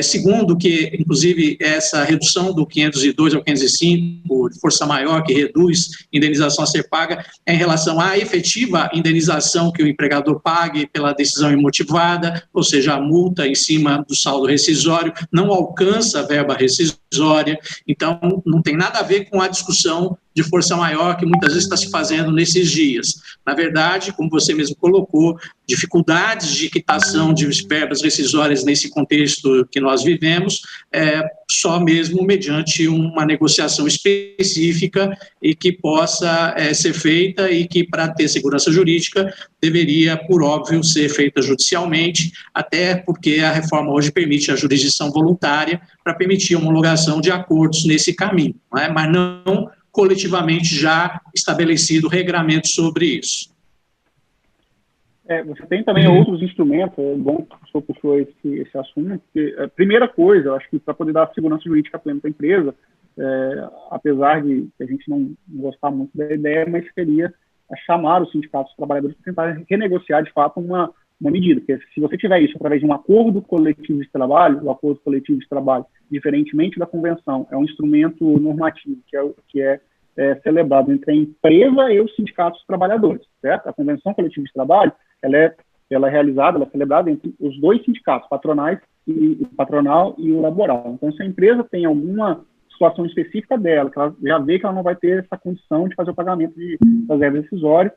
Segundo, que, inclusive, essa redução do 502 ao 505, de força maior, que reduz indenização a ser paga, é em relação à efetiva indenização que o empregador pague pela decisão imotivada, ou seja, a multa em cima do saldo rescisório, não alcança a verba rescisória, então não tem nada a ver com a discussão de força maior que muitas vezes está se fazendo nesses dias. Na verdade, como você mesmo colocou, dificuldades de quitação de verbas rescisórias nesse contexto que nós vivemos, só mesmo mediante uma negociação específica e que possa ser feita e que, para ter segurança jurídica, deveria, por óbvio, ser feita judicialmente, até porque a reforma hoje permite a jurisdição voluntária para permitir a homologação de acordos nesse caminho, não é? Mas não coletivamente já estabelecido regramento sobre isso. Você tem também outros instrumentos, é bom que o senhor puxou esse assunto, porque a primeira coisa, eu acho que para poder dar segurança jurídica plena para a empresa, apesar de a gente não gostar muito da ideia, mas seria chamar os sindicatos dos trabalhadores para tentar renegociar, de fato, uma medida, porque se você tiver isso através de um acordo coletivo de trabalho, o acordo coletivo de trabalho, diferentemente da convenção, é um instrumento normativo que é celebrado entre a empresa e os sindicatos dos trabalhadores, certo? A convenção coletiva de trabalho, ela é realizada, ela é celebrada entre os dois sindicatos, patronal e o laboral. Então, se a empresa tem alguma situação específica dela, que ela já vê que ela não vai ter essa condição de fazer o pagamento das verbas rescisórias,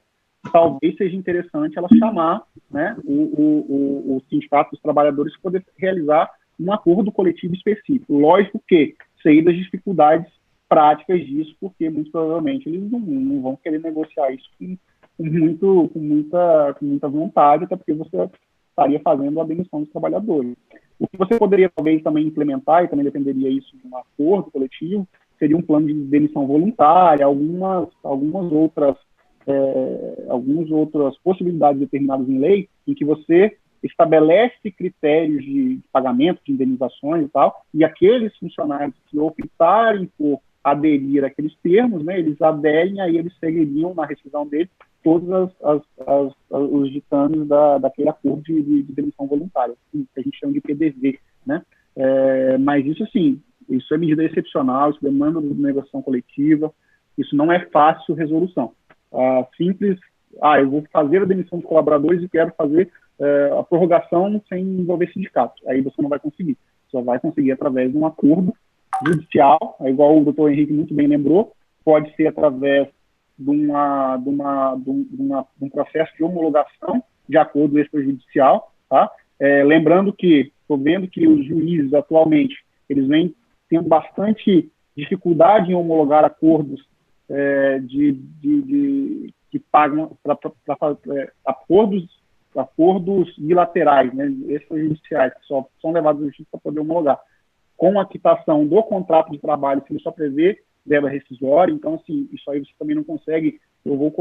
talvez seja interessante ela chamar, né, o sindicato dos trabalhadores para poder realizar um acordo coletivo específico. Lógico que, sei das dificuldades práticas disso, porque muito provavelmente eles não vão querer negociar isso com muita vontade, até porque você estaria fazendo a demissão dos trabalhadores. O que você poderia talvez também implementar, e também dependeria isso de um acordo coletivo, seria um plano de demissão voluntária, algumas outras possibilidades determinadas em lei, em que você estabelece critérios de pagamento, de indenizações e tal, e aqueles funcionários que optarem por aderir àqueles termos, né, eles aderem, aí eles seguiriam na rescisão deles todos os ditames daquele acordo de demissão voluntária, que a gente chama de PDV, né? Mas isso, assim, isso é medida excepcional, isso demanda de negociação coletiva, isso não é fácil resolução. Simples, eu vou fazer a demissão dos colaboradores e quero fazer a prorrogação sem envolver sindicatos. Aí você não vai conseguir. Só vai conseguir através de um acordo judicial, igual o doutor Henrique muito bem lembrou, pode ser através de um processo de homologação de acordo extrajudicial, tá? Lembrando que estou vendo que os juízes, atualmente, eles vêm tendo bastante dificuldade em homologar acordos que pagam para acordos bilaterais, né, extrajudiciais, que só são levados à justiça para poder homologar. Com a quitação do contrato de trabalho, que ele só prevê verba rescisória, então, assim, isso aí você também não consegue. Eu vou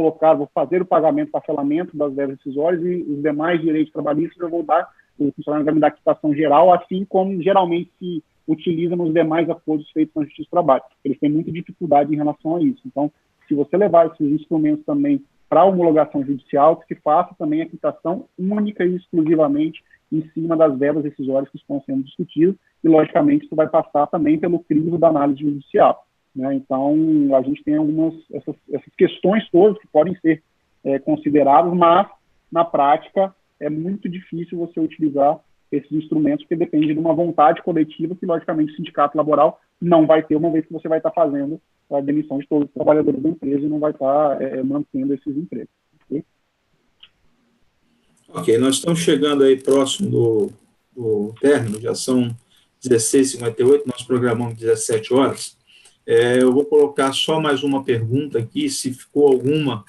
fazer o pagamento, parcelamento das verbas rescisórias e os demais direitos trabalhistas eu vou dar, o funcionário vai me dar quitação geral, assim como geralmente se utiliza nos demais acordos feitos na Justiça do Trabalho. Eles têm muita dificuldade em relação a isso. Então, se você levar esses instrumentos também para a homologação judicial, que se faça também a quitação única e exclusivamente em cima das verbas rescisórias que estão sendo discutidas, e, logicamente, isso vai passar também pelo crivo da análise judicial. Né? Então, a gente tem essas questões todas que podem ser consideradas, mas, na prática, é muito difícil você utilizar esses instrumentos, porque depende de uma vontade coletiva que, logicamente, o sindicato laboral não vai ter, uma vez que você vai estar fazendo a demissão de todos os trabalhadores da empresa e não vai estar mantendo esses empregos. Ok, nós estamos chegando aí próximo do término, já são 16h58, nós programamos 17 horas. Eu vou colocar só mais uma pergunta aqui, se ficou alguma,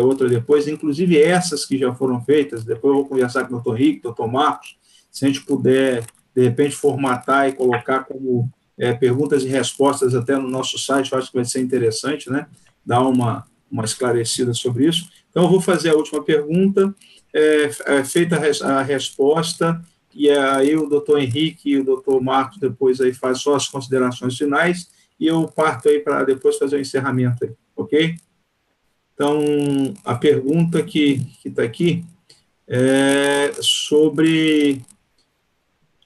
outra depois, inclusive essas que já foram feitas, depois eu vou conversar com o doutor Henrique, doutor Marcos, se a gente puder, de repente, formatar e colocar como perguntas e respostas até no nosso site, eu acho que vai ser interessante, né? Dar uma esclarecida sobre isso. Então, eu vou fazer a última pergunta, feita a resposta, e aí o doutor Henrique e o doutor Marcos depois aí fazem só as considerações finais, e eu parto aí para depois fazer o encerramento aí, ok? Então, a pergunta que está aqui é sobre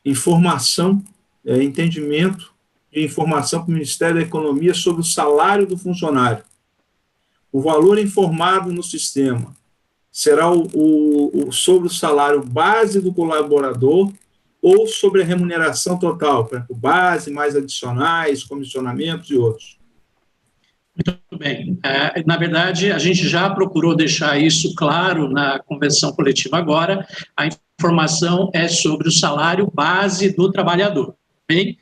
informação, entendimento de informação para o Ministério da Economia sobre o salário do funcionário. O valor informado no sistema será sobre o salário base do colaborador ou sobre a remuneração total, por exemplo, base, mais adicionais, comissionamentos e outros? Muito bem. Na verdade, a gente já procurou deixar isso claro na convenção coletiva agora. A informação é sobre o salário base do trabalhador. Bem?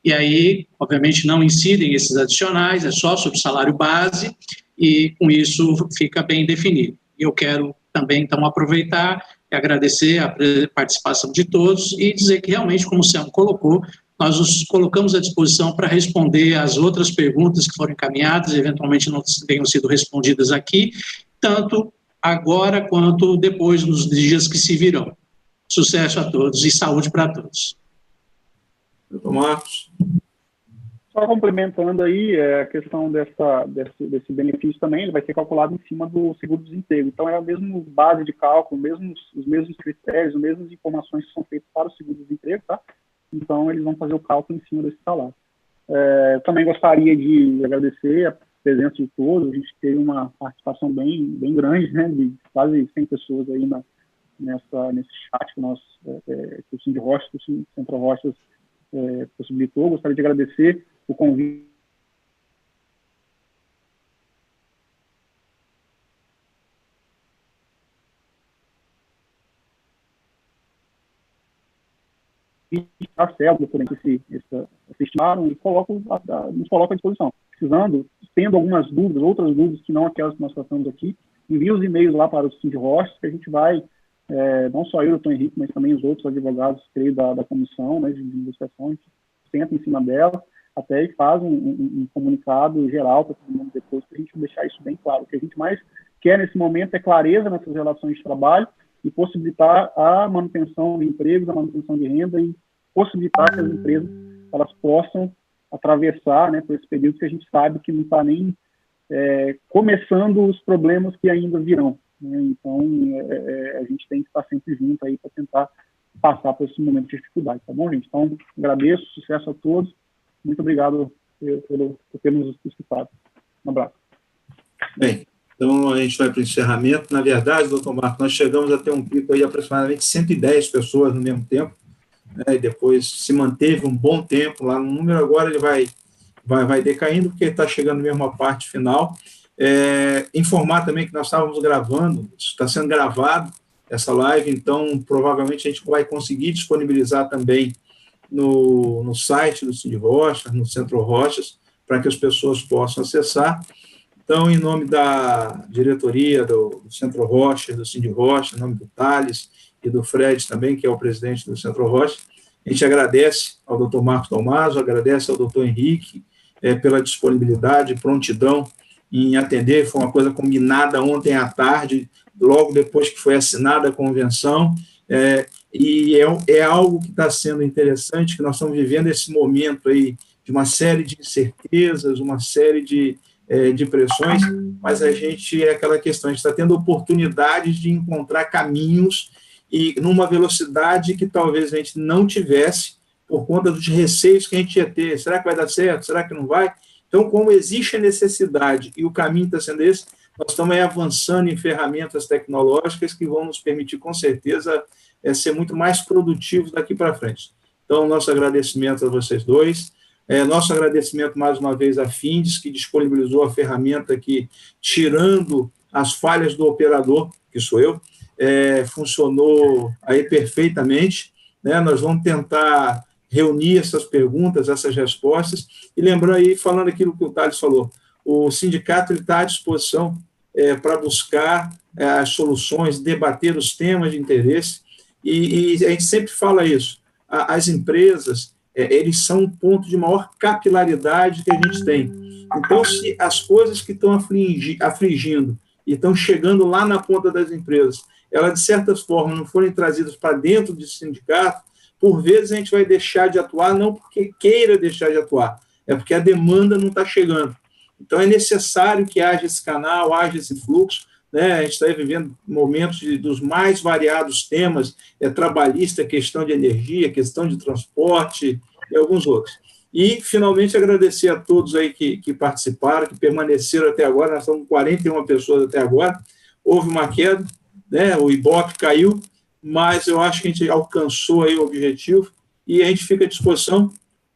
E aí, obviamente, não incidem esses adicionais, é só sobre o salário base, e com isso fica bem definido. Eu quero também, então, aproveitar e agradecer a participação de todos e dizer que realmente, como o Selmo colocou, nós nos colocamos à disposição para responder às outras perguntas que foram encaminhadas e eventualmente não tenham sido respondidas aqui, tanto agora quanto depois, nos dias que se virão. Sucesso a todos e saúde para todos. Doutor Marcos. Só complementando aí, a questão desse benefício também, ele vai ser calculado em cima do seguro-desemprego. Então, é a mesma base de cálculo, os mesmos critérios, as mesmas informações que são feitas para o seguro-desemprego, tá? Então, eles vão fazer o cálculo em cima desse salário. Também gostaria de agradecer a presença de todos. A gente teve uma participação bem grande, né, de quase 100 pessoas aí nesse chat que o Cindy Rochas, o Centro Rochas possibilitou. Gostaria de agradecer o convite a célula, que se estimaram e nos colocam à disposição. Precisando, tendo algumas dúvidas, outras dúvidas que não aquelas que nós tratamos aqui, envie os e-mails lá para o Cindy Rochas, que a gente vai, não só eu, o doutor Henrique, mas também os outros advogados, creio, da comissão, né, de negociação, a gente senta em cima dela, até e faz um comunicado geral para todo mundo depois, para a gente deixar isso bem claro. O que a gente mais quer nesse momento é clareza nessas relações de trabalho e possibilitar a manutenção de empregos, a manutenção de renda e possibilitar que as empresas elas possam atravessar, né, por esse período que a gente sabe que não está nem começando os problemas que ainda virão. Né? Então, a gente tem que estar sempre junto aí para tentar passar por esse momento de dificuldade, tá bom, gente? Então, agradeço, sucesso a todos. Muito obrigado por ter nos escutado. Um abraço. Bem, então a gente vai para o encerramento. Na verdade, doutor Marcos, nós chegamos a ter um pico aí de aproximadamente 110 pessoas no mesmo tempo, né, e depois se manteve um bom tempo lá no número, agora ele vai decaindo, porque está chegando mesmo a parte final. Informar também que nós estávamos gravando, isso está sendo gravado, essa live, então provavelmente a gente vai conseguir disponibilizar também no site do Cindy Rocha, no Centro Rochas, para que as pessoas possam acessar. Então, em nome da diretoria do Centro Rocha, do Cindy Rocha, em nome do Thales e do Fred também, que é o presidente do Centro Rocha, a gente agradece ao doutor Marcos Dalmaso, agradece ao doutor Henrique pela disponibilidade, prontidão em atender. Foi uma coisa combinada ontem à tarde, logo depois que foi assinada a convenção, e é algo que está sendo interessante, que nós estamos vivendo esse momento aí de uma série de incertezas, uma série de pressões, mas a gente, aquela questão, a gente está tendo oportunidades de encontrar caminhos e numa velocidade que talvez a gente não tivesse por conta dos receios que a gente ia ter. Será que vai dar certo? Será que não vai? Então, como existe a necessidade e o caminho está sendo esse, nós estamos aí avançando em ferramentas tecnológicas que vão nos permitir, com certeza, ser muito mais produtivos daqui para frente. Então, nosso agradecimento a vocês dois. Nosso agradecimento, mais uma vez, à Findes, que disponibilizou a ferramenta que, tirando as falhas do operador, que sou eu, funcionou aí perfeitamente. Nós vamos tentar reunir essas perguntas, essas respostas, e lembrando aí, falando aquilo que o Thales falou, o sindicato está à disposição para buscar as soluções, debater os temas de interesse, e a gente sempre fala isso, as empresas, eles são um ponto de maior capilaridade que a gente tem. Então, se as coisas que estão afligindo e estão chegando lá na ponta das empresas, elas, de certas formas, não forem trazidas para dentro do sindicato, por vezes a gente vai deixar de atuar, não porque queira deixar de atuar, é porque a demanda não está chegando. Então, é necessário que haja esse canal, haja esse fluxo. A gente está vivendo momentos dos mais variados temas, trabalhista, questão de energia, questão de transporte e alguns outros. E, finalmente, agradecer a todos aí que participaram, que permaneceram até agora. Nós estamos com 41 pessoas até agora. Houve uma queda, o Ibope caiu, mas eu acho que a gente alcançou aí o objetivo e a gente fica à disposição.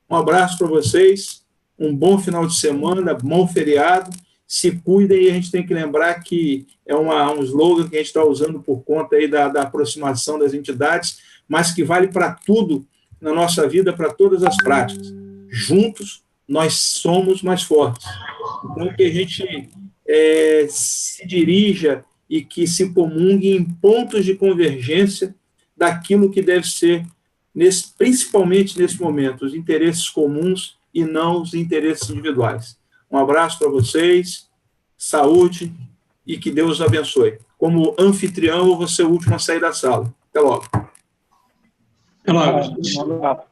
Um abraço para vocês, um bom final de semana, bom feriado, se cuidem, e a gente tem que lembrar que é um slogan que a gente está usando por conta aí da aproximação das entidades, mas que vale para tudo na nossa vida, para todas as práticas. Juntos, nós somos mais fortes. Então, que a gente se dirija e que se comungue em pontos de convergência daquilo que deve ser, principalmente nesse momento, os interesses comuns e não os interesses individuais. Um abraço para vocês, saúde e que Deus os abençoe. Como anfitrião, eu vou ser o último a sair da sala. Até logo. Até logo.